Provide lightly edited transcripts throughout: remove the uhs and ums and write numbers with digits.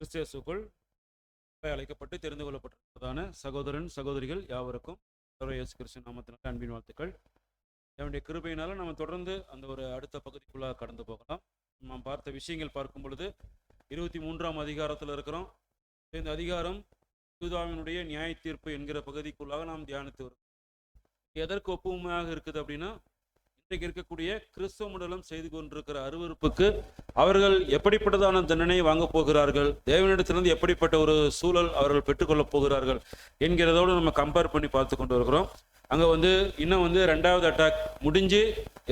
கிறிஸ்தியசுக்குள் அழைக்கப்பட்டு தெரிந்து கொள்ளப்பட்டிருப்பதான சகோதரன் சகோதரிகள் யாவருக்கும் இயேசு கிறிஸ்து நாமத்தினால் அன்பின் வாழ்த்துக்கள். என்னுடைய கிருபையினால நம்ம தொடர்ந்து அந்த ஒரு அடுத்த பகுதிக்குள்ளாக கடந்து போகலாம். நாம் பார்த்த விஷயங்கள் பார்க்கும் பொழுது 23ஆம் அதிகாரத்தில் இருக்கிறோம். இந்த அதிகாரம் யூதாவினுடைய நியாய தீர்ப்பு என்கிற பகுதிக்குள்ளாக நாம் தியானித்து வரும். எதற்கு ஒப்புமையாக இருக்குது அப்படின்னா, இன்றைக்கு இருக்கக்கூடிய கிறிஸ்தவ மண்டலம் செய்து கொண்டிருக்கிற அருவருப்புக்கு அவர்கள் எப்படிப்பட்டதான தண்டனை வாங்க போகிறார்கள், தேவனிடத்திலிருந்து எப்படிப்பட்ட ஒரு சூழல் அவர்கள் பெற்றுக்கொள்ளப் போகிறார்கள் என்கிறதோடு நம்ம கம்பேர் பண்ணி பார்த்து கொண்டு வருகிறோம். அங்கே இன்னும் 2வது அட்டாக் முடிஞ்சு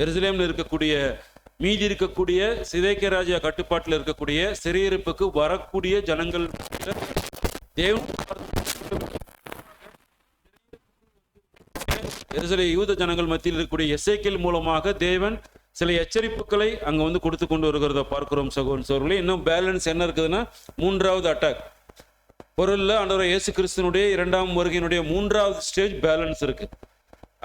எருசலேமில் இருக்கக்கூடிய மீதி இருக்கக்கூடிய சிதேக்கியா ராஜா கட்டுப்பாட்டில் இருக்கக்கூடிய சிறையிருப்புக்கு வரக்கூடிய ஜனங்கள் எருசலேம் யூத ஜனங்கள் மத்தியில் இருக்கக்கூடிய எசேக்கியேல் மூலமாக தேவன் சில எச்சரிப்புகளை அங்கே கொடுத்து கொண்டு வருகிறத பார்க்கிறோம். சகோதரர்களே, இன்னும் பேலன்ஸ் என்ன இருக்குதுன்னா, 3வது அட்டாக் பொருளில் ஆண்டவர் இயேசு கிறிஸ்துனுடைய 2ஆம் வருகையினுடைய 3வது ஸ்டேஜ் பேலன்ஸ் இருக்கு.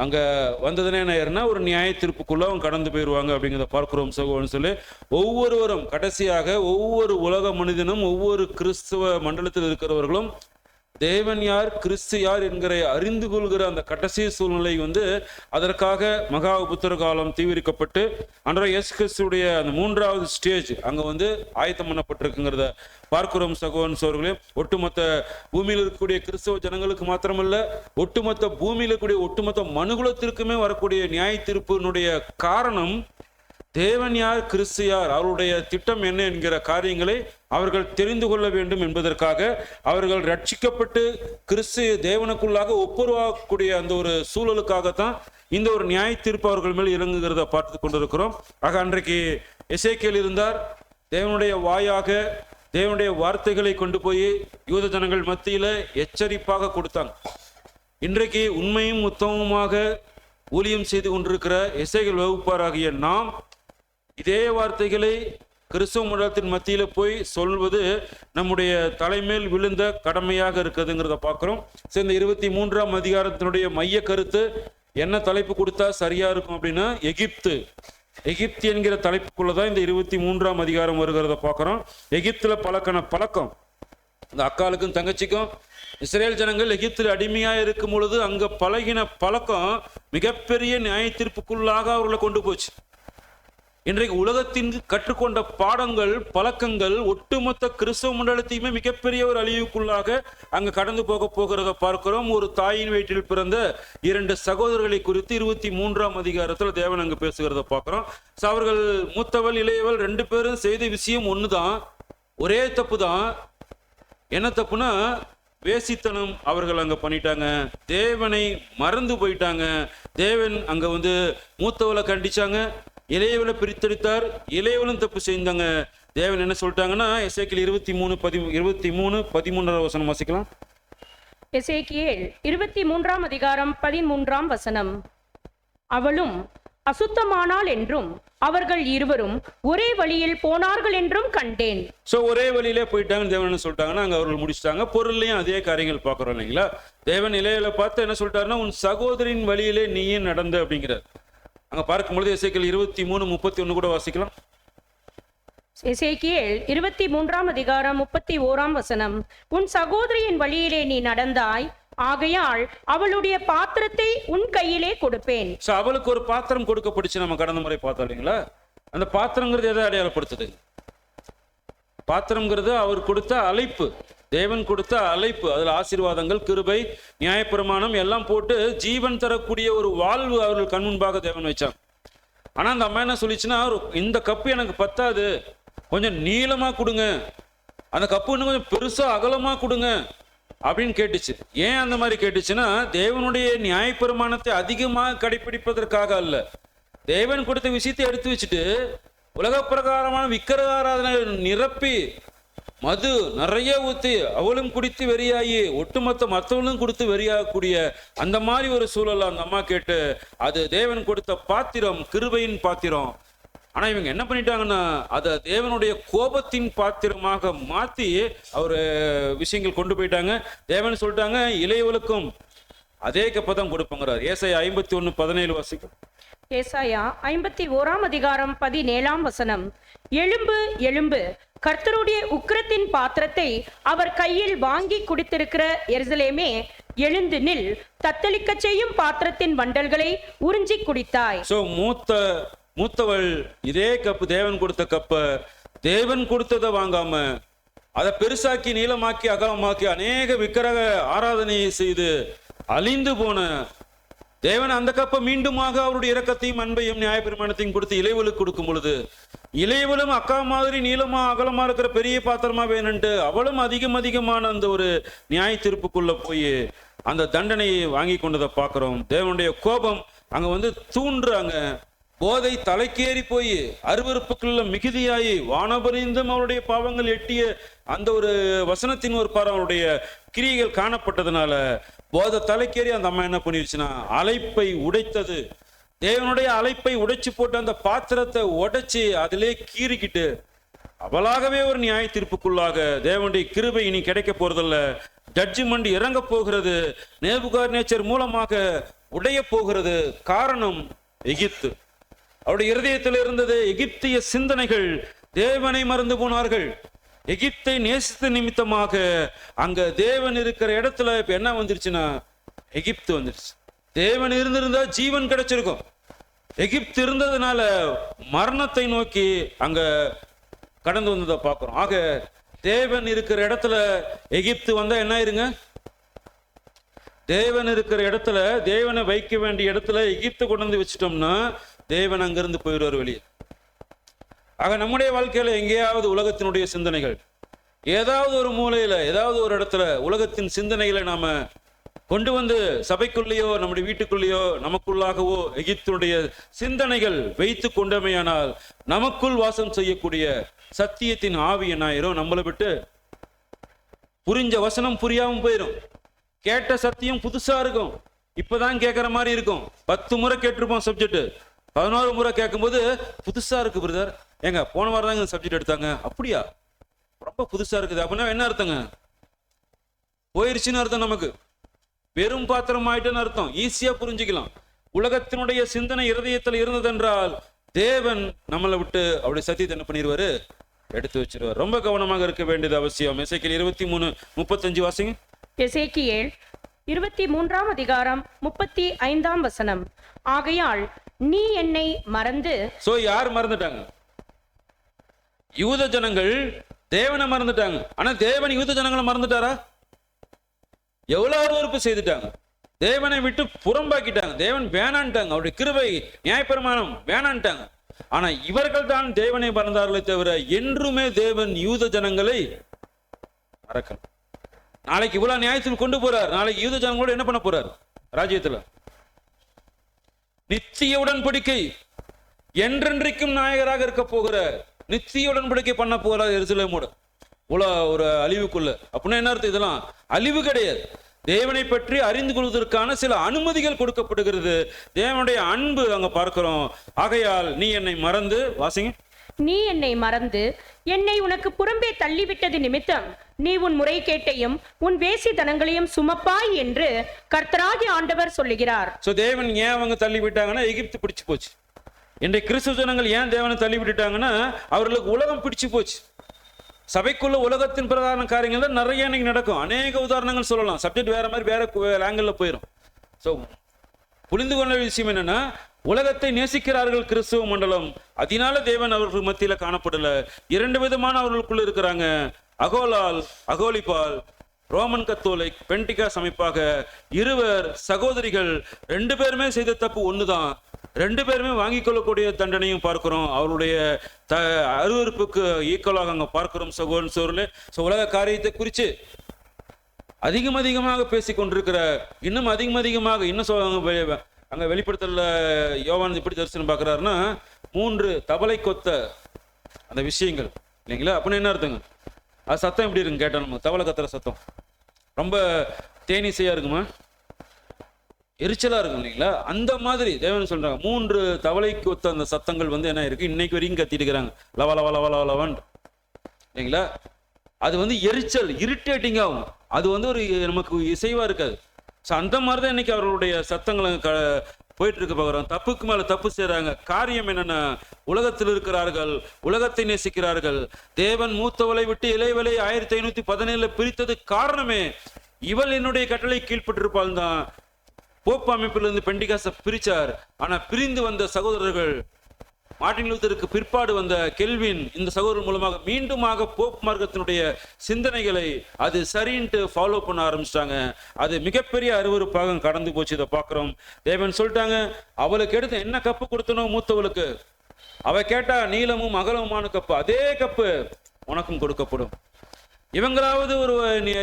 அங்கே வந்ததுன்னா என்ன ஆயிருன்னா, ஒரு நியாய தீர்ப்புக்குள்ள அவங்க கடந்து போயிடுவாங்க அப்படிங்கிறத பார்க்கிறோம். சகோதரன் சொல்லி ஒவ்வொருவரும் கடைசியாக ஒவ்வொரு உலக மனிதனும் ஒவ்வொரு கிறிஸ்துவ மண்டலத்தில் இருக்கிறவர்களும் தேவன் யார், கிறிஸ்து யார் என்கிற அறிந்து கொள்கிற அந்த கடைசி சூழ்நிலை அதற்காக மகா உபத்திர காலம் தீவிரிக்கப்பட்டு ஆண்டவர் இயேசு கிறிஸ்துடைய அந்த 3வது ஸ்டேஜ் அங்கே ஆயத்தம் பண்ணப்பட்டிருக்குங்கிறத பார்க்கிறோம். சகோதரர்களே, ஒட்டுமொத்த பூமியில் இருக்கக்கூடிய கிறிஸ்தவ ஜனங்களுக்கு மாத்திரமல்ல, ஒட்டுமொத்த பூமியில் இருக்கக்கூடிய ஒட்டுமொத்த மனுகுலத்திற்குமே வரக்கூடிய நியாய தீர்ப்பினுடைய காரணம் தேவன் யார், கிறிஸ்து யார், அவருடைய திட்டம் என்ன என்கிற காரியங்களை அவர்கள் தெரிந்து கொள்ள வேண்டும் என்பதற்காக, அவர்கள் ரட்சிக்கப்பட்டு கிறிஸ்து தேவனுக்குள்ளாக ஒப்புரவாகக்கூடிய அந்த ஒரு சூழலுக்காகத்தான் இந்த ஒரு நியாய தீர்ப்பு அவர்கள் மேல் இறங்குகிறத பார்த்து கொண்டிருக்கிறோம். ஆக அன்றைக்கு எசேக்கியேல் இருந்தார். தேவனுடைய வாயாக தேவனுடைய வார்த்தைகளை கொண்டு போய் யூத ஜனங்கள் மத்தியில எச்சரிப்பாக கொடுத்தாங்க. இன்றைக்கு உண்மையும் உத்தமமாக ஊழியம் செய்து கொண்டிருக்கிற எசேக்கியேல் வகுப்பாராகிய நாம் இதே வார்த்தைகளை கிறிஸ்தவ மண்டலத்தின் மத்தியில போய் சொல்வது நம்முடைய தலைமேல் விழுந்த கடமையாக இருக்குதுங்கிறத பார்க்கிறோம். இந்த 23ஆம் அதிகாரத்தினுடைய மைய கருத்து என்ன தலைப்பு கொடுத்தா சரியா இருக்கும் அப்படின்னா, எகிப்து என்கிற தலைப்புக்குள்ளதான் இந்த 23ஆம் அதிகாரம் வருகிறத பார்க்கிறோம். எகிப்துல பழக்கம் இந்த அக்காளுக்கும் தங்கச்சிக்கும் இஸ்ரேல் ஜனங்கள் எகிப்தில் அடிமையா இருக்கும் பொழுது அங்க பழகின பழக்கம் மிகப்பெரிய நியாய தீர்ப்புக்குள்ளாக அவர்களை கொண்டு போச்சு. இன்றைக்கு உலகத்தின் கற்றுக்கொண்ட பாடங்கள் பழக்கங்கள் ஒட்டுமொத்த கிறிஸ்தவ மண்டலத்தையுமே மிகப்பெரிய ஒரு அழிவுக்குள்ளாக அங்க கடந்து போகிறத பார்க்கிறோம். ஒரு தாயின் வயிற்றில் பிறந்த 2 சகோதரர்களை குறித்து 23ஆம் அதிகாரத்தில் தேவன் அங்கு பேசுகிறத பார்க்கிறோம். அவர்கள் மூத்தவள் இளையவள் 2 பேரும் செய்த விஷயம் ஒண்ணுதான், ஒரே தப்பு தான். என்ன தப்புனா, வேசித்தனம் அவர்கள் அங்க பண்ணிட்டாங்க, தேவனை மறந்து போயிட்டாங்க. தேவன் அங்க மூத்தவளை கண்டிச்சாங்க, இளையவளை பிரித்தெடுத்தார், இளையவளும் தப்பு செய்தாங்க. தேவன் என்ன சொல்லிட்டாங்கன்னா, எசேக்கியேல் 23:13 வசனம் வாசிக்கலாம். எசேக்கியேல் 23ஆம் அதிகாரம் 13ஆம் வசனம். அவளும் அசுத்தமானாள் என்றும் அவர்கள் இருவரும் ஒரே வழியில் போனார்கள் என்றும் கண்டேன். ஒரே வழியிலே போயிட்டாங்க. தேவன் என்ன சொல்லிட்டாங்கன்னா, அங்க அவர்கள் முடிச்சிட்டாங்க. பொருள்லையும் அதே காரியங்கள் பார்க்கிறோம் இல்லைங்களா. தேவன் இளையவளை பார்த்து என்ன சொல்லிட்டாருன்னா, உன் சகோதரின் வழியிலே நீயும் நடந்த அப்படிங்கிறார். அங்க பார்க்கும்பொழுது எசேக்கியேல் 23:31 கூட வாசிக்கலாம். எசேக்கியேல் 23ஆம் அதிகாரம் 31ஆம் வசனம். உன் சகோதரியின் வழியிலே நீ நடந்தாய், ஆகையால் அவளுடைய பாத்திரத்தை உன் கையிலே கொடுப்பேன். அவளுக்கு ஒரு பாத்திரம் கொடுக்கப்பட்டுச்சு. நம்ம கடந்த முறை பார்த்தோம் இல்லைங்களா. அந்த பாத்திரங்கிறது எதை அடையாளப்படுத்துது? பாத்திரம்ங்கிறது அவர் கொடுத்த அழைப்பு, தேவன் கொடுத்த அழைப்பு. அதுல ஆசீர்வாதங்கள், கிருபை, நியாயப்பிரமாணம் எல்லாம் போட்டு ஜீவன் தரக்கூடிய ஒரு வாழ்வு அவர்கள் கண் முன்பாக தேவன் வச்சாங்க. ஆனா அந்த அம்மா என்ன சொல்லிச்சுன்னா, இந்த கப்பு எனக்கு பத்தாது, கொஞ்சம் நீளமா கொடுங்க, அந்த கப்பு இன்னும் கொஞ்சம் பெருசா அகலமா கொடுங்க அப்படின்னு கேட்டுச்சு. ஏன் அந்த மாதிரி கேட்டுச்சுன்னா, தேவனுடைய நியாயப்பிரமாணத்தை அதிகமாக கடைபிடிப்பதற்காக அல்ல. தேவன் கொடுத்த விஷயத்தை எடுத்து வச்சுட்டு உலக பிரகாரமான விக்கிரக ஆராதனை நிரப்பி மது நிறைய ஊத்தி அவளும் குடித்து வெறியாகி ஒட்டுமொத்த மற்றவளும் கொடுத்து வெறியாகக்கூடிய அந்த மாதிரி ஒரு சூழல் அந்த அம்மா கேட்டு, அது தேவன் கொடுத்த பாத்திரம், கிருபையின் பாத்திரம். ஆனா இவங்க என்ன பண்ணிட்டாங்கன்னா, அதை தேவனுடைய கோபத்தின் பாத்திரமாக மாத்தி அவர் விஷயங்கள் கொண்டு போயிட்டாங்க. தேவன் சொல்லிட்டாங்க, இளையவளுக்கும் அதே கப்பை தான் கொடுப்பங்கிறார். ஏசாயா 51:17 வாசிக்கும். ஏசாயா 51:17 எழும்பு எழும்பு, கர்த்தருடைய உக்கிரத்தின் பாத்திரத்தை அவர் கையில் வாங்கி குடித்திருக்கிற எருசலேமே, எழுந்து நில், தத்தளிக்க செய்யும் பாத்திரத்தின் வண்டல்களை உறிஞ்சி குடித்தாய். சோ மூத்தவள் இதே கப்பு, தேவன் கொடுத்த கப்ப, தேவன் கொடுத்ததை வாங்காம அதை பெருசாக்கி நீளமாக்கி அகலமாக்கி அநேக விக்கிரக ஆராதனையை செய்து அழிந்து போன தேவன் அந்த கப்பை மீண்டுமாக அவருடைய இரக்கத்தையும் அன்பையும் நியாயப்பிரமாணத்தையும் கொடுத்து இளைவலுக்கு கொடுக்கும் பொழுது, இளைவலும் அக்கா மாதிரி நீளமா அகலமா இருக்கிற பெரிய பாத்திரமா வேணுன்ட்டு அவளும் அதிகமான அந்த ஒரு நியாய தீர்ப்புக்குள்ள போய் அந்த தண்டனையை வாங்கி கொண்டதை பார்க்கிறோம். தேவனுடைய கோபம் அங்க வந்து தூண்டுறாங்க. போதை தலைக்கேறி போய் அருவருப்புக்குள்ள மிகுதியாகி வானபரிந்தும் அவருடைய பாவங்கள் எட்டிய அந்த ஒரு வசனத்தின் ஒரு பார் அவருடைய கிரியைகள் காணப்பட்டதுனால போதை தலைக்கேறி அந்த அம்மா என்ன பண்ணிருச்சுன்னா அழைப்பை உடைத்தது. தேவனுடைய அழைப்பை உடைச்சு போட்டு அந்த பாத்திரத்தை உடைச்சு அதிலே கீறிக்கிட்டு அவளாகவே ஒரு நியாய தீர்ப்புக்குள்ளாக தேவனுடைய கிருபை இனி கிடைக்க போறதில்ல, ஜட்ஜ்மெண்ட் இறங்க போகிறது, நேபுகாத்நேச்சர் மூலமாக உடைய போகிறது. காரணம் எகிப்து. அவருடைய இருதயத்தில் இருந்தது எகிப்திய சிந்தனைகள். தேவனை மறந்து போனார்கள். எகிப்தை நேசித்த நிமித்தமாக அங்க தேவன் இருக்கிற இடத்துல இப்ப என்ன வந்துருச்சுன்னா எகிப்து வந்துருச்சு. தேவன் இருந்திருந்தா ஜீவன் கிடைச்சிருக்கும். எகிப்து இருந்ததுனால மரணத்தை நோக்கி அங்க கடந்து வந்ததை பார்க்கிறோம். ஆக தேவன் இருக்கிற இடத்துல எகிப்து வந்தா என்ன ஆயிருங்க? தேவன் இருக்கிற இடத்துல, தேவனை வைக்க வேண்டிய இடத்துல எகிப்து கொண்டு வந்து வச்சிட்டோம்னா தேவன் அங்கிருந்து போயிடுவார் வெளியே. ஆக நம்முடைய வாழ்க்கையில எங்கேயாவது உலகத்தினுடைய சிந்தனைகள், ஏதாவது ஒரு மூலையில, ஏதாவது ஒரு இடத்துல உலகத்தின் சிந்தனைகளை நாம கொண்டு வந்து சபைக்குள்ளேயோ நம்முடைய வீட்டுக்குள்ளேயோ நமக்குள்ளாகவோ எகிப்தினுடைய சிந்தனைகள் வைத்து கொண்டமையானால் நமக்குள் வாசம் செய்யக்கூடிய சத்தியத்தின் ஆவி என்ன ஆயிரும்? நம்மளை விட்டு புரிஞ்ச வசனம் புரியாம போயிடும். கேட்ட சத்தியம் புதுசா இருக்கும். இப்பதான் கேட்கிற மாதிரி இருக்கும். 10 முறை கேட்டிருப்போம் சப்ஜெக்ட், 11 முறை கேட்கும்போது புதுசா இருக்கு பிரதர். ஏங்க போன வாரம் தாங்க சப்ஜெக்ட் எடுத்தாங்க, அப்படியா? ரொம்ப புதுசா இருக்குது. அப்படின்னா என்ன அர்த்தங்க? போயிருச்சுன்னு அர்த்தம். நமக்கு வெறும் பாத்திரம் ஆயிட்டுன்னு அர்த்தம். ஈஸியா புரிஞ்சுக்கலாம். உலகத்தினுடைய சிந்தனை இருதயத்தில் இருந்ததென்றால் தேவன் நம்மளை விட்டு அவருடைய சத்தியத்தை என்ன பண்ணிடுவாரு? எடுத்து வச்சிருவார். ரொம்ப கவனமாக இருக்க வேண்டியது அவசியம். எசேக்கியேல் 23:35 வாசிங்க. எசேக்கியேல் 23:35 ஆகையால் நீ என்னை மறந்து. சோ யார் மறந்துட்டாங்க? யூத ஜனங்கள் தேவனை மறந்துட்டாங்க. ஆனா தேவன் யூத ஜனங்களை மறந்துட்டாரா? எவ்வளவு அருவருப்பு செய்துட்டாங்க. தேவனை விட்டு புறம்பாக்கிட்டாங்க. தேவன் வேணான்ட்டாங்க. அவருடைய கிருபை நியாயப்பிரமாணம் வேணான்ட்டாங்க. ஆனா இவர்கள் தான் தேவனை மறந்தார்களே தவிர என்றுமே தேவன் யூத ஜனங்களை மறக்கல. நாளைக்கு இவ்வளவு நியாயத்தில் கொண்டு போறார். நாளைக்கு யூத ஜனங்களோட என்ன பண்ண போறார்? ராஜ்யத்துல நித்திய உடன்படிக்கை, என்றென்றைக்கும் நாயகராக இருக்க போகிற நித்திய உடன்படிக்கை பண்ண போறார் எருசலேமோட. ஒரு அழிவுக்குள்ள. அப்படின்னா என்ன அர்த்தம்? இதெல்லாம் அழிவு கிடையாது. தேவனை பற்றி அறிந்து கொள்வதற்கான சில அனுமதிகள் கொடுக்கப்படுகிறது. தேவனுடைய அன்பு அங்க பார்க்கிறோம். ஆகையால் நீ என்னை மறந்து, வாசிங்க. நீ என்னை மறந்து என்னை உனக்கு புறம்பே தள்ளிவிட்டது நிமித்தம் நீ உன் முறைகேட்டையும் உன் வேசித்தனங்களையும் சுமப்பாய் என்று கர்த்தராகிய ஆண்டவர் சொல்லுகிறார். சோ தேவன் ஏன் அவங்க தள்ளி விட்டாங்கன்னா எகிப்து பிடிச்சு போச்சு. இன்றைய கிறிஸ்துவ ஜனங்கள் ஏன் தேவனை தள்ளி விட்டுட்டாங்கன்னா அவர்களுக்கு உலகம் பிடிச்சு போச்சு. சபைக்குள்ள உலகத்தின் பிரதான காரியங்கள் தான் நிறைய இன்னைக்கு நடக்கும். அநேக உதாரணங்கள் சொல்லலாம். சப்ஜெக்ட் வேற மாதிரி வேற ஆங்கிள் போயிடும். ஸோ புரிந்து கொண்ட விஷயம் என்னன்னா, உலகத்தை நேசிக்கிறார்கள் கிறிஸ்துவ மண்டலம். அதனால தேவன் அவர்கள் மத்தியில காணப்படல. 2 விதமான அவர்களுக்குள்ள இருக்கிறாங்க. அகோலால், அகோலிபால், ரோமன் கத்தோலிக், பென்டிகாஸ் அமைப்பாக இருவர் சகோதரிகள். 2 பேருமே செய்த தப்பு ஒண்ணுதான். 2 பேருமே வாங்கிக் கொள்ளக்கூடிய தண்டனையும் பார்க்கிறோம். அவருடைய அருவருப்புக்கு ஈக்குவலாக அங்க பார்க்கிறோம். சகோதரர்களே, உலக காரியத்தை குறித்து அதிகமாக பேசி கொண்டிருக்கிற, இன்னும் அதிகமாக இன்னும் அங்க வெளிப்படுத்தல யோவான் எப்படி தரிசனம் பார்க்கிறாருன்னா 3 தவளை கொத்த அந்த விஷயங்கள் இல்லைங்களா? அப்படின்னு என்ன அர்த்தங்க? அது சத்தம் எப்படி இருக்குங்க கேட்டா? நம்ம தவளை கத்துற சத்தம் ரொம்ப தேனிசையா இருக்குமா? எரிச்சலா இருக்கும் இல்லைங்களா? அந்த மாதிரி தேவன் சொல்றாங்க 3 தவளைக்கு ஒத்த அந்த சத்தங்கள் வந்து என்ன இருக்கு, இன்னைக்கு வரைக்கும் கத்திட்டு இருக்கிறாங்க. லவா லவா லவா லவா லவான் இல்லைங்களா? அது வந்து எரிச்சல், இரிட்டேட்டிங் ஆகும். அது வந்து ஒரு நமக்கு இசைவா இருக்காது. ஸோ அந்த மாதிரி தான் இன்னைக்கு அவர்களுடைய சத்தங்களை போயிட்டு இருக்கு பார்க்குறோம். தப்புக்கு மேலே தப்பு செய்கிறாங்க. காரியம் என்னென்ன, உலகத்தில் இருக்கிறார்கள், உலகத்தை நேசிக்கிறார்கள். தேவன் மூத்தவளை விட்டு இளையவளை 1517 பிரித்தது காரணமே இவள் என்னுடைய கட்டளை கீழ்பட்டிருப்பாள் தான். போப் அமைப்பிலிருந்து பெண்டிகாசை பிரிச்சார். ஆனால் பிரிந்து வந்த சகோதரர்கள், மார்ட்டின் லூத்தருக்கு பிற்பாடு வந்த கெல்வின், இந்த சகோதரர் மூலமாக மீண்டுமாக போப் மார்க்கத்தினுடைய சிந்தனைகளை அது சரின்ட்டு ஃபாலோ பண்ண ஆரம்பிச்சிட்டாங்க. அது மிகப்பெரிய அருவருப்பாக கடந்து போச்சு. இதை பார்க்குறோம். தேவன் சொல்லிட்டாங்க, அவளுக்கு எடுத்து என்ன கப்பு கொடுத்தனோ மூத்தவளுக்கு, அவ கேட்டா நீளமும் அகலமுமான கப்பு, அதே கப்பு உனக்கும் கொடுக்கப்படும். இவங்களாவது ஒரு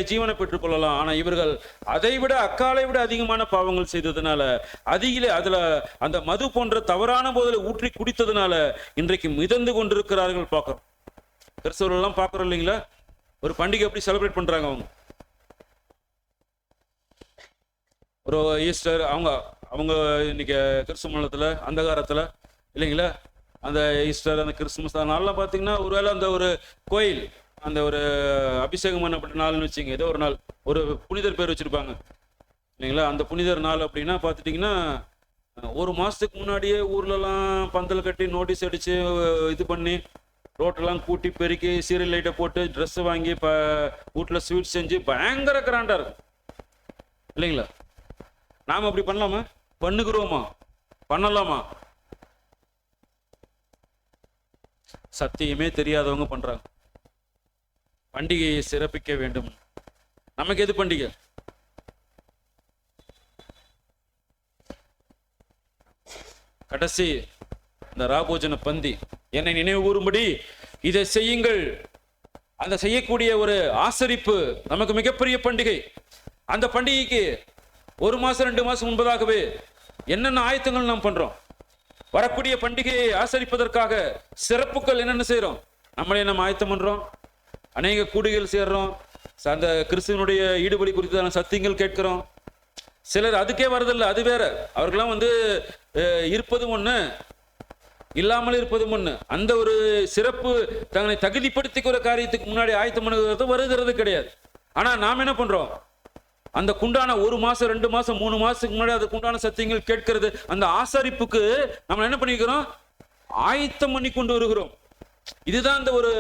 ஜீவனை பெற்றுக்கொள்ளலாம். ஆனா இவர்கள் அதை விட அக்காலை விட அதிகமான பாவங்கள் செய்ததுனால, அதுல அந்த மது போன்ற தவறான போதில் ஊற்றி குடித்ததுனால இன்றைக்கு மிதந்து கொண்டிருக்கிறார்கள். பார்க்கிறோம். கிறிஸ்தவர்கள் எல்லாம் பார்க்கிறோம் இல்லைங்களா? ஒரு பண்டிகை எப்படி செலிப்ரேட் பண்றாங்க. ஒரு ஈஸ்டர், அவங்க இன்னைக்கு கிறிஸ்துவ மதத்துல அந்த காலத்துல இல்லைங்களா, அந்த ஈஸ்டர், அந்த கிறிஸ்துமஸ் நாள்லாம் பார்த்தீங்கன்னா, ஒருவேளை அந்த ஒரு கோயில் அந்த ஒரு அபிஷேகம் பண்ணப்பட்ட நாள்னு வச்சுங்க, ஏதோ ஒரு நாள் ஒரு புனிதர் பேர் வச்சிருப்பாங்க இல்லைங்களா. அந்த புனிதர் நாள் அப்படின்னா பார்த்துட்டிங்கன்னா, ஒரு மாதத்துக்கு முன்னாடியே ஊர்லலாம் பந்தல் கட்டி நோட்டீஸ் அடித்து இது பண்ணி ரோட்டெல்லாம் கூட்டி பெருக்கி சீரியல் லைட்டை போட்டு ட்ரெஸ்ஸு வாங்கி வீட்டில் ஸ்வீட் செஞ்சு பயங்கர கிராண்டாக இருக்கும் இல்லைங்களா. நாம் அப்படி பண்ணலாமா? பண்ணுகிறோமா? பண்ணலாமா? சத்தியமே தெரியாதவங்க பண்ணுறாங்க. பண்டிகையை சிறப்பிக்க வேண்டும். நமக்கு எது பண்டிகை? கடைசி இந்த ராபோஜன பந்தி, என்னை நினைவு கூறும்படி இதை செய்யுங்கள். அந்த செய்யக்கூடிய ஒரு ஆசரிப்பு நமக்கு மிகப்பெரிய பண்டிகை. அந்த பண்டிகைக்கு 1 மாசம் 2 மாசம் முன்பதாகவே என்னென்ன ஆயத்தங்கள் நாம் பண்றோம். வரக்கூடிய பண்டிகையை ஆசரிப்பதற்காக சிறப்புகள் என்னென்ன செய்யறோம், நம்மளே நம்ம ஆயத்தம் பண்றோம். அநேக கூடுகள் சேர்றோம். அந்த கிறிஸ்துவனுடைய ஈடுபடி குறித்தான சத்தியங்கள் கேட்கிறோம். சிலர் அதுக்கே வரதில்லை, அது வேற. அவர்களாம் இருப்பதும் ஒண்ணு, இல்லாமல் இருப்பதும் ஒண்ணு. அந்த ஒரு சிறப்பு தங்களை தகுதிப்படுத்திக்கிற காரியத்துக்கு முன்னாடி ஆயத்தம் பண்ணுறது வருகிறது கிடையாது. ஆனா நாம் என்ன பண்றோம், அந்த குண்டான 1 மாசம் 2 மாசம் 3 மாசத்துக்கு முன்னாடி அதுக்கு உண்டான சத்தியங்கள் கேட்கிறது. அந்த ஆசரிப்புக்கு நம்ம என்ன பண்ணிக்கிறோம், ஆயத்தம் பண்ணி கொண்டு வருகிறோம். இதுதான் இந்த ஒரு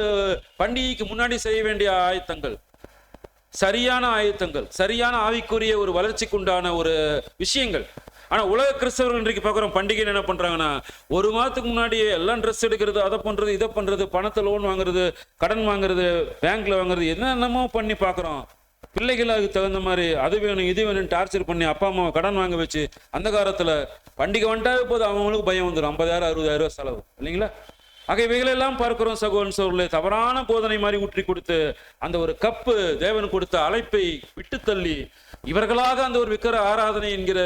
பண்டிகைக்கு முன்னாடி செய்ய வேண்டிய ஆயத்தங்கள், சரியான ஆயத்தங்கள், சரியான ஆவிக்குரிய ஒரு வளர்ச்சிக்கு உண்டான ஒரு விஷயங்கள். ஆனா உலக கிறிஸ்தவர்கள் இன்றைக்கு பார்க்குறோம், பண்டிகை என்ன பண்றாங்கன்னா, 1 மாதத்துக்கு முன்னாடியே எல்லாம் ட்ரெஸ் எடுக்கிறது, அதை பண்றது, இதை பண்றது, பணத்தை லோன் வாங்குறது, கடன் வாங்குறது, பேங்க்ல வாங்குறது, என்னென்னமோ பண்ணி பார்க்குறோம். பிள்ளைகளுக்கு தகுந்த மாதிரி அது வேணும் இது வேணும் டார்ச்சர் பண்ணி அப்பா அம்மாவை கடன் வாங்க வச்சு, அந்த காலத்துல பண்டிகை வந்துட்டாவே போது அவங்களுக்கு பயம் வந்துடும். 50,000 60,000 செலவு இல்லைங்களா. ஆக இவைகளெல்லாம் பார்க்கிறோம் சகோதரன் சகோதரர்களே. தவறான போதனை மாதிரி ஊற்றி கொடுத்து அந்த ஒரு கப்பு தேவன் கொடுத்த அழைப்பை விட்டு தள்ளி இவர்களாக அந்த ஒரு விக்கிர ஆராதனை என்கிற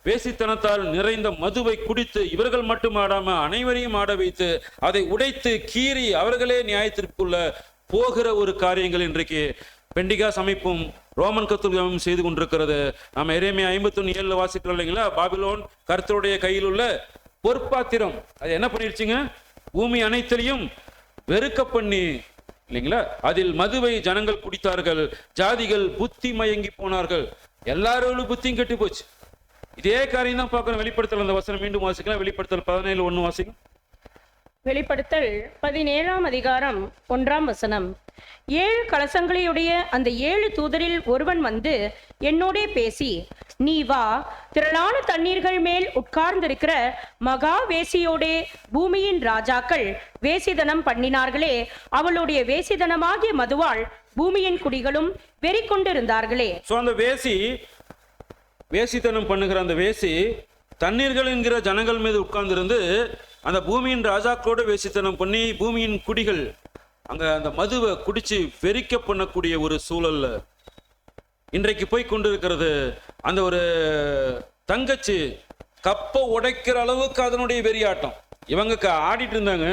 வேசித்தனத்தால் நிறைந்த மதுவை குடித்து இவர்கள் மட்டும் ஆடாம அனைவரையும் ஆட வைத்து அதை உடைத்து கீறி அவர்களே நியாயத்திற்குள்ள போகிற ஒரு காரியங்கள் இன்றைக்கு பெண்டிகாஸ் அமைப்பும் ரோமன் கத்தோலிக்கமும் செய்து கொண்டிருக்கிறது. நாம எரேமியா 51:7 வாசிக்கிறோம் இல்லைங்களா. பாபிலோன் கர்த்தருடைய கையில் உள்ள பொற்பாத்திரம் அது என்ன பண்ணிருச்சுங்க, பூமி அனைத்திலையும் வெறுக்க பண்ணி இல்லைங்களா. அதில் மதுவை ஜனங்கள் குடித்தார்கள், ஜாதிகள் புத்தி மயங்கி போனார்கள், எல்லாரோட புத்தியும் கெட்டு போச்சு. இதே காரியம் தான் பார்க்கணும். வெளிப்படுத்தல் அந்த வசனம் மீண்டும் வாசிக்கலாம். வெளிப்படுத்தல் 17:1 வாசிக்கும். வெளிப்படுத்தல் 17ஆம் அதிகாரம் 1ஆம் வசனம். 7 கலசங்களையுடைய அந்த 7 தூதரில் ஒருவன் வந்து என்னோடே பேசி, நீ வா, திரளான தண்ணீர்கள் மேல் உட்கார்ந்திருக்கிற மகா வேசியோடே பூமியின் ராஜாக்கள் வேசிதனம் பண்ணினார்களே, அவளுடைய வேசிதனமாகிய மதுவாள் பூமியின் குடிகளும் வெறி கொண்டிருந்தார்களே. அந்த வேசித்தனம் பண்ணுகிற அந்த வேசி தண்ணீர்கள் என்கிற ஜனங்கள் மீது உட்கார்ந்திருந்து அந்த பூமியின் ராஜாக்களோட வேசித்தனம் பண்ணி பூமியின் குடிகள் அங்க அந்த மதுவை குடிச்சு வெறிக்க பண்ணக்கூடிய ஒரு சூழல்ல இன்றைக்கு போய் கொண்டிருக்கிறது. அந்த ஒரு தங்கச்சி கப்பை உடைக்கிற அளவுக்கு அதனுடைய வெறியாட்டம். இவங்க ஆடிட்டு இருந்தாங்க,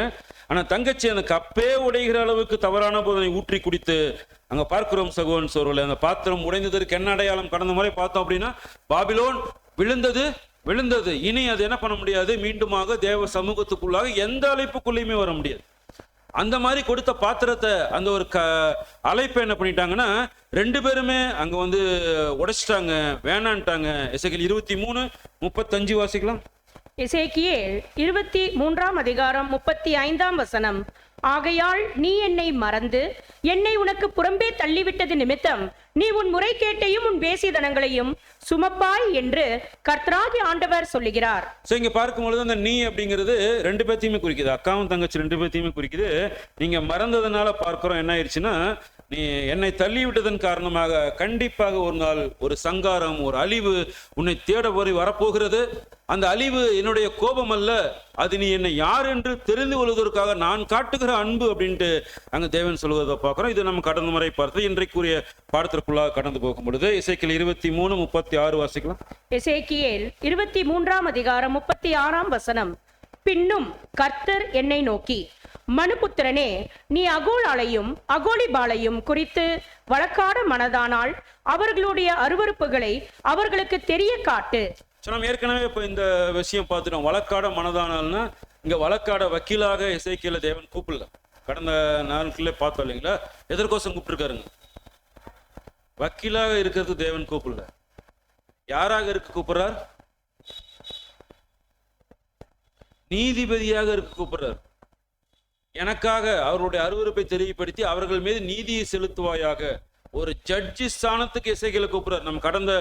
ஆனா தங்கச்சி அந்த கப்பே உடைகிற அளவுக்கு தவறான போதனை ஊற்றி குடித்து அங்க பார்க்கிறோம் சகோதரன் சோர்வல. அந்த பாத்திரம் உடைந்ததற்கு என்ன அடையாளம்? கடந்த முறை பார்த்தோம் அப்படின்னா பாபிலோன் விழுந்தது. இனி அது என்ன பண்ண முடியாது, மீண்டுமாக தேவ சமூகத்துக்குள்ளாக எந்த அழைப்புக்குள்ளேயுமே வர முடியாது. அந்த மாதிரி கொடுத்த பாத்திரத்தை அந்த ஒரு அழைப்பை என்ன பண்ணிட்டாங்கன்னா 2 பேருமே அங்க வந்து உடைச்சிட்டாங்க, வேணான்ட்டாங்க. எசேக்கியேல் 23:35 வாசிக்கலாம். எசேக்கியேல் 23ஆம் அதிகாரம் 35ஆம் வசனம். ஆகையால் நீ என்னை மறந்து என்னை உனக்கு புறம்பே தள்ளிவிட்டது நிமித்தம் நீ உன் முறைகேட்டையும் உன் வேசித்தனங்களையும் சுமப்பாய் என்று கர்த்தராகிய ஆண்டவர் சொல்லுகிறார். இங்க பார்க்கும்பொழுது அந்த நீ அப்படிங்கிறது 2 பேர்த்தையுமே குறிக்குது, அக்காவும் தங்கச்சி 2 பேர்த்தையுமே குறிக்குது. நீங்க மறந்ததுனால பார்க்கிறோம் என்ன ஆயிடுச்சுன்னா, நீ என்னை தள்ளி விட்டதன் காரணமாக கண்டிப்பாக ஒரு நாள் ஒரு சங்காரம், ஒரு அழிவு உன்னை தேட வரப்போகிறது. அந்த அழிவு என்னுடைய கோபம் அல்ல, அது நீ என்னை யார் என்று தெரிந்து கொள்வதற்காக நான் காட்டுகிற அன்பு அப்படின்ட்டு அங்க தேவன் சொல்வதை பார்க்கிறோம். இது நம்ம கடந்த முறை பார்த்து இன்றைக்குரிய பாடத்திற்குள்ளாக கடந்து போகும் பொழுது எசேக்கியேல் 23:36 வாசிக்கலாம். எசேக்கியேல் 23ஆம் அதிகாரம் 36ஆம் வசனம். பின்னும் கர்த்தர் என்னை நோக்கி, மனுபுத்திரனே, நீ அகோலாலையும் அகோலிபாலையும் குறித்து வழக்காட மனதானால் அவர்களுடைய அருவருப்புகளை அவர்களுக்கு தெரிய காட்டு. நம்ம ஏற்கனவே இப்ப இந்த விஷயம் பார்த்துட்டோம். வழக்காட மனதானால்னா இங்க வழக்காட வக்கீலாக எசேக்கியேலை தேவன் கூப்பிடல. கடந்த நாட்களே பார்த்தோம் இல்லைங்களா? எதற்கோசம் கூப்பிட்டுருக்காருங்க? வக்கீலாக இருக்கிறது தேவன் கூப்பிடல. யாராக இருக்க கூப்பிடுறார்? நீதிபதியாக இருக்க கூப்பிடுறார். எனக்காக அவருடைய அருவருப்பை தெரியப்படுத்தி அவர்கள் மீது நீதியை செலுத்துவாயாக, ஒரு ஜட்ஜி ஸ்தானத்துக்கு எசேக்கியேலை கூப்பிடுறார். நம்ம கடந்த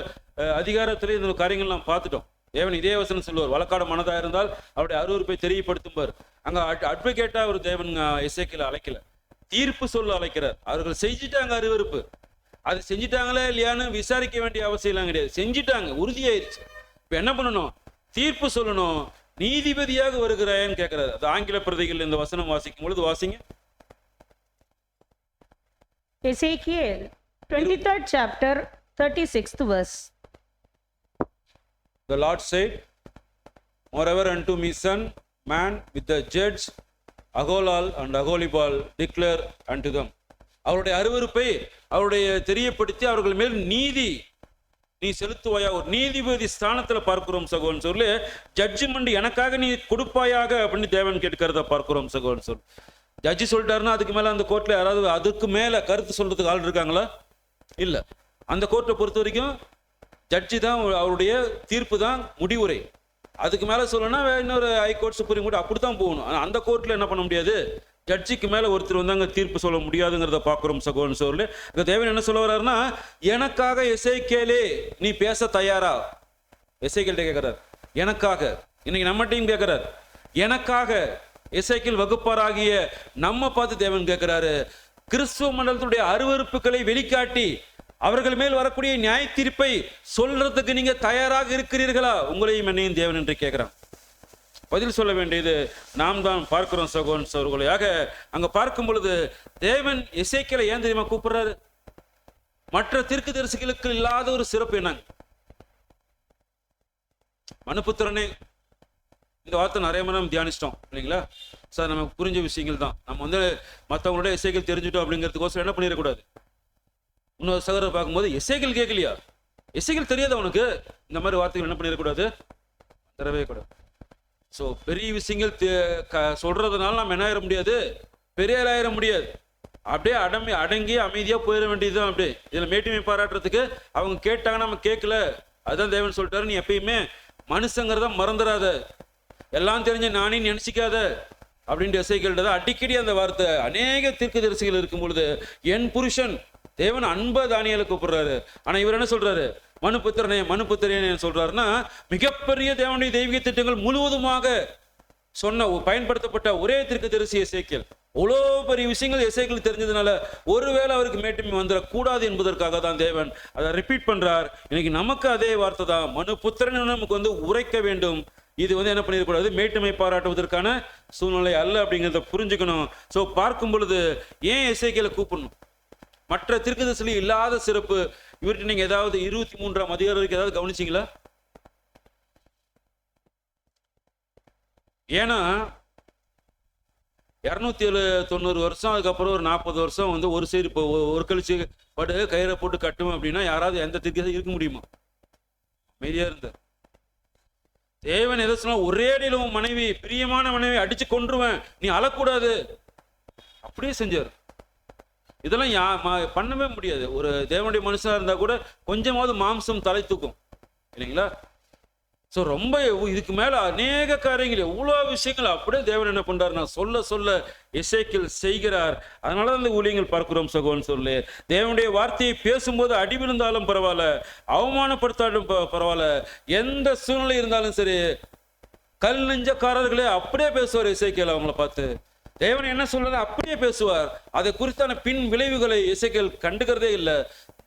அதிகாரத்திலே இந்த காரியங்கள் நாம் பார்த்துட்டோம். தேவன் இதே வசனம் சொல்லுவார், வழக்காட மனதா இருந்தால் அவருடைய அருவருப்பை தெரியப்படுத்தும்பார். அங்க அட்வொகேட்டா ஒரு தேவன் எசேக்கியேலை அழைக்கல, தீர்ப்பு சொல்ல அழைக்கிறார். அவர்கள் செஞ்சுட்டாங்க அருவருப்பு, அது செஞ்சுட்டாங்களா இல்லையான்னு விசாரிக்க வேண்டிய அவசியம் கிடையாது. செஞ்சுட்டாங்க, உறுதியாயிருச்சு. இப்ப என்ன பண்ணணும்? தீர்ப்பு சொல்லணும். நீதிபதியாக வருகிறாயன்னு கேட்கிறார். அது ஆங்கில பிரதிகள் இந்த வசனம் வாசிக்கும் பொழுது வாசிங்க. எசேக்கியேல் 23rd chapter 36th verse. The Lord said, moreover unto me, son, man with the judge Agolal and Agolibal declare unto them. அவருடைய அருவருப்பை அவருடைய தெரியப்படுத்தி அவர்கள் மேல் நீதி நீ செலுத்துவாயா. ஒரு நீதிபதி ஸ்தானத்துல பார்க்கிறோம் சகோதரன் சொல்லு. ஜட்ஜ்மெண்ட் எனக்காக நீ கொடுப்பாயாக அப்படின்னு தேவன் கேட்கிறத பார்க்கிறோம் சகோதரன் சொல். ஜட்ஜி சொல்லிட்டாருன்னா அதுக்கு மேல அந்த கோர்ட்ல யாராவது அதுக்கு மேல கருத்து சொல்றதுக்கு ஆள் இருக்காங்களா? இல்ல. அந்த கோர்ட்டை பொறுத்த வரைக்கும் ஜட்ஜி தான், அவருடைய தீர்ப்பு தான் முடிவுரை. அதுக்கு மேல சொல்லணும்னா இன்னொரு ஹைகோர்ட், சுப்ரீம் கோர்ட் அப்படித்தான் போகணும். அந்த கோர்ட்ல என்ன பண்ண முடியாது, ஜட்ஜிக்கு மேல ஒருத்தர் வந்தாங்க தீர்ப்பு சொல்ல முடியாதுங்கிறத பார்க்கிறோம் சகோதரன் சோர்ல. தேவன் என்ன சொல்ல வர்றாருன்னா, எனக்காக எசேக்கியேலே நீ பேச தயாரா? எசேக்கியேல் கேட்கிறார் எனக்காக. இன்னைக்கு நம்ம டீம் கேட்கிறார் எனக்காக. எசேக்கியேல் வகுப்பாராகிய நம்ம பார்த்து தேவன் கேட்கிறாரு, கிறிஸ்துவ மண்டலத்துடைய அருவருப்புகளை வெளிக்காட்டி அவர்கள் மேல் வரக்கூடிய நியாய தீர்ப்பை சொல்றதுக்கு நீங்க தயாராக இருக்கிறீர்களா? உங்களையும் என்னையும் தேவன் என்று கேட்கிறான். பதில் சொல்ல வேண்டியது நாம் தான் பார்க்கிறோம் சகோதரன் சகோதரிகளாக. அங்க பார்க்கும் பொழுது தேவன் எசேக்கியேலை ஏன் தெரியுமா கூப்பிடுறாரு? மற்ற தீர்க்கதரிசிகளுக்கு இல்லாத ஒரு சிறப்பு என்னங்க? மனுபுத்திரனே, இந்த வார்த்தை நிறைய முறை நம்ம தியானிச்சிட்டோம் இல்லைங்களா? சார் நமக்கு புரிஞ்ச விஷயங்கள் தான். நம்ம வந்து மற்றவங்களோட எசேக்கியேல் தெரிஞ்சுட்டோம் அப்படிங்கிறதுக்கோசரம் என்ன பண்ணிடக்கூடாது. இன்னொரு சகோதரர் பார்க்கும்போது எசேக்கியேல் கேட்கலையா, எசேக்கியேல் தெரியாத அவனுக்கு, இந்த மாதிரி வார்த்தைகள் என்ன பண்ணிடக்கூடாது, தரவே கூடாது. ஸோ பெரிய விஷயங்கள் சொல்றதுனால நம்ம என்ன ஆயிட முடியாது, பெரியார் ஆயிட முடியாது. அப்படியே அடங்கி அமைதியா போயிட வேண்டியதுதான். அப்படியே இதுல மேட்டுமை பாராட்டுறதுக்கு அவங்க கேட்டாங்கன்னா நம்ம கேட்கல. அதுதான் தேவன் சொல்லிட்டாரு, நீ எப்பயுமே மனுஷங்கிறத மறந்துடாத, எல்லாம் தெரிஞ்ச நானே நினைச்சிக்காத அப்படின்ட்டு எசேக்கியேல் அடிக்கடி அந்த வார்த்தை. அநேக தீர்க்கதரிசிகள் இருக்கும் பொழுது என் புருஷன் தேவன் அன்ப தானியேலை கூப்பிடுறாரு. ஆனா இவர் என்ன சொல்றாரு, மனுபுத்திரனே மனுபுத்திரனே சொல்றாருன்னா, மிகப்பெரிய தேவனுடைய தெய்வீக திட்டங்கள் முழுவதுமாக சொன்ன பயன்படுத்தப்பட்ட ஒரே தீர்க்கதரிசி எசேக்கியேல். அவ்வளோ பெரிய விஷயங்கள் எசேக்கியேல் தெரிஞ்சதுனால ஒருவேளை அவருக்கு மேட்டுமை வந்துடக்கூடாது என்பதற்காக தான் தேவன் அதை ரிப்பீட் பண்றார். இன்னைக்கு நமக்கு அதே வார்த்தை தான், மனுபுத்திரன் நமக்கு வந்து உரைக்க வேண்டும். இது வந்து என்ன பண்ணிடக்கூடாது, மேட்டுமை பாராட்டுவதற்கான சூழ்நிலை அல்ல அப்படிங்கிறத புரிஞ்சுக்கணும். ஸோ பார்க்கும் பொழுது ஏன் எசேக்கியேலை கூப்பிடணும்? மற்ற தீர்க்கதரிசியில் இல்லாத சிறப்பு இவர்கிட்ட நீங்க ஏதாவது 23ஆம் அதிகாரம் வரைக்கும் ஏதாவது கவனிச்சிங்களா? ஏன்னா 290 வருஷம், அதுக்கப்புறம் ஒரு 40 வருஷம் வந்து ஒரு சைடு இப்போ ஒரு கழிச்சு படு கயிறை போட்டு கட்டும் அப்படின்னா யாராவது எந்த தீர்க்கதரிசி இருக்க முடியுமா? அமைதியா இருந்த தேவன் எதை சொன்னா, ஒரே அடியில் உன் மனைவி, பிரியமான மனைவி அடிச்சு கொன்றுவேன், நீ அழக்கூடாது. அப்படியே செஞ்சார். இதெல்லாம் பண்ணவே முடியாது. ஒரு தேவனுடைய மனுஷனாக இருந்தால் கூட கொஞ்சமாவது மாம்சம் தலை தூக்கும் இல்லைங்களா? ஸோ ரொம்ப இதுக்கு மேலே அநேக காரியங்கள், எவ்வளோ விஷயங்கள் அப்படியே தேவன் என்ன பண்ணுறாரு, நான் சொல்ல சொல்ல எசேக்கியேல் செய்கிறார். அதனால தான் இந்த ஊழியங்கள் பார்க்கிறோம் சகோன்னு சொல்லு. தேவனுடைய வார்த்தையை பேசும்போது அடி விழுந்தாலும் பரவாயில்ல, அவமானப்படுத்தாலும் பரவாயில்ல, எந்த சூழ்நிலை இருந்தாலும் சரி, கல் நெஞ்சக்காரர்களே அப்படியே பேசுவார் எசேக்கியேல். அவங்கள பார்த்து தேவன் என்ன சொல்றது அப்படியே பேசுவார். அதை குறித்தான பின் விளைவுகளை எசேக்கியேல் கண்டுக்கிறதே இல்லை.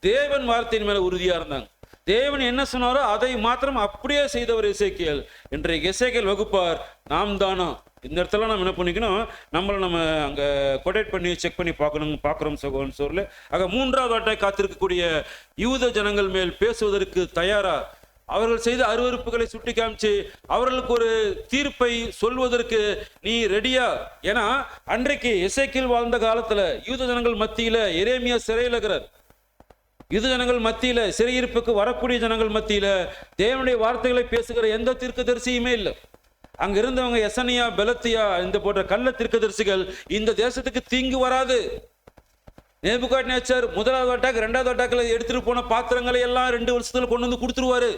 தேவன் வார்த்தையின் மேல உறுதியா இருந்தாங்க. தேவன் என்ன சொன்னாரோ அதை மாத்திரம் அப்படியே செய்தவர் எசேக்கியேல். இன்றைக்கு எசேக்கியேல் வகுப்பார் நாம் தானா? இந்த இடத்துல நம்ம என்ன பண்ணிக்கணும், நம்ம அங்கே கொடேட் பண்ணி செக் பண்ணி பார்க்குறோம் சகோன்னு சொல்லு. ஆக மூன்றாவது ஆட்டாய் காத்திருக்கக்கூடிய யூத ஜனங்கள் மேல் பேசுவதற்கு தயாரா, அவர்கள் செய்த அருவருப்புகளை சுட்டி காமிச்சு அவர்களுக்கு ஒரு தீர்ப்பை சொல்வதற்கு நீ ரெடியா? ஏன்னா அன்றைக்கு எசேக்கியேல் வாழ்ந்த காலத்துல யூத ஜனங்கள் மத்தியில எரேமியா சிறையில் இருக்கிறார். யூத ஜனங்கள் மத்தியில, சிறையிருப்புக்கு வரக்கூடிய ஜனங்கள் மத்தியில தேவனுடைய வார்த்தைகளை பேசுகிற எந்த தீர்க்கதரிசியுமே இல்லை. அங்க இருந்தவங்க எசனியா, பெலத்தியா இந்த போன்ற கள்ள தீர்க்கதரிசிகள் இந்த தேசத்துக்கு தீங்கு வராது. நேபுகாத்நேச்சர் முதலாவது அட்டாக், ரெண்டாவது அட்டாக்ல எடுத்துட்டு போன பாத்திரங்களை எல்லாம் 2 வருஷத்துல கொண்டு வந்து கொடுத்துருவாரு.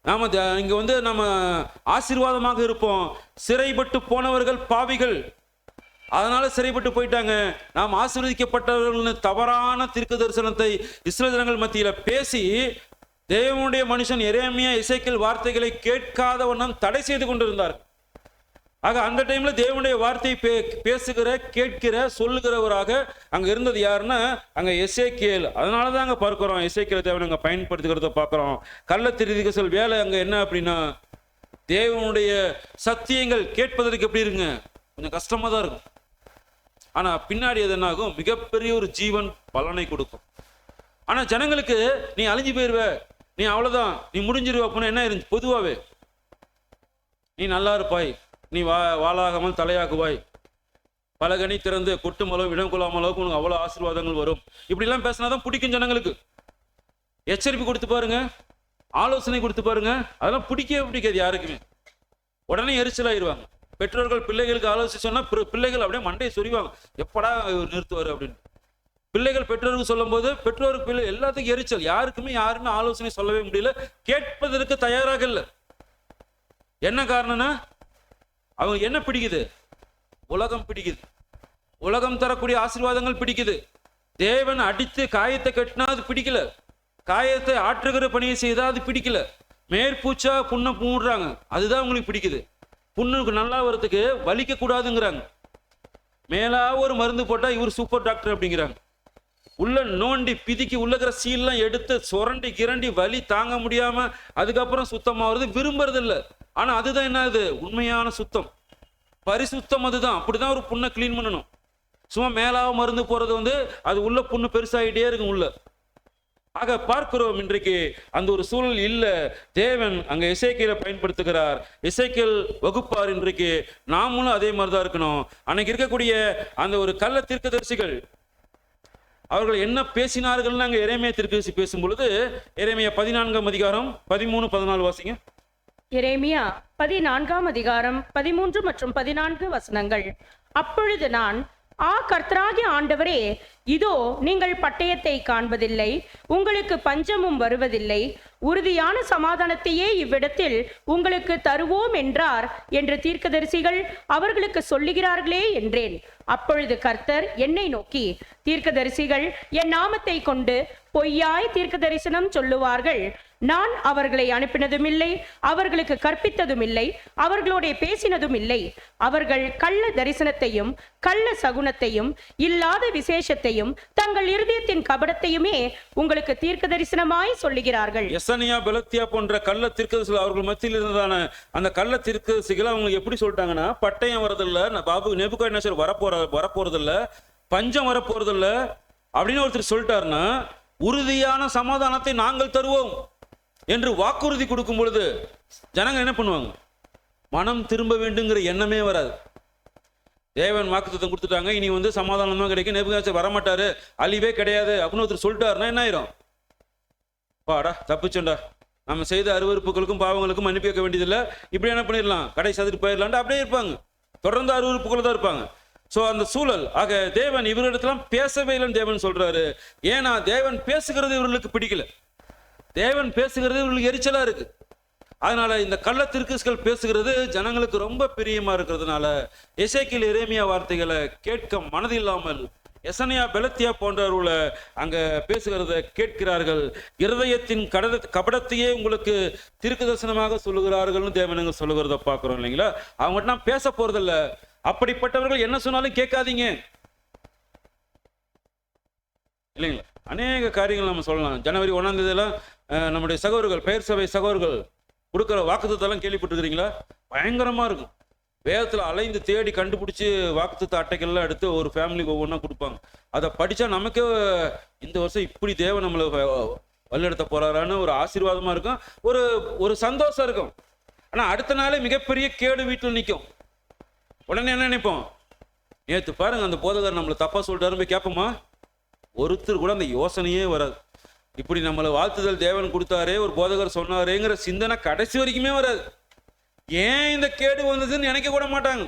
நாம இங்க நம்ம ஆசீர்வாதமாக இருப்போம். சிறைப்பட்டு போனவர்கள் பாவிகள், அதனால சிறைப்பட்டு போயிட்டாங்க. நாம் ஆசீர்வதிக்கப்பட்டவர்கள் தவறான தீர்க்க தரிசனத்தை இஸ்ரவேல் ஜனங்கள் மத்தியில பேசி தேவனுடைய மனுஷன் எரேமியா, எசேக்கியேல் வார்த்தைகளை கேட்காத வண்ணம் தடை செய்து கொண்டிருந்தார். ஆக அந்த டைம்ல தேவனுடைய வார்த்தையை பேசுகிற, கேட்கிற, சொல்லுகிறவராக அங்க இருந்தது யாருன்னா அங்க எசேக்கியேல். அதனாலதான் அங்க பார்க்கிறோம் எசேக்கியேல் தேவன் அங்க பயன்படுத்துகிறத பார்க்கிறோம். கள்ள தீர்க்கதரிசிகள் வேலை அங்க என்ன அப்படின்னா, தேவனுடைய சத்தியங்கள் கேட்பதற்கு எப்படி இருங்க, கொஞ்சம் கஷ்டமா தான் இருக்கும். ஆனா பின்னாடி அது என்ன ஆகும், மிகப்பெரிய ஒரு ஜீவன் பலனை கொடுக்கும். ஆனா ஜனங்களுக்கு நீ அழிஞ்சு போயிருவ, நீ அவ்வளவுதான், நீ முடிஞ்சிருவ அப்படின்னு என்ன இருந்துச்சு, பொதுவாவே நீ நல்லா இருப்பாய், நீ வாளாகாமல் தலையாகுவாய், பலகனி திறந்து கொட்டுமளவு இடம் கொள்ளாமளவுக்கு உனக்கு அவ்வளவு ஆசீர்வாதங்கள் வரும், இப்படிலாம் பேசினாதான் பிடிக்கும் ஜனங்களுக்கு. எச்சரிப்பு கொடுத்து பாருங்க, ஆலோசனை கொடுத்து பாருங்க, அதெல்லாம் பிடிக்கவே பிடிக்காது யாருக்குமே. உடனே எரிச்சலாயிருவாங்க. பெற்றோர்கள் பிள்ளைகளுக்கு ஆலோசனை சொன்னா பிள்ளைகள் அப்படியே மண்டையை சொறிவாங்க, எப்படா நிறுத்துவாரு அப்படின்னு. பிள்ளைகள் பெற்றோருக்கு சொல்லும் போது பெற்றோருக்கு பிள்ளை எல்லாத்துக்கும் எரிச்சல். யாருமே ஆலோசனை சொல்லவே முடியல, கேட்பதற்கு தயாராக இல்லை. என்ன காரணம்னா அவங்க என்ன பிடிக்குது, உலகம் பிடிக்குது, உலகம் தரக்கூடிய ஆசீர்வாதங்கள் பிடிக்குது. தேவன் அடித்து காயத்தை கட்டினா அது பிடிக்கல, காயத்தை ஆற்றுகிற பணியை செய்தா அது பிடிக்கல. மேற்பூச்சா புண்ணை பூடுறாங்க, அதுதான் உங்களுக்கு பிடிக்குது. புண்ணுக்கு நல்லா வரதுக்கு வலிக்க கூடாதுங்கிறாங்க. மேலா ஒரு மருந்து போட்டா இவர் சூப்பர் டாக்டர் அப்படிங்கிறாங்க. உள்ள நோண்டி பிதிக்கி உள்ளகிற சீல்லாம் எடுத்து சுரண்டி கிரண்டி வலி தாங்க முடியாம அதுக்கப்புறம் சுத்தமாகிறது விரும்புறது இல்லை. ஆனா அதுதான் என்னது உண்மையான சுத்தம், பரிசுத்தம். அதுதான், அப்படிதான் ஒரு புண்ணை கிளீன் பண்ணணும். சும்மா மேலாக மருந்து போறது அது உள்ள புண்ணு பெருசாகிட்டே இருக்கும் உள்ள. ஆக பார்க்கிறோம் இன்றைக்கு அந்த ஒரு சூழல் இல்ல. தேவன் அங்க எசேக்கியேலை பயன்படுத்துகிறார். எசேக்கியேல் வகுப்பார். இன்றைக்கு நாமளும் அதே மாதிரிதான் இருக்கணும். அன்னைக்கு இருக்கக்கூடிய அந்த ஒரு கள்ள தீர்க்கதரிசிகள் அவர்கள் என்ன பேசினார்கள் அங்க எரேமியா தீர்க்கதரிசி பேசும் பொழுது, எரேமியா 14ஆம் அதிகாரம் 13, 14 வாசிங்க. எரேமியா 14ஆம் அதிகாரம் 13 மற்றும் 14 வசனங்கள். அப்பொழுது நான், கர்த்தராகிய ஆண்டவரே, இதோ நீங்கள் பட்டயத்தை காண்பதில்லை, உங்களுக்கு பஞ்சமும் வருவதில்லை, உறுதியான சமாதானத்தையே இவ்விடத்தில் உங்களுக்கு தருவோம் என்றார் என்று தீர்க்கதரிசிகள் அவர்களுக்கு சொல்லுகிறார்களே என்றேன். அப்பொழுது கர்த்தர் என்னை நோக்கி, தீர்க்கதரிசிகள் என் நாமத்தை கொண்டு பொய்யாய் தீர்க்க தரிசனம் சொல்லுவார்கள். நான் அவர்களை அனுப்பினதும் இல்லை, அவர்களுக்கு கற்பித்ததும் இல்லை, அவர்களோட பேசினதும் இல்லை. அவர்கள் கள்ள தரிசனத்தையும் கள்ள சகுனத்தையும் இல்லாத விசேஷத்தையும் தங்கள் இருதயத்தின் கபடத்தையுமே உங்களுக்கு தீர்க்க தரிசனமாய் சொல்லுகிறார்கள். எசனியா, பெலத்தியா போன்ற கள்ள தீர்க்கதரிசிகள் அவர்கள் மத்தியில் இருந்ததான அந்த கள்ள தீர்க்கதரிசிகள் அவங்க எப்படி சொல்லிட்டாங்கன்னா, பட்டயம் வரதில்ல, பாபு நேபுகாத்நேச்சர் வரப்போறதில்ல, பஞ்சம் வரப்போறதில்ல அப்படின்னு ஒருத்தர் சொல்லிட்டாருன்னா, உறுதியான சமாதானத்தை நாங்கள் தருவோம் என்று வாக்குறுதி கொடுக்கும் பொழுது ஜனங்க என்ன பண்ணுவாங்க, மனம் திரும்ப வேண்டுங்கிற எண்ணமே வராது. தேவன் வாக்குத்தத்தம் கொடுத்துட்டாங்க, இனி சமாதானம் தான் கிடைக்கும், நேபுகாத்நேச்சர் வரமாட்டாரு, அழிவே கிடையாது அப்படின்னு ஒருத்தர் சொல்லிட்டாருன்னா என்ன ஆயிரும், பாடா தப்பிச்சோண்டா, நம்ம செய்த அருவருப்புகளுக்கும் பாவங்களுக்கும் அனுப்பி வைக்க வேண்டியதில்லை, இப்படி என்ன பண்ணிடலாம், கடை சதுட்டு போயிடலான்ட்டு அப்படியே இருப்பாங்க. தொடர்ந்து அருவருப்புக்குள்ள தான் இருப்பாங்க. ஸோ அந்த சூழல், ஆக தேவன் இவரிடத்தெல்லாம் பேசவே இல்லைன்னு தேவன் சொல்றாரு. ஏன்னா தேவன் பேசுகிறது இவர்களுக்கு பிடிக்கல, தேவன் பேசுகிறது இவர்களுக்கு எரிச்சலா இருக்கு. அதனால இந்த கள்ள தீர்க்கதரிசிகள் பேசுகிறது ஜனங்களுக்கு ரொம்ப பிரியமா இருக்கிறதுனால எசேக்கியேல் எரேமியா வார்த்தைகளை கேட்க மனதில்லாமல் எசனியா பெலத்தியா போன்றவர்களை அங்க பேசுகிறத கேட்கிறார்கள். இருதயத்தின் கபடத்தையே உங்களுக்கு தீர்க்க தரிசனமாக சொல்லுகிறார்கள்னு தேவனுங்க சொல்லுகிறத பார்க்கிறோம் இல்லைங்களா. அவங்ககிட்ட நான் பேச போறதில்ல, அப்படிப்பட்டவர்கள் என்ன சொன்னாலும் கேட்காதீங்க இல்லைங்களா. அநேக காரியங்கள் நம்ம சொல்லலாம். ஜனவரி 1ஆம் தேதியெல்லாம் நம்முடைய சகோதரர்கள், பெயர் சபை சகோதரர்கள் கொடுக்குற வாக்குத்தத்தெல்லாம் கேள்விப்பட்டிருக்கிறீங்களா? பயங்கரமா இருக்கும். வேதத்தில் அலைந்து தேடி கண்டுபிடிச்சி வாக்குத்தத்த அட்டைகள்லாம் எடுத்து ஒரு ஃபேமிலிக்கு ஒவ்வொன்றா கொடுப்பாங்க. அதை படித்தா நமக்கே இந்த வருஷம் இப்படி தேவன் நம்மளை வழிநடத்த போறாரான்னு ஒரு ஆசீர்வாதமாக இருக்கும், ஒரு சந்தோஷம் இருக்கும். ஆனால் அடுத்த நாளே மிகப்பெரிய கேடு வீட்டில் நிற்கும். உடனே என்ன நினைப்போம், நேற்று பாருங்க அந்த போதகர் நம்மளை தப்பாக சொல்லிட்டாருன்னு போய் கேட்போமா? ஒருத்தர் கூட அந்த யோசனையே வராது. இப்படி நம்மளை வாழ்த்துதல் தேவன் கொடுத்தாரே, ஒரு போதகர் சொன்னாரேங்கிற சிந்தனை கடைசி வரைக்குமே வராது. ஏன் இந்த கேடு வந்ததுன்னு நினைக்க கூட மாட்டாங்க.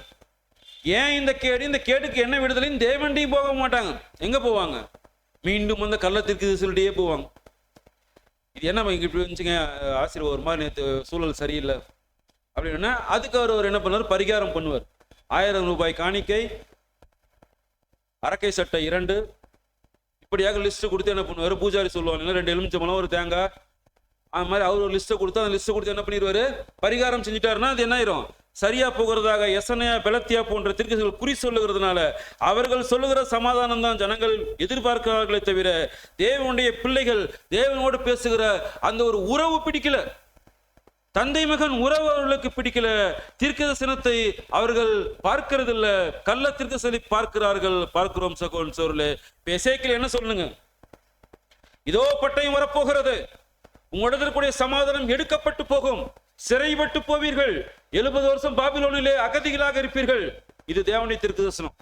ஏன் இந்த கேடுக்கு என்ன விடுதலைன்னு தேவன்டையும் போக மாட்டாங்க. எங்க போவாங்க? மீண்டும் அந்த கள்ளத்திற்கு சொல்லிட்டே போவாங்க. இது என்ன இப்படி இருந்துச்சுங்க ஆசீர்வாதம், ஒரு மாதிரி நேற்று சூழல் சரியில்லை அப்படின்னா அதுக்கு அவர் என்ன பண்ணுவார்? பரிகாரம் பண்ணுவார். 1000 ரூபாய் காணிக்கை, அரக்கை சட்டை 2, இப்படியாக லிஸ்ட் கொடுத்து என்ன பண்ணுவார்? பூஜாரி சொல்லுவாங்க 2 எலுமிச்சம்பழம், ஒரு தேங்காய், அது மாதிரி அவர் ஒரு லிஸ்ட்டை கொடுத்து அந்த லிஸ்ட்டை கொடுத்து என்ன பண்ணிடுவாரு? பரிகாரம் செஞ்சுட்டாருன்னா அது என்ன ஆயிரும்? சரியா போகிறதாக எசனியா பெலத்தியா போன்ற தீர்க்கதரிசிகள் குறி சொல்லுகிறதுனால அவர்கள் சொல்லுகிற சமாதானம் தான் ஜனங்கள் எதிர்பார்க்கிறார்களே தவிர தேவனுடைய பிள்ளைகள் தேவனோடு பேசுகிற அந்த ஒரு உறவு பிடிக்கல. தந்தை மகன் உறவு அவர்களுக்கு பிடிக்கல. தீர்க்கதரிசனத்தை அவர்கள் பார்க்கிறதில்ல, கள்ள தீர்க்கதரிசனத்தை பார்க்கிறார்கள். பார்க்கிறோம் சகோதரன் சோர்களே. எசேக்கியேல் என்ன சொல்லுங்க? இதோ பட்டயம் வரப்போகிறது, உங்களிடத்திற்குரிய சமாதானம் எடுக்கப்பட்டு போகும், சிறைப்பட்டு போவீர்கள், 70 வருஷம் பாபிலோனிலே அகதிகளாக இருப்பீர்கள். இது தேவனுடைய தீர்க்கதரிசனம்.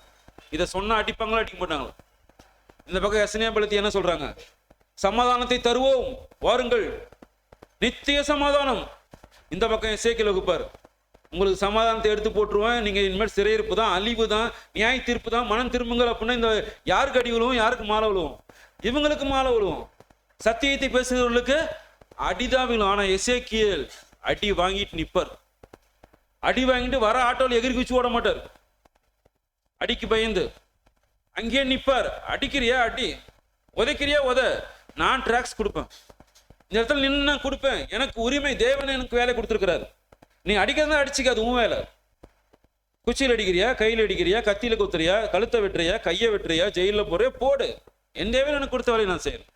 இதை சொன்னா அடிப்பாங்களா அடிக்க மாட்டாங்களா? இந்த பக்கம் எசனியா பெலத்தியா என்ன சொல்றாங்க? சமாதானத்தை தருவோம், வாருங்கள், நித்திய சமாதானம். இந்த பக்கம் எசேக்கியேல் வகுப்பார், உங்களுக்கு சமாதானத்தை எடுத்து போட்டுருவேன், நீங்க இனிமேல் சிறையிருப்பு தான், அழிவு தான், நியாய தீர்ப்பு தான், மனம் திரும்புங்கள் அப்படின்னா இந்த யாருக்கு அடி விழுவும்? யாருக்கு மாலை விழுவும்? இவங்களுக்கு மாலை விழுவும். சத்தியத்தை பேசுகிறவர்களுக்கு அடிதான் விழும். ஆனா எசேக்கியேல் அடி வாங்கிட்டு நிப்பார். அடி வாங்கிட்டு வர ஆட்டோவில் எகிரி குச்சி ஓட மாட்டார். அடிக்கு பயந்து அங்கேயே நிப்பார். அடிக்கிறியா அடி, உதைக்கிறியா உத, நான் டிராக்ஸ் கொடுப்பேன், இந்த இடத்துல நின்று நான் கொடுப்பேன், எனக்கு உரிமை, தேவன் எனக்கு வேலை கொடுத்துருக்கிறாரு, நீ அடிக்கிறதா அடிச்சுக்க, அது உன் வேலை. குச்சியில் அடிக்கிறியா, கையில் அடிக்கிறியா, கத்தியில குத்துறியா, கழுத்தை வெட்டுறியா, கையை வெட்டுறியா, ஜெயிலில் போறியா, போடு, என் தேவன் எனக்கு கொடுத்த வேலையை நான் செய்யறேன்.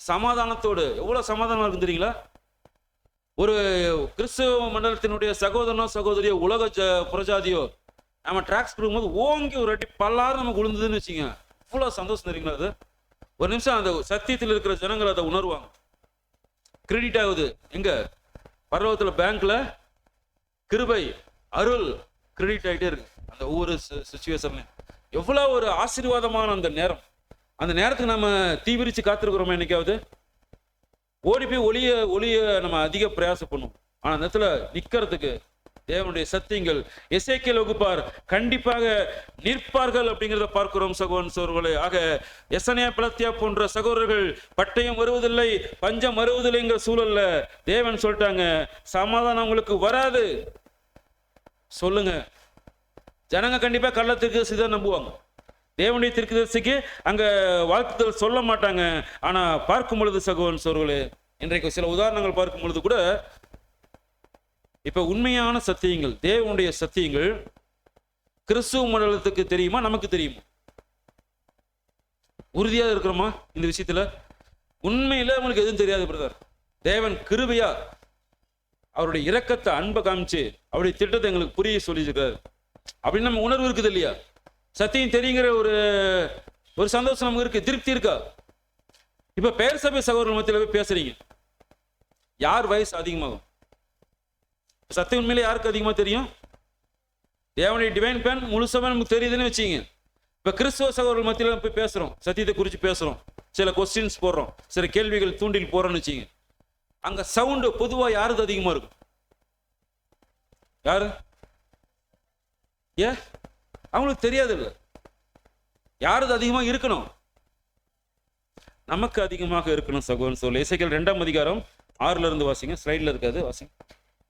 சமாதானத்தோடு. எவ்வளவு சமாதானம் இருக்கு தெரியுங்களா? ஒரு கிறிஸ்தவ மண்டலத்தினுடைய சகோதரனோ சகோதரியோ உலக புரஜாதியோ நம்ம டிராக்ஸ் கொடுக்கும்போது ஓங்கி ஒரு அடி பல்லாறு நமக்கு விழுந்ததுன்னு வச்சுங்க, இவ்வளவு சந்தோஷம் தெரியுங்களா? அது ஒரு நிமிஷம் அந்த சத்தியத்தில் இருக்கிற ஜனங்கள் அதை உணர்வாங்க. கிரெடிட் ஆகுது எங்க? பரலோகத்தில் பேங்க்ல கிருபை அருள் கிரெடிட் ஆகிட்டே இருக்கு. அந்த ஒவ்வொரு சிச்சுவேஷன்லையும் எவ்வளவு ஒரு ஆசீர்வாதமான அந்த நேரம். அந்த நேரத்துக்கு நம்ம தீவிரிச்சு காத்திருக்கிறோமா? என்னைக்காவது ஓடி போய் ஒளிய நம்ம அதிக பிரயாசம் பண்ணுவோம். ஆனா அந்த இடத்துல நிக்கிறதுக்கு தேவனுடைய சத்தியங்கள் எசேக்கியேல் வகுப்பார் கண்டிப்பாக நிற்பார்கள் அப்படிங்கிறத பார்க்கிறோம் சகோதரன் சகோதரர்களே. ஆக எசனியா பெலத்தியா போன்ற சகோதரர்கள் பட்டயம் வருவதில்லை, பஞ்சம் வருவதில்லைங்கிற சூழல்ல தேவன் சொல்லிட்டாங்க, சமாதானம் உங்களுக்கு வராது. சொல்லுங்க, ஜனங்க கண்டிப்பா கள்ள தீர்க்கதரிசி தான் நம்புவாங்க. தேவனுடைய தீர்க்கதரிசிக்கு அங்க வாழ்த்துதல் சொல்ல மாட்டாங்க. ஆனா பார்க்கும் பொழுது சகோதரன் சகோதரர்களே, இன்றைக்கு சில உதாரணங்கள் பார்க்கும் பொழுது கூட இப்ப உண்மையான சத்தியங்கள், தேவனுடைய சத்தியங்கள் கிறிஸ்துவ மண்டலத்துக்கு தெரியுமா? நமக்கு தெரியுமா? உறுதியாக இருக்கிறோமா இந்த விஷயத்துல? உண்மையில உங்களுக்கு எதுவும் தெரியாது பிரதர். தேவன் கிருபையா அவருடைய இரக்கத்தை, அன்பை காமிச்சு அவருடைய திட்டத்தை எங்களுக்கு புரிய சொல்லியிருக்காரு அப்படின்னு நம்ம உணர்வு இருக்குது இல்லையா? சத்தியம் தெரியுங்கிற ஒரு சந்தோஷம் நமக்கு இருக்கு, திருப்தி இருக்கா? இப்ப பெயர் சபை சகோதரர்கள் மத்தியில போய் பேசுறீங்க, யார் வயசு அதிகமாகும்? சத்தியம் உண்மையில யாருக்கு அதிகமா தெரியும்? தேவனுடைய டிவைன் பிளான் முழுசமா நமக்கு தெரியுதுன்னு வச்சுங்க. இப்ப கிறிஸ்துவ சகோதரர்கள் மத்தியில போய் பேசுறோம், சத்தியத்தை குறித்து பேசுறோம், சில கொஸ்டின்ஸ் போடுறோம், சில கேள்விகள் தூண்டில் போறோம்னு வச்சுங்க. அங்க சவுண்டு பொதுவா யாருக்கு அதிகமா இருக்கும்? யாரு? அவங்களுக்கு தெரியாது இல்லை. யாரது அதிகமாக இருக்கணும்? நமக்கு அதிகமாக இருக்கணும் சகோதரன் சொல்லு. எசேக்கியேல் 2ஆம் அதிகாரம் 6ல இருந்து வாசிங்க. ஸ்லைட்ல இருக்காது, வாசிங்க.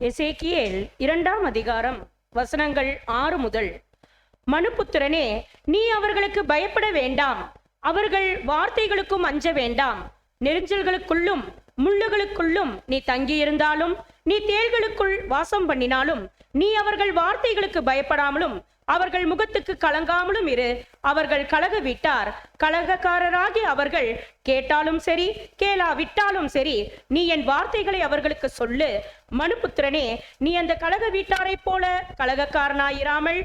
எசேக்கியேல் 2ஆம் அதிகாரம் வசனங்கள் 6 முதல். மனுபுத்திரனே, நீ அவர்களுக்கு பயப்பட வேண்டாம், அவர்கள் வார்த்தைகளுக்கும் அஞ்ச வேண்டாம். நெரிஞ்சல்களுக்குள்ளும் முள்ளுகளுக்குள்ளும் நீ தங்கியிருந்தாலும், நீ தேள்களுக்குள் வாசம் பண்ணினாலும், நீ அவர்கள் வார்த்தைகளுக்கு பயப்படாமலும் அவர்கள் முகத்துக்கு கலங்காமலும் இரு. அவர்கள் கலக விட்டார், கலகக்காரராகி அவர்கள் கேட்டாலும் சரி கேளாவிட்டாலும் சரி, நீ என் வார்த்தைகளை அவர்களுக்கு சொல்லு. மனுபுத்திரனே, நீ அந்த கலக வீட்டாரை போல கலகக்காரனாயிராமல்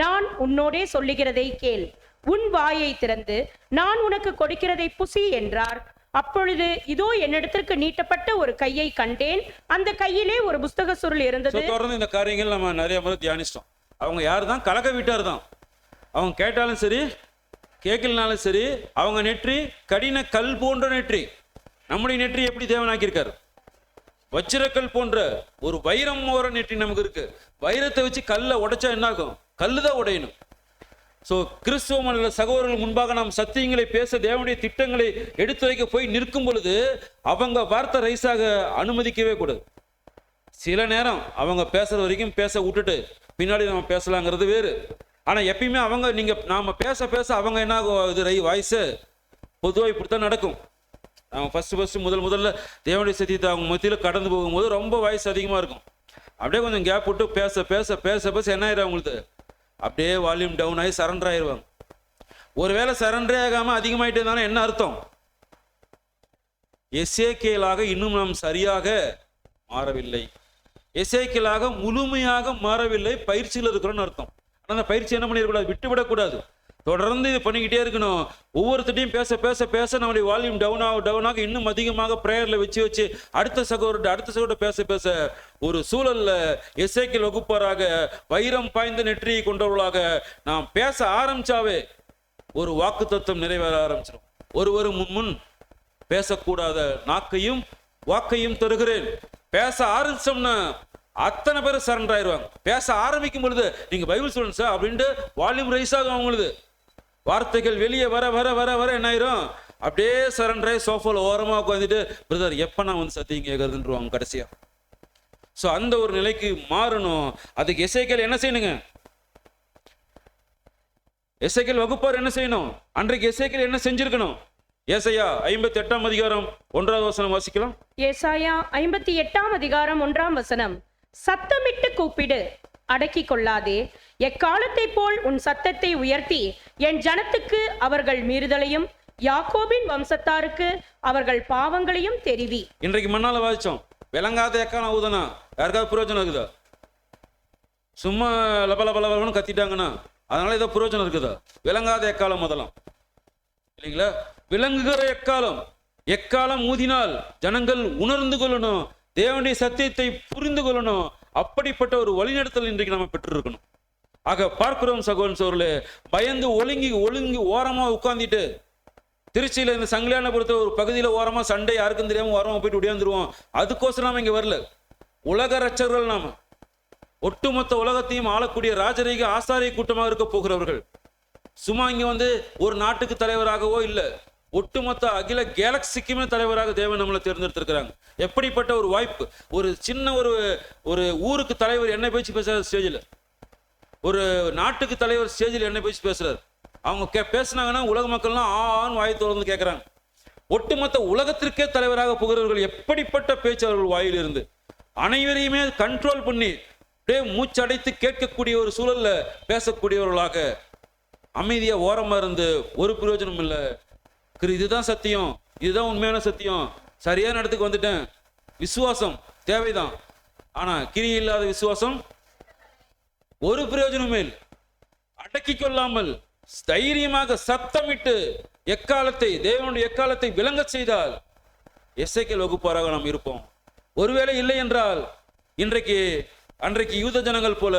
நான் உன்னோடே சொல்லுகிறதை கேள். உன் வாயை திறந்து நான் உனக்கு கொடுக்கிறதை புசி என்றார். அப்பொழுது இதோ என்னிடத்திற்கு நீட்டப்பட்ட ஒரு கையை கண்டேன். அந்த கையிலே ஒரு புஸ்தக சுருள் இருந்தது. தொடர்ந்து இந்த காரியங்கள் நம்ம நிறைய முறை தியானிச்சிட்டோம். அவங்க யாரு தான்? கலக்க வீட்டார் தான். அவங்க கேட்டாலும் சரி கேட்கலனாலும் சரி, அவங்க நெற்றி கடின கல் போன்ற நெற்றி. நம்முடைய நெற்றி எப்படி தேவனாக்கியிருக்காரு? வச்சிரக்கல் போன்ற ஒரு வைரம் ஓர நெற்றி நமக்கு இருக்கு. வைரத்தை வச்சு கல்லை உடைச்சா என்ன ஆகும்? கல்லு தான் உடையணும். ஸோ கிறிஸ்துவ மண்ணில் சகோதரர்கள் முன்பாக நாம் சத்தியங்களை பேச, தேவனுடைய திட்டங்களை எடுத்துரைக்க போய் நிற்கும் பொழுது அவங்க வார்த்தை ரைஸாக அனுமதிக்கவே கூடாது. சில நேரம் அவங்க பேசுற வரைக்கும் பேச விட்டுட்டு பின்னாடி நம்ம பேசலாங்கிறது வேறு. ஆனால் எப்பயுமே நாம பேச பேச அவங்க என்ன ஆகும்? இது வாய்ஸு பொதுவாக இப்படித்தான் நடக்கும். அவங்க ஃபர்ஸ்ட் முதல்ல தேவனுடைய சத்தியத்தை அவங்க மத்தியில் கடந்து போகும்போது ரொம்ப வாய்ஸ் அதிகமாக இருக்கும். அப்படியே கொஞ்சம் கேப் விட்டு பேச பேச பேச பேச என்ன ஆயிரும் அவங்களுக்கு? அப்படியே வால்யூம் டவுன் ஆகி சரண்டர் ஆயிடுவாங்க. ஒருவேளை சரண்டரே ஆகாம அதிகமாயிட்டே இருந்தாலும் என்ன அர்த்தம்? எசேக்கியேலாக இன்னும் நாம் சரியாக மாறவில்லை, எசேக்கியேலாக முழுமையாக மாறவில்லை, பயிற்சியில் இருக்கிறோம்னு அர்த்தம். ஆனால் அந்த பயிற்சி என்ன பண்ணிடக்கூடாது? விட்டுவிடக்கூடாது. தொடர்ந்து இது பண்ணிக்கிட்டே இருக்கணும். ஒவ்வொருத்தையும் பேச பேச பேச நம்முடைய வால்யூம் டவுனாக இன்னும் அதிகமாக பிரேயர்ல வச்சு அடுத்த சகோதர பேச பேச ஒரு சூழல்ல எசேக்கியேல் வகுப்பாராக வைரம் பாய்ந்த நெற்றியை கொண்டவர்களாக நாம் பேச ஆரம்பிச்சாவே ஒரு வாக்கு தத்துவம் நிறைவேற ஆரம்பிச்சிடும். ஒருவர் முன் பேசக்கூடாத நாக்கையும் வாக்கையும் தருகிறேன். பேச ஆரம்பிச்சோம்னா அத்தனை பேர் சரண்டர் ஆயிடுவாங்க. பேச ஆரம்பிக்கும் பொழுது நீங்க பைபிள் ஸ்டூடெண்ட்ஸ் அப்படின்ட்டு வால்யூம் ரைஸ் ஆகும். அவங்களுது வார்த்தைகள் வெளியே வர வர வர வர என்ன ஆயிரும்? அப்படியே சரண்டரே சோஃபால ஓரமாக உட்காந்துட்டு, பிரதர் எப்ப நான் வந்து சத்தியம் கேட்கறதுன்றவாங்க கடைசியா. ஸோ அந்த ஒரு நிலைக்கு மாறணும். அதுக்கு எசேக்கியேல் என்ன செய்யணுங்க? எசேக்கியேல் வகுப்பார் என்ன செய்யணும்? அன்றைக்கு எசேக்கியேல் என்ன செஞ்சிருக்கணும்? ஏசாயா 58ஆம் அதிகாரம் 1வது வசனம் வாசிக்கலாம். ஏசாயா 58ஆம் அதிகாரம் 1ஆம் வசனம். சத்தமிட்டு கூப்பிடு, அடக்கி கொள்ளாதே. எக்காலத்தை போல் உன் சத்தத்தை உயர்த்தி என் ஜனத்துக்கு அவர்கள் மீறுதலையும் யாக்கோபின் வம்சத்தாருக்கு அவர்கள் பாவங்களையும் தெரிவி. இன்றைக்கு மண்ணால வாதிச்சோம். விளங்காத எக்காலம் ஊதுனா யாருக்காவது பிரயோஜனம் இருக்குதா? சும்மா லபலபலன்னு கத்திட்டாங்கன்னா அதனால ஏதோ பிரயோஜனம் இருக்குதா? விளங்காத எக்காலம் முதலாம் இல்லைங்களா? விளங்குகிற எக்காலம் ஊதினால் ஜனங்கள் உணர்ந்து கொள்ளணும், தேவனுடைய சத்தியத்தை புரிந்து கொள்ளணும். அப்படிப்பட்ட ஒரு வழிநடத்தல் இன்றைக்கு நம்ம பெற்று இருக்கணும். ஆக பார்க்கிறோம் சகோதரன் சோர்களே, பயந்து ஒழுங்கி ஓரமா உட்கார்ந்துட்டு, திருச்சியில இந்த சங்கிலியான பொறுத்த ஒரு பகுதியில ஓரமா சண்டை யாருக்கும் தெரியாம ஓரமா போயிட்டு உடையாந்துருவோம். அதுக்கோசரம் நாம இங்க வரல. உலக ரட்சகர்கள் நாம, ஒட்டுமொத்த உலகத்தையும் ஆளக்கூடிய ராஜரீக ஆசாரிய கூட்டமாக இருக்க போகிறவர்கள். சும்மா இங்க வந்து ஒரு நாட்டுக்கு தலைவராகவோ இல்ல, ஒட்டுமொத்த அகில கேலக்சிக்குமே தலைவராக தேவன் நம்மளை தேர்ந்தெடுத்திருக்கிறாங்க. எப்படிப்பட்ட ஒரு வாய்ப்பு! ஒரு சின்ன ஒரு ஊருக்கு தலைவர் என்ன பேச்சு பேசுறாரு ஸ்டேஜில், ஒரு நாட்டுக்கு தலைவர் ஸ்டேஜில் என்ன பேச்சு பேசுறாரு. அவங்க பேசினாங்கன்னா உலக மக்கள்லாம் ஆன்னு வாயை தொடர்ந்து கேட்கிறாங்க. ஒட்டுமொத்த உலகத்திற்கே தலைவராக போகிறவர்கள் எப்படிப்பட்ட பேச்சு அவர்கள் வாயில் இருந்து அனைவரையுமே கண்ட்ரோல் பண்ணி அப்படியே மூச்சடைத்து கேட்கக்கூடிய ஒரு சூழல்ல பேசக்கூடியவர்களாக அமைதியா ஓரமா இருந்து ஒரு பிரயோஜனம் இல்லை. இதுதான் சத்தியம், இதுதான் உண்மையான சத்தியம், சரியான இடத்துக்கு வந்துட்டேன். விசுவாசம் தேவைதான், ஆனா கிரி இல்லாத விசுவாசம் ஒரு பிரயோஜனமே இல்லை. அடக்கி கொள்ளாமல் தைரியமாக சத்தமிட்டு தேவனுடைய எக்காலத்தை விளங்க செய்தால் எசேக்கியேல் வகுப்பாராக நாம் இருப்போம். ஒருவேளை இல்லை என்றால் இன்றைக்கு அன்றைக்கு யூத ஜனங்கள் போல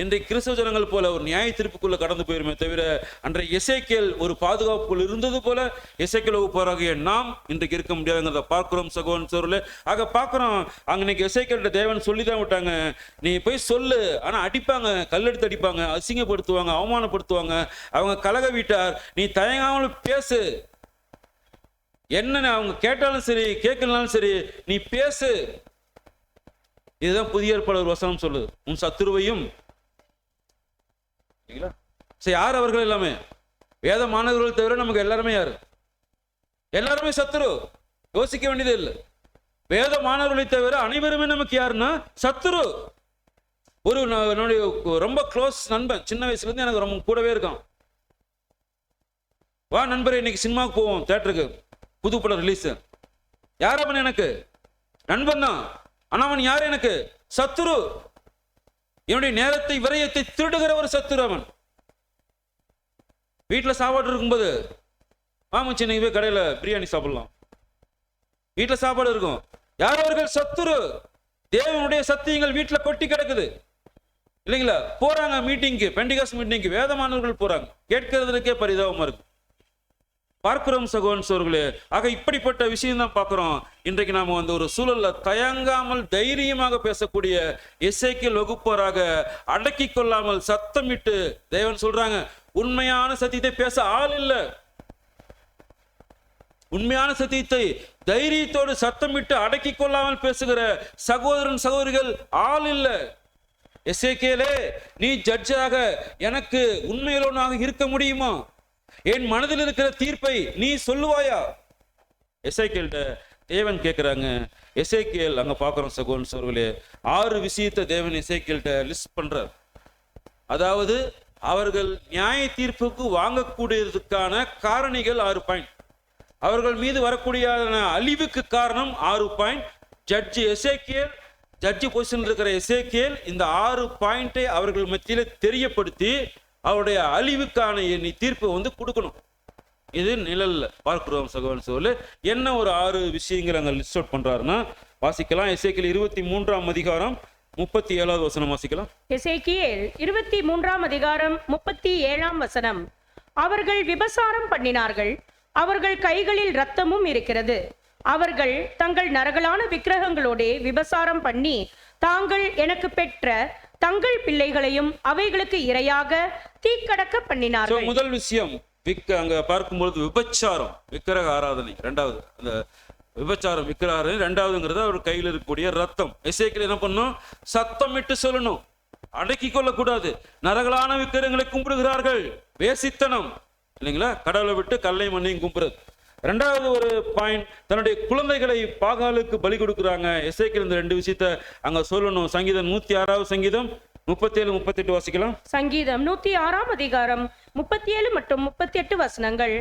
இன்றைக்கு கிறிஸ்தவ ஜனங்கள் போல ஒரு நியாய தீர்ப்புக்குள்ள கடந்து போயிருமே தவிர, அன்றைக்கு எசேக்கியேல் ஒரு பாதுகாப்புக்குள் இருந்தது போல எசேக்கியேல் வகுப்பாராகிய நாம் இன்றைக்கு இருக்க முடியாதுங்கிறத பார்க்கிறோம் சகோதரர்களே. ஆக பார்க்கிறோம், அங்க இன்னைக்கு எசேக்கியேல்ட்ட தேவன் சொல்லிதான் விட்டாங்க, நீ போய் சொல்லு. ஆனா அடிப்பாங்க, கல்லெடுத்து அடிப்பாங்க, அசிங்கப்படுத்துவாங்க, அவமானப்படுத்துவாங்க. அவங்க கலக வீட்டார், நீ தயங்காமல் பேசு. என்ன அவங்க கேட்டாலும் சரி கேட்கலனாலும் சரி நீ பேசு. இதுதான் புதிய ஏற்பாடு ஒரு வசனம் சொல்லுது, உன் சத்துருவையும். யார் அவர்கள் எல்லாமே? வேத மாணவர்கள் தவிர நமக்கு எல்லாருமே யாரு? எல்லாருமே சத்துரு. யோசிக்க வேண்டியதே இல்லை. வேத மாணவர்களை தவிர அனைவருமே நமக்கு யாருன்னா சத்துரு. ஒரு என்னுடைய ரொம்ப க்ளோஸ் நண்பன், சின்ன வயசுல இருந்து எனக்கு ரொம்ப கூடவே இருக்கான். வா நண்பரே, இன்னைக்கு சினிமாவுக்கு போவோம், தியேட்டருக்கு, புது படம் ரிலீஸ். யார் அவன்? எனக்கு நண்பன் தான். ஆனா அவன் யார்? எனக்கு சத்துரு. என்னுடைய நேரத்தை விரயத்தை திருடுகிற ஒரு சத்துரு அவன். வீட்டுல சாப்பாடு இருக்கும்போது ஆமாச்சு, இன்னைக்கு போய் கடையில பிரியாணி சாப்பிடலாம், வீட்டுல சாப்பாடு இருக்கும். யார் அவர்கள்? சத்துரு. தேவனுடைய சத்தியங்கள் வீட்டுல கொட்டி கிடக்குது இல்லைங்களா? போறாங்க மீட்டிங்க்கு, பெண்டிகாஸ்ட் மீட்டிங்க்கு, வேதமானவர்கள் போறாங்க, கேட்கறதுக்கே பரிதாபமா இருக்கு. பார்க்கிறோம் சகோதரர்களே. ஆக இப்படிப்பட்ட விஷயம் தான் பார்க்கிறோம். இன்றைக்கு நாம ஒரு சூழல்ல தயங்காமல் தைரியமாக பேசக்கூடிய எசேக்கியேல் வகுப்பராக அடக்கி கொள்ளாமல் சத்தமிட்டு தேவன் சொல்றாங்க, உண்மையான சத்தியத்தை பேச ஆள் இல்லை. உண்மையான சத்தியத்தை தைரியத்தோடு சத்தமிட்டு அடக்கி கொள்ளாமல் பேசுகிற சகோதரன் சகோதரிகள் ஆள் இல்லை. எசேக்கியேலே, நீ ஜட்ஜாக எனக்கு உண்மையுள்ளவனாக இருக்க முடியுமா? என் மனதில் இருக்கிற தீர்ப்பை நீ சொல்லுவாயா? எசேக்கியேல்ட்ட தேவன் கேட்கிறாங்க. எசேக்கியேல் அங்க பார்க்கிறோம் சகோதரன் சகோதரிகளே, 6 விஷயத்தை தேவன் எசேக்கியேல்ட்ட லிஸ்ட் பண்றார். அதாவது அவர்கள் நியாய தீர்ப்புக்கு வாங்கக்கூடியதுக்கான காரணிகள் 6 பாயிண்ட். அவர்கள் மீது வரக்கூடிய அழிவுக்கு காரணம் 6 பாயிண்ட். ஜட்ஜி எசேக்கியேல், ஜட்ஜி பொசிஷன் இருக்கிற எசேக்கியேல் இந்த 6 பாயிண்டை அவர்கள் மத்தியில தெரியப்படுத்தி அவருடைய அழிவுக்கான தீர்ப்பை கொடுக்கணும். இது நிழல்ல பார்க்கிறோம் சகோதரன் சகோதரர்களே. என்ன ஒரு 6 விஷயங்கள் அங்க லிஸ்ட் அவுட் பண்றாருன்னா வாசிக்கலாம். எசேக்கியேல் 23ஆம் அதிகாரம் 37வது வசனம் வாசிக்கலாம். எசேக்கியேல் 23ஆம் அதிகாரம் 37ஆம் வசனம். அவர்கள் விபசாரம் பண்ணினார்கள், அவர்கள் கைகளில் இரத்தமும் இருக்கிறது. அவர்கள் தங்கள் நரகலான விக்கிரகங்களோடே விபசாரம் பண்ணி தாங்கள் எனக்கு பெற்ற தங்கள் பிள்ளைகளையும் அவைகளுக்கு இரையாக தீக்கடக்க பண்ணினார்கள். முதல் விஷயம் அங்க பார்க்கும்பொழுது விபச்சாரம், விக்கிரக ஆராதனை. இரண்டாவது அந்த விபச்சாரம், விக்கிரக ஆராதனை. இரண்டாவதுங்கிறது அவர் கையில் இருக்கக்கூடிய ரத்தம். எசேக்கியேல் என்ன பண்ணும்? சத்தமிட்டு சொல்லணும், அடக்கி கொள்ளக்கூடாது. நரகலான விக்கிரகங்களை கும்பிடுகிறார்கள், வேசித்தனம் இல்லைங்களா? கடவுளை விட்டு கல்லை மண்ணையும் கும்பிடுறது. இரண்டாவது ஒரு பாயிண்ட், தன்னுடைய குழந்தைகளை பாகாலுக்கு பலி கொடுக்குறாங்க. எசேக்கியேல் இந்த 2 விஷயத்தை அங்க சொல்லணும். சங்கீதம் 106வது சங்கீதம் 37 38 வாசிக்கலாம். சங்கீதம் 106ஆம் அதிகாரம் 37 மற்றும் 38 வசனங்கள்.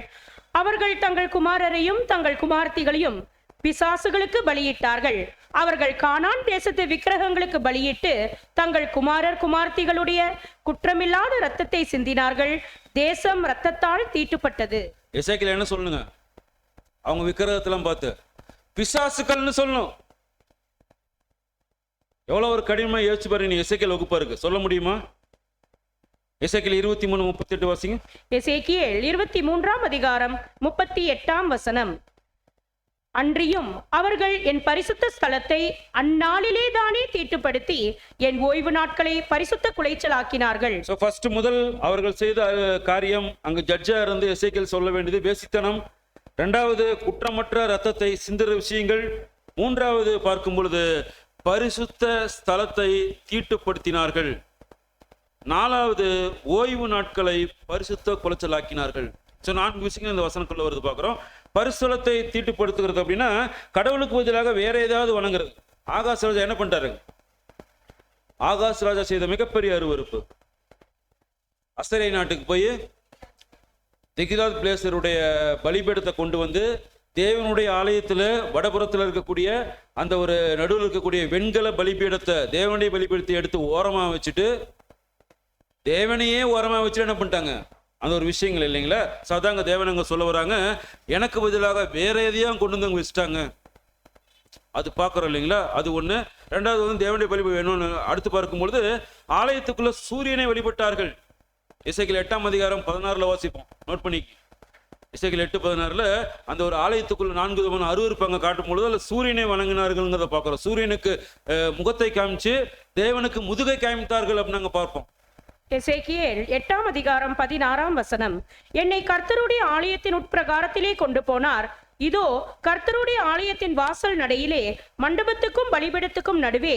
அவர்கள் தங்கள் குமாரரையும் தங்கள் குமார்த்திகளையும் பிசாசுகளுக்கு பலியிட்டார்கள். அவர்கள் கானான் தேசத்து விக்கிரகங்களுக்கு பலியிட்டு தங்கள் குமாரர் குமார்த்திகளுடைய குற்றமில்லாத இரத்தத்தை சிந்தினார்கள். தேசம் இரத்தத்தால் தீட்டுப்பட்டது. எசேக்கியேல் என்ன சொல்லுங்க? அவங்க விக்கிரகத்தெல்லாம் பார்த்து பிசாசுக்கள்னு சொல்லணும். எவ்வளவு ஒரு கடினமா யோசிச்சு பாருங்க. நீ எசேக்கியேல் வகுப்பா இருக்கு, சொல்ல முடியுமா? எசேக்கியேல் 23 38 வாசிங்க. எசேக்கியேல் 23ஆம் அதிகாரம் 38ஆம் வசனம். அன்றியும் அவர்கள் என் பரிசுத்த ஸ்தலத்தை அந்நாளிலே தானே தீட்டுப்படுத்தி என் ஓய்வு நாட்களை பரிசுத்த குலைச்சலாக்கினார்கள். முதல் அவர்கள் செய்த காரியம், அங்கு ஜட்ஜா இருந்து எசேக்கியேல் சொல்ல வேண்டியது வேசித்தனம். இரண்டாவது குற்றமற்ற ரத்தத்தை சிந்துற விஷயங்கள். மூன்றாவது பார்க்கும் பொழுது பரிசுத்த ஸ்தலத்தை தீட்டுப்படுத்தினார்கள். நாலாவது ஓய்வு நாட்களை பரிசுத்த குலைச்சலாக்கினார்கள். 4 விஷயங்கள் இந்த வசனக்குள்ள வருது பார்க்கிறோம். பரிசுத்தத்தை தீட்டுப்படுத்துகிறது அப்படின்னா கடவுளுக்கு பதிலாக வேற ஏதாவது வணங்குறது. ஆகாஷ் ராஜா என்ன பண்ணிட்டாரு? ஆகாஷ் ராஜா செய்த மிகப்பெரிய அருவருப்பு, அசரே நாட்டுக்கு போய் திகிலாத் பிளேசருடைய பலிபீடத்தை கொண்டு வந்து தேவனுடைய ஆலயத்துல வடபுறத்தில் இருக்கக்கூடிய அந்த ஒரு நடுவில் இருக்கக்கூடிய வெண்கல பலிபீடத்தை, தேவனுடைய பலிபீடத்தை எடுத்து ஓரமா வச்சுட்டு, தேவனையே ஓரமா வச்சுட்டு என்ன பண்ணிட்டாங்க? அந்த ஒரு விஷயங்கள் இல்லைங்களா? சதாங்க தேவன் அங்க சொல்ல வராங்க, எனக்கு பதிலாக வேற எதையும் கொண்டு வந்து அங்க வச்சுட்டாங்க. அது பார்க்குறோம் இல்லைங்களா, அது ஒன்று. ரெண்டாவது வந்து தேவனுடைய பலி வேணும்னு அடுத்து பார்க்கும்பொழுது ஆலயத்துக்குள்ள சூரியனை வழிபட்டார்கள். எசேக்கியேல் 8:16 வாசிப்போம், நோட் பண்ணி. எசேக்கியேல் 8:16 அந்த ஒரு ஆலயத்துக்குள்ள 4 விதமான அருவருப்பு அங்கே காட்டும் பொழுது அதில் சூரியனை வணங்கினார்கள்ங்கிறத பார்க்குறோம். சூரியனுக்கு முகத்தை காமிச்சு தேவனுக்கு முதுகை காமித்தார்கள் அப்படின்னு நாங்கள் பார்ப்போம். எசேக்கியேல் 8:16 என்னை கர்த்தருடைய ஆலயத்தின் உட்பிரகாரத்திலே கொண்டு போனார். இதோ கர்த்தருடைய ஆலயத்தின் வாசல் நடையிலே மண்டபத்துக்கும் பலிபீடத்துக்கும் நடுவே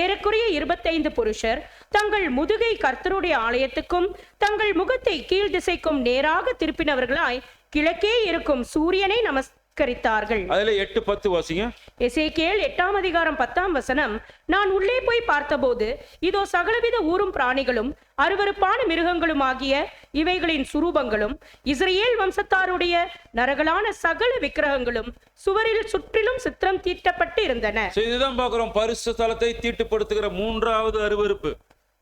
ஏறக்குறைய 25 புருஷர் தங்கள் முதுகை கர்த்தருடைய ஆலயத்துக்கும் தங்கள் முகத்தை கீழ் திசைக்கும் நேராக திருப்பினவர்களாய் கிழக்கே இருக்கும் சூரியனை நமஸ்கரித்தார்கள். அதுல 8:10 வாசிங்க. எசேக்கியேல் 8:10 நான் உள்ளே போய் பார்த்தபோது இதோ சகலவித ஊரும் பிராணிகளும் அருவருப்பான மிருகங்களும் ஆகிய இவைகளின் சுரூபங்களும் இஸ்ரவேல் வம்சத்தாருடைய நரகலான சகல விக்கிரகங்களும் சுவரில் சுற்றிலும் சித்திரம் தீட்டப்பட்டு இருந்தன. இதுதான் பார்க்கிறோம், பரிசுத்த ஸ்தலத்தை தீட்டுப்படுத்துகிற மூன்றாவது அருவருப்பு.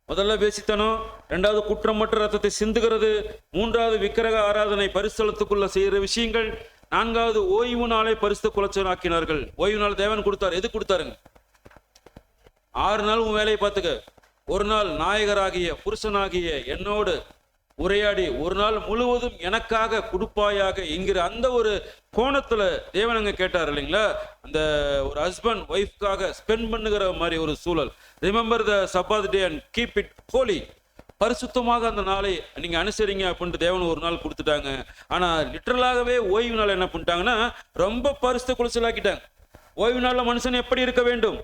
முதல்ல வேசித்தனம், இரண்டாவது குற்றமற்ற ரத்தத்தை சிந்துகிறது, மூன்றாவது விக்கிரக ஆராதனை பரிசுத்தலத்துக்குள்ள செய்யற விஷயங்கள், நான்காவது ஓய்வு நாளை பரிசுத்த குலைச்சலாக்கினார்கள். ஓய்வு நாள் தேவன் கொடுத்தார். எது கொடுத்தாருங்க? 6 நாள் உன் வேலையை பார்த்துக்க, ஒரு நாள் நாயகராகிய புருஷனாகிய என்னோடு உரையாடி ஒரு நாள் முழுவதும் எனக்காக கொடுப்பாயாக என்கிற அந்த ஒரு கோணத்துல தேவன் அங்க கேட்டார் இல்லைங்களா. அந்த ஒரு ஹஸ்பண்ட் ஒய்ஃப்காக ஸ்பெண்ட் பண்ணுகிற மாதிரி ஒரு சூழல். Remember the Sabbath day and keep it holy. பரிசுத்தமாக அந்த நாளை நீங்க அனுசரிங்க அப்படின்ட்டு தேவன் ஒரு நாள் கொடுத்துட்டாங்க. ஆனா லிட்டரலாகவே ஓய்வு நாள் என்ன பண்ணிட்டாங்கன்னா ரொம்ப பரிசுத்த குலைச்சலாக்கிட்டாங்க. ஓய்வு நாள்ல மனுஷன் எப்படி இருக்க வேண்டும்?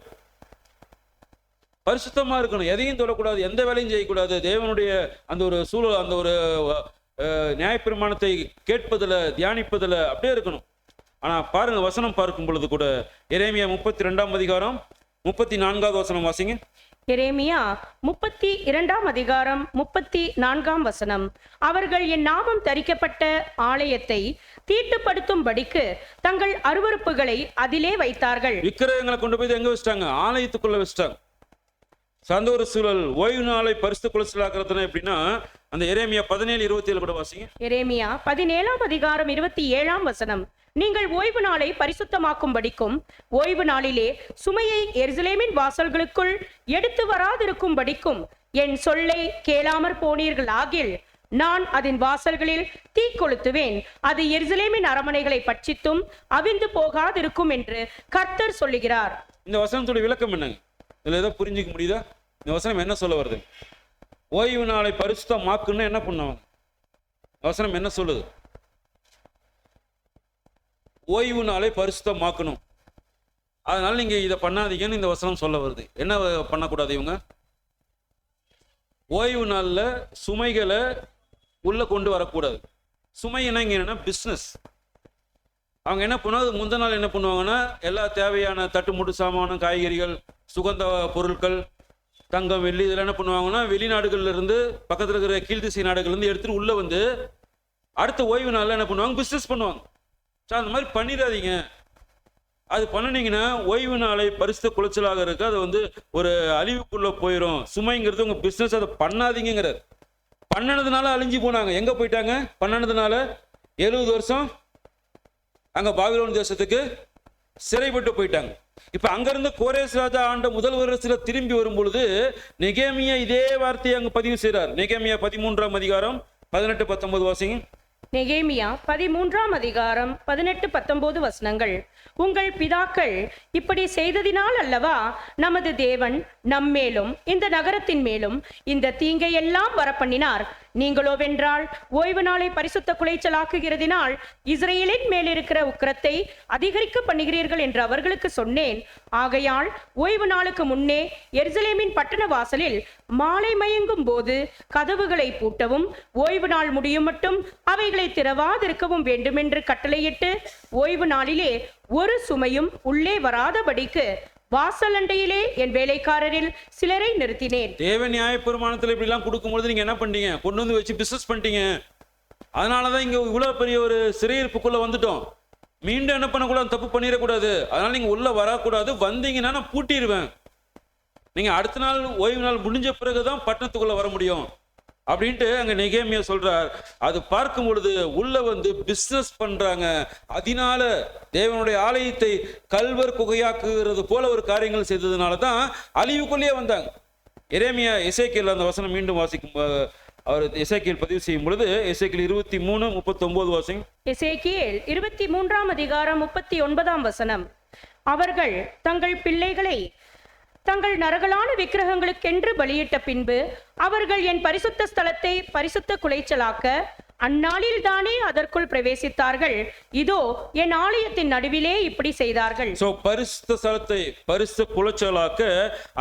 பரிசுத்தமா இருக்கணும், எதையும் தொடக்கூடாது, எந்த வேலையும் செய்யக்கூடாது. தேவனுடைய அந்த ஒரு சூழல், அந்த ஒரு நியாயப்பிரமாணத்தை கேட்பதில் தியானிப்பதில் அப்படியே இருக்கணும். ஆனா பாருங்க, வசனம் பார்க்கும் பொழுது கூட எரேமியா 32:34 வசனம் வாசிங்க. எரேமியா 32:34 அவர்கள் என் நாமம் தரிக்கப்பட்ட ஆலயத்தை தீட்டுப்படுத்தும்படிக்கு தங்கள் அருவருப்புகளை அதிலே வைத்தார்கள். விக்கிரகங்களை கொண்டு போய் எங்க வச்சிட்டாங்க? ஆலயத்துக்குள்ள வச்சிட்டாங்க. சார்ந்த ஒரு சூழல். ஓய்வு நாளை பரிசுத்த குலைச்சலாக்குறதுனா எப்படின்னா அந்த எரேமியா 17:27 கூட வாசிங்க. எரேமியா 17:27 நீங்கள் ஓய்வு நாளை பரிசுத்தமாக்கும்படிக்கும் ஓய்வு நாளிலே சுமையை எருசலேமின் வாசல்களுக்குள் எடுத்து வராதிருக்கும்படிக்கும் என் சொல்லை கேளாமற் போனீர்கள் ஆகில் நான் அதன் வாசல்களில் தீ கொளுத்துவேன், அது எருசலேமின் அரமனைகளை பட்சித்தும் அவிந்து போகாதிருக்கும் என்று கர்த்தர் சொல்லுகிறார். இந்த வசனத்தோட விளக்கம் என்னங்க? இதுல ஏதோ புரிஞ்சுக்க முடியுதா? இந்த வசனம் என்ன சொல்ல வருது? ஓய்வு நாளை பரிசுத்தமாக்குன்னு என்ன பண்ணுவாங்க? வசனம் என்ன சொல்லுது? ஓய்வு நாளை பரிசுத்தமாக்கணும், அதனால நீங்க இதை பண்ணாதீங்கன்னு இந்த வசனம் சொல்ல வருது. என்ன பண்ணக்கூடாது இவங்க? ஓய்வு நாள்ல சுமைகளை உள்ள கொண்டு வரக்கூடாது. சுமை என்னன்னா பிஸ்னஸ். அவங்க என்ன பண்ணுவாங்க, முந்தின நாள் என்ன பண்ணுவாங்கன்னா எல்லா தேவையான தட்டுமுட்டு சாமானம், காய்கறிகள், சுகந்த பொருட்கள், தங்கம், வெள்ளி இதெல்லாம் என்ன பண்ணுவாங்கன்னா வெளிநாடுகள்ல இருந்து பக்கத்தில் இருக்கிற கீழ்திசை நாடுகள்ல இருந்து எடுத்துட்டு உள்ள வந்து அடுத்த ஓய்வு நாள்ல என்ன பண்ணுவாங்க, பிஸ்னஸ் பண்ணுவாங்க. ஸோ அந்த மாதிரி பண்ணிடாதீங்க. அது பண்ணினீங்கன்னா ஓய்வு நாளை பரிசுத்த குலைச்சலாக இருக்கு, அது வந்து ஒரு அழிவுக்குள்ள போயிடும். சுமைங்கிறது உங்க பிஸ்னஸ், அதை பண்ணாதீங்கிறார். பண்ணனதுனால அழிஞ்சு போனாங்க. எங்க போயிட்டாங்க? பண்ணனதுனால 70 வருஷம் அங்க பாபிலோன் தேசத்துக்கு சிறைப்பட்டு போயிட்டாங்க. இப்ப அங்கிருந்து கோரேஸ் ராஜா ஆண்ட முதல் வருஷத்துல திரும்பி வரும் பொழுது நெகேமியா இதே வார்த்தையை அங்க பதிவு செய்றார். நெகேமியா 13:18-19 வாசிங்க. நெகேமியா 13:18-19 உங்கள் பிதாக்கள் இப்படி செய்ததினால் அல்லவா நமது தேவன் நம்மேலும் இந்த நகரத்தின் மேலும் இந்த தீங்கை எல்லாம் வரப்பண்ணினார். நீங்களோவென்றால் ஓய்வு நாளை பரிசுத்த குலைச்சலாக்குகிறதினால் இஸ்ரேலின் மேல் இருக்கிற உக்கிரத்தை அதிகரிக்க பண்ணுகிறீர்கள் என்று அவர்களுக்கு சொன்னேன். ஆகையால் ஓய்வு நாளுக்கு முன்னே எருசலேமின் பட்டண வாசலில் மாலை மயங்கும் போது கதவுகளை பூட்டவும் ஓய்வு நாள் முடியும் மட்டும் அவைகளை திறவாதிருக்கவும் வேண்டுமென்று கட்டளையிட்டு ஓய்வு நாளிலே ஒரு சுமையும் உள்ளே வராதபடிக்கு வாசல் அண்டையிலே என் வேலைக்காரரில் சிலரை நிறுத்தினேன். தேவ நியாயப்பிரமாணத்தில் இப்படி எல்லாம் கொடுக்கும்பொழுது நீங்க என்ன பண்ணீங்க? கொண்டு வந்து வச்சு பிசினஸ் பண்ணிட்டீங்க. அதனாலதான் இங்க இவ்வளவு பெரிய ஒரு சிறையிருப்புக்குள்ள வந்துட்டோம். மீண்டும் என்ன பண்ணக்கூடாது, தப்பு பண்ணிடக்கூடாது. அதனால நீங்க உள்ள வரக்கூடாது. வந்தீங்கன்னா நான் பூட்டிடுவேன். நீங்க அடுத்த நாள் ஓய்வு நாள் முடிஞ்ச பிறகுதான் பட்டணத்துக்குள்ள வர முடியும். அப்படின்ட்டு அங்க நெகேமியா சொல்றார். அது பார்க்கும் பொழுது உள்ள பிசினஸ் பண்றாங்க, அதனால தேவனுடைய ஆலயத்தை கல்வர் குகையாக்குகிறது போல ஒரு காரியங்கள் செய்ததுனால தான் அழிவுக்குள்ளேயே வந்தாங்க. எரேமியா எசேக்கியேல் அந்த வசனம் மீண்டும் வாசிக்கும், அவர் எசேக்கியேல் பதிவு செய்யும் பொழுது எசேக்கியேல் 23:39 வாசிங்க. எசேக்கியேல் 23:39 வசனம். அவர்கள் தங்கள் பிள்ளைகளை தங்கள் நரகலான விக்கிரகங்களுக்கென்று பலியிட்ட பின்பு அவர்கள் என் பரிசுத்த ஸ்தலத்தை பரிசுத்த குலைச்சலாக்க அந்நாளில் தானே அதற்குள் பிரவேசித்தார்கள். இதோ என் ஆலயத்தின் நடுவிலே இப்படி செய்தார்கள். சோ பரிசுத்த ஸ்தலத்தை பரிசுத்த குலைச்சலாக்க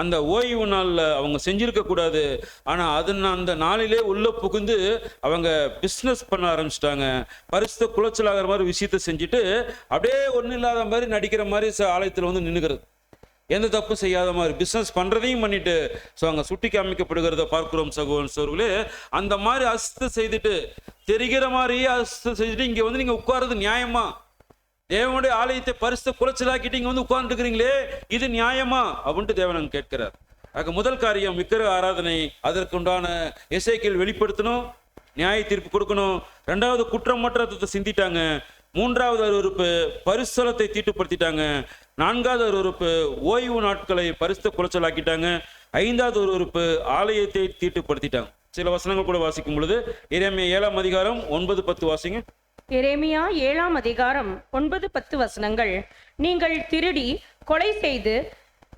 அந்த ஓய்வு நாள்ல அவங்க செஞ்சிருக்க கூடாது. ஆனா அந்த நாளிலே உள்ள புகுந்து அவங்க பிசினஸ் பண்ண ஆரம்பிச்சிட்டாங்க. பரிசுத்த குலைச்சலாகிற மாதிரி விஷயத்தை செஞ்சுட்டு அப்படியே ஒன்றும் இல்லாத மாதிரி நடிக்கிற மாதிரி ஆலயத்தில் நின்னுக்கிறது, எந்த தப்பு செய்யாத மாதிரி பிசினஸ் பண்றதையும் பண்ணிட்டு அங்க சுட்டி காமிக்கப்படுகிறத பார்க்கிறோம் சகோதரர்களே. அந்த மாதிரி அசுத்த செய்துட்டு தெரிகிற மாதிரியே அசுத்த செய்துட்டு இங்க நீங்க உட்கார்றது நியாயமா? தேவனுடைய ஆலயத்தை பரிசுத்த குலைச்சலாக்கிட்டு இங்க உட்கார்ந்து இருக்கிறீங்களே, இது நியாயமா அப்படின்ட்டு தேவன் அங்க கேட்கிறார். ஆக முதல் காரியம் விக்கிரக ஆராதனை, அதற்குண்டான எசேக்கியேல் வெளிப்படுத்தணும், நியாய தீர்ப்பு கொடுக்கணும். இரண்டாவது குற்றமற்ற ரத்தத்தை சிந்திட்டாங்க. மூன்றாவது அருவருப்பு பரிசுத்தலத்தை தீட்டுப்படுத்திட்டாங்க. நான்காவது அருவருப்பு ஓய்வு நாட்களை பரிசுத்த குலைச்சலாக்கிட்டாங்க. ஐந்தாவது அருவருப்பு ஆலயத்தை தீட்டுப்படுத்திட்டாங்க. சில வசனங்கள் கூட வாசிக்கும் பொழுது எரேமியா 7ஆம் அதிகாரம் 9-10 வாசிங்க. எரேமியா 7ஆம் அதிகாரம் 9-10 வசனங்கள். நீங்கள் திருடி கொலை செய்து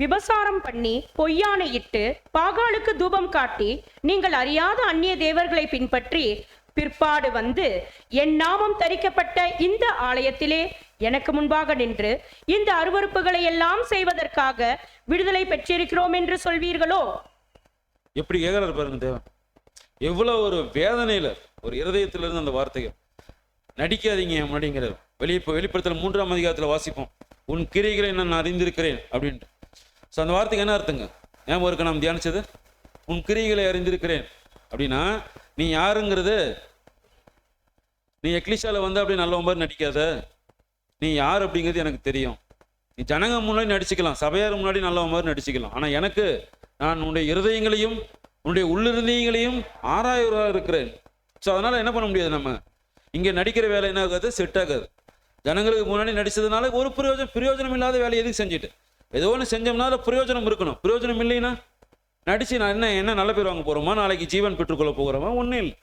விபசாரம் பண்ணி பொய்யானையிட்டு பாகாலுக்கு தூபம் காட்டி நீங்கள் அறியாத அந்நிய தேவர்களை பின்பற்றி பிற்பாடு என் நாமம் தரிக்கப்பட்ட இந்த ஆலயத்திலே எனக்கு முன்பாக நின்று இந்த அருவருப்புகளை எல்லாம் செய்வதற்காக விடுதலை பெற்றிருக்கிறோம் என்று சொல்வீர்களோ? எப்படி கேட்கிறார் பாருங்க தேவன். எவ்வளவு ஒரு வேதனையில ஒரு இருதயத்திலிருந்து அந்த வார்த்தைகள். நடிக்காதீங்க அப்படிங்கிறார். வெளிப்படுத்தல் 3ஆம் அதிகாரத்தில் வாசிப்போம், உன் கிரியைகளை நான் அறிந்திருக்கிறேன் அப்படின்ட்டு. அந்த வார்த்தைக்கு என்ன அர்த்தங்க? ஏன் ஒருக்க நாம் தியானிச்சது, உன் கிரியைகளை அறிந்திருக்கிறேன் அப்படின்னா நீ யாருங்கிறது, நீ எக்லிஷால அப்படி நல்ல மாதிரி நடிக்காத, நீ யார் அப்படிங்கிறது எனக்கு தெரியும். நீ ஜனங்க முன்னாடி நடிச்சுக்கலாம், சபையார் முன்னாடி நல்ல மாதிரி நடிச்சுக்கலாம், ஆனா எனக்கு நான் உன்னுடைய இருதயங்களையும் உன்னுடைய உள்ளிருந்தயங்களையும் ஆராயவராக இருக்கிறேன். ஸோ அதனால என்ன பண்ண முடியாது, நம்ம இங்கே நடிக்கிற வேலை என்ன ஆகாது, செட் ஆகாது. ஜனங்களுக்கு முன்னாடி நடிச்சதுனால ஒரு பிரயோஜனம் இல்லாத வேலை எதுக்கு செஞ்சுட்டு, ஏதோ ஒன்று செஞ்சோம்னா பிரயோஜனம் இருக்கணும். பிரயோஜனம் இல்லைன்னா நடிச்சு நான் என்ன நல்ல பேர் வாங்க போறோமா, நாளைக்கு ஜீவன் பெற்றுக்கொள்ள போகிறோமா? ஒன்றும் இல்லை,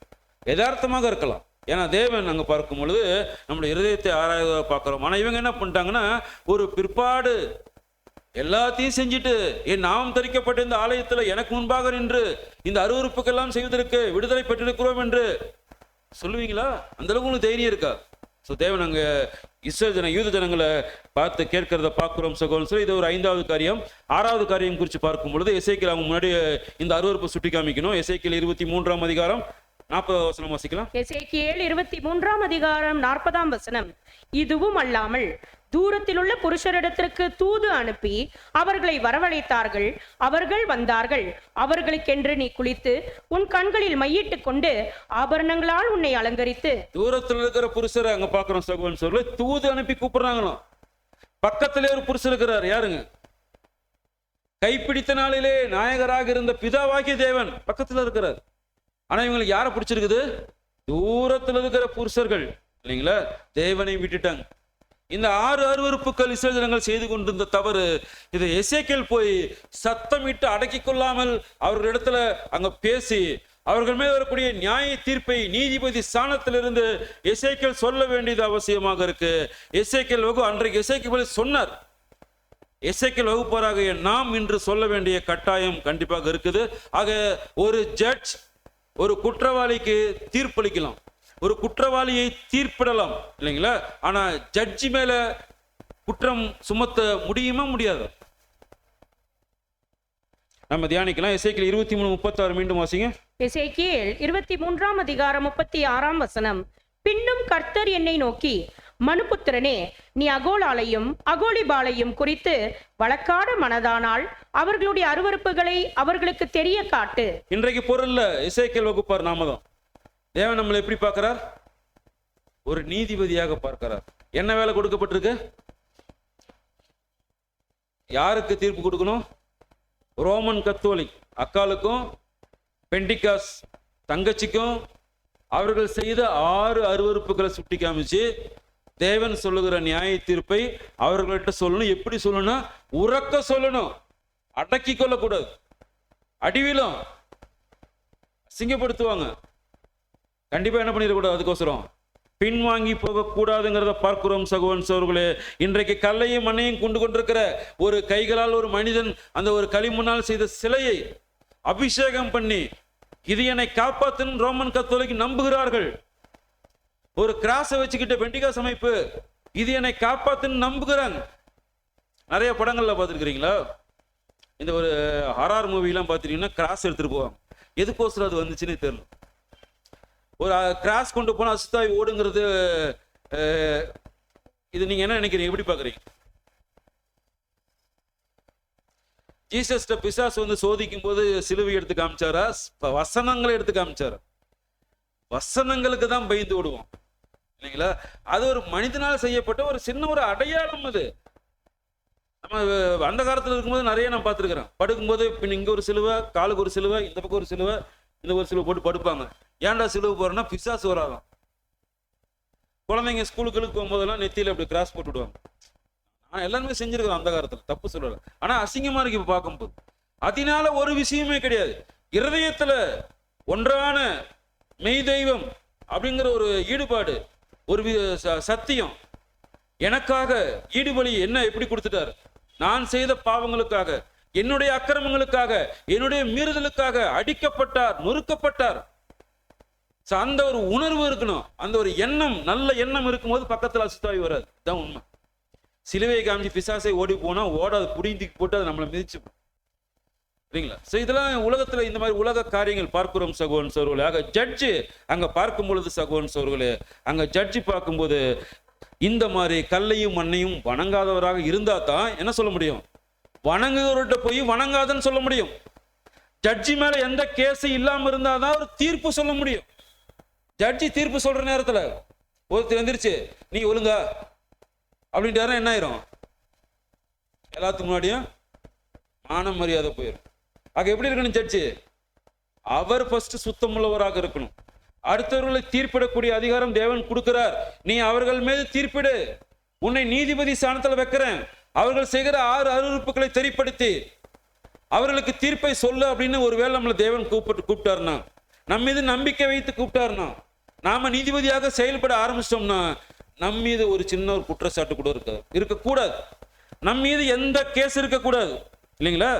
யதார்த்தமாக இருக்கலாம். ஏன்னா தேவன் அங்கே பார்க்கும் பொழுது நம்மளுடைய இருதயத்தை ஆராய்வதாக பார்க்குறோம். ஆனால் இவங்க என்ன பண்ணிட்டாங்கன்னா, ஒரு பிற்பாடு எல்லாத்தையும் செஞ்சுட்டு என் நாமம் தரிக்கப்பட்ட இந்த ஆலயத்தில் எனக்கு முன்பாக நின்று இந்த அருவருப்புக்கெல்லாம் செய்வதற்கு விடுதலை பெற்றிருக்கிறோம் என்று சொல்லுவீங்களா? அந்த அளவுக்கு உங்களுக்கு தைரியம் இருக்கா? ஸோ தேவன் அங்கே இஸ்ரேல் யூத ஜனங்களை பார்த்து கேட்கிறத பார்க்கிறோம் சகோதரன். இது ஒரு 5வது காரியம். 6வது காரியம் குறித்து பார்க்கும் பொழுது எசேக்கியேல் அவங்க முன்னாடி இந்த அருவருப்பை சுட்டி காமிக்கணும். எசேக்கியேல் 23ஆம் அதிகாரம் 40 வசனம் வாசிக்கலாம். எசேக்கியேல் 23ஆம் அதிகாரம் 40ஆம் வசனம். இதுவும் அல்லாமல் தூரத்தில் உள்ள புருஷரிடத்திற்கு தூது அனுப்பி அவர்களை வரவழைத்தார்கள். அவர்கள் வந்தார்கள். அவர்களுக்கென்று நீ குளித்து உன் கண்களில் மையிட்டு கொண்டு ஆபரணங்களால் உன்னை அலங்கரித்து. தூரத்தில் இருக்கிற புருஷரை அங்க பாக்குறோம் சகோதரன் சொல்லி தூது அனுப்பி கூப்பிடுறாங்களாம். பக்கத்திலே ஒரு புருஷர் இருக்கிறார். யாருங்க? கைப்பிடித்த நாளிலே நாயகராக இருந்த பிதாவாகிய தேவன் பக்கத்துல இருக்கிறார். ஆனா இவங்களுக்கு யாரை பிடிச்சிருக்குது? தூரத்தில் இருக்கிற புருஷர்கள் இல்லைங்களா, தேவனை விட்டுட்டாங்க. இந்த 6 அருவருப்புகள் இஸ்ரவேல் ஜனங்கள் செய்து கொண்டிருந்த தவறு, இதை எசேக்கியேல் போய் சத்தமிட்டு அடக்கி கொள்ளாமல் அவர்களிடத்துல அங்க பேசி அவர்கள் மேல் வரக்கூடிய நியாய தீர்ப்பை நீதிபதி ஸ்தானத்திலிருந்து எசேக்கியேல் சொல்ல வேண்டியது அவசியமாக இருக்கு. எசேக்கியேல் அன்றைக்கு எசேக்கியேல் சொன்னார். எசேக்கியேல் வகுப்பாராக நாம் இன்று சொல்ல வேண்டிய கட்டாயம் கண்டிப்பாக இருக்குது. ஆக ஒரு ஜட்ஜ் ஒரு குற்றவாளிக்கு தீர்ப்பளிக்கலாம், ஒரு குற்றவாளியை தீர்ப்பிடலாம் இல்லைங்களா. ஆனா ஜட்ஜி மேல குற்றம் சுமத்த முடியுமா? முடியாது. நம்ம தியானிக்கலாம். எசேக்கியேல் 23:36 மீண்டும் வாசிங்க. எசேக்கியேல் 23ஆம் அதிகாரம் 36ஆம் வசனம். பின்னும் கர்த்தர் என்னை நோக்கி, மனுபுத்திரனே, நீ அகோலாலையும் அகோலிபாலையும் குறித்து வழக்காட மனதானால் அவர்களுடைய அருவருப்புகளை அவர்களுக்கு தெரிய காட்டு. இன்றைக்கு பொருள்ல எசேக்கியேல் வகுப்பார் நாம தான். தேவன் நம்மளை எப்படி பார்க்கிறார்? ஒரு நீதிபதியாக பார்க்கிறார். என்ன வேலை கொடுக்கப்பட்டிருக்கு? யாருக்கு தீர்ப்பு கொடுக்கணும்? ரோமன் கத்தோலிக் அக்காலுக்கும் பெண்டிகாஸ் தங்கச்சிக்கும் அவர்கள் செய்த 6 அருவருப்புகளை சுட்டி காமிச்சு தேவன் சொல்லுகிற நியாய தீர்ப்பை அவர்கள்ட்ட சொல்லணும். எப்படி சொல்லணும்? உறக்க சொல்லணும், அடக்கி கொள்ளக்கூடாது. அடிவிலும் அசிங்கப்படுத்துவாங்க, கண்டிப்பா என்ன பண்ணிடக்கூடாது, அதுக்கோசரம் பின்வாங்கி போகக்கூடாதுங்கிறத பார்க்கிறோம் சகோதரன் சகோதரர்களே. இன்றைக்கு கல்லையும் மண்ணையும் கொண்டு கொண்டிருக்கிற ஒரு கைகளால் ஒரு மனிதன் அந்த ஒரு களிமண்ணால் செய்த சிலையை அபிஷேகம் பண்ணி இது என்னை காப்பாத்தும் ரோமன் கத்தோலிக்கு நம்புகிறார்கள். ஒரு கிராஸை வச்சுக்கிட்ட பெண்டிகாஸ் அமைப்பு இது என்னை காப்பாத்துன்னு நம்புகிறாங்க. நிறைய படங்கள்ல பார்த்துருக்கிறீங்களா? இந்த ஒரு ஹாரர் மூவிலாம் பார்த்துட்டீங்கன்னா கிராஸ் எடுத்துட்டு போவாங்க. எதுக்கோசரம் அது வந்துச்சுன்னே தெரியல. ஒரு கிராஸ் கொண்டு போனால் அசுத்தாய் ஓடுங்கிறது இது நீங்க என்ன நினைக்கிறீங்க, எப்படி பார்க்குறீங்க? ஜீசஸ்ட பிசாசு வந்து சோதிக்கும் போது சிலுவை எடுத்து காமிச்சாரா, வசனங்களை எடுத்து காமிச்சாரா? வசனங்களுக்கு தான் பயந்து ஓடுவோம் இல்லைங்களா? அது ஒரு மனிதனால் செய்யப்பட்ட ஒரு சின்ன ஒரு அடையாளம். அது நம்ம அந்த காலத்தில் இருக்கும்போது நிறைய நான் பார்த்துருக்கிறேன். படுக்கும்போது பின் இங்கே ஒரு சிலுவை, காலுக்கு ஒரு சிலுவை, இந்த பக்கம் ஒரு சிலுவை, இந்த ஒரு சிலுவை போட்டு படுப்பாங்க. ஏன்டா சிலுவை போறேன்னா பிசாசு வராதான். குழந்தைங்க ஸ்கூலுக்கு போகும்போதெல்லாம் நெத்தியில் அப்படி கிராஸ் போட்டு விடுவாங்க. ஆனால் எல்லாருமே செஞ்சிருக்கிறோம் அந்த காலத்தில், தப்பு சொல்லலை. ஆனால் அசிங்கமா இருக்கு இப்போ பார்க்கும்போது. அதனால ஒரு விஷயமே கிடையாது. இருதயத்தில் ஒன்றான மெய் தெய்வம் அப்படிங்கிற ஒரு ஈடுபாடு, ஒரு சத்தியம், எனக்காக ஈடுபலி என்ன எப்படி கொடுத்துட்டார்? நான் செய்த பாவங்களுக்காக, என்னுடைய அக்கிரமங்களுக்காக, என்னுடைய மீறுதலுக்காக அடிக்கப்பட்டார், நொறுக்கப்பட்டார். அந்த ஒரு உணர்வு இருக்கணும், அந்த ஒரு எண்ணம், நல்ல எண்ணம் இருக்கும்போது பக்கத்தில் அசுத்தாவி வராது. தான் உண்மை. சிலுவையை காமிச்சு பிசாசை ஓடி போனா ஓடாது, புடிங்கி போட்டு அதை நம்மளை மிதிச்சு சரிங்களா? ஸோ இதெல்லாம் உலகத்தில் இந்த மாதிரி உலக காரியங்கள் பார்க்கிறோம் சகோதரன் சோர்களே. ஆக ஜட்ஜு அங்கே பார்க்கும் பொழுது சகோதரன் சோர்களே, அங்கே ஜட்ஜி பார்க்கும்போது இந்த மாதிரி கல்லையும் மண்ணையும் வணங்காதவராக இருந்தா தான் என்ன சொல்ல முடியும்? வணங்குகிறவர்கிட்ட போய் வணங்காதன்னு சொல்ல முடியும். ஜட்ஜி மேல எந்த கேஸும் இல்லாம இருந்தாதான் ஒரு தீர்ப்பு சொல்ல முடியும். ஜட்ஜி தீர்ப்பு சொல்ற நேரத்துல ஒருத்தர் எந்திரிச்சு நீ ஒழுங்கா அப்படின்ட்டு என்ன ஆயிரும்? எல்லாத்துக்கு முன்னாடியும் மான மரியாதை போயிடும். ஆக எப்படி இருக்கணும் ஜட்ஜி? அவர் ஃபர்ஸ்ட் சுத்தமுள்ளவராக இருக்கணும். அடுத்தவர்களை தீர்ப்பிடக்கூடிய அதிகாரம் தேவன் கொடுக்கிறார். நீ அவர்கள் மீது தீர்ப்பிடு, உன்னை நீதிபதி ஸ்தானத்தில் வைக்கிறேன், அவர்கள் செய்கிற 6 அருவருப்புகளை தெரிப்படுத்தி அவர்களுக்கு தீர்ப்பை சொல்லு அப்படின்னு ஒருவேளை நம்மளை தேவன் கூப்பிட்டாருன்னா, நம்ம மீது நம்பிக்கை வைத்து கூப்பிட்டாருன்னா, நாம நீதிபதியாக செயல்பட ஆரம்பிச்சிட்டோம்னா நம் மீது ஒரு சின்ன ஒரு குற்றச்சாட்டு கூட இருக்கக்கூடாது. நம் மீது எந்த கேஸ் இருக்கக்கூடாது இல்லைங்களா?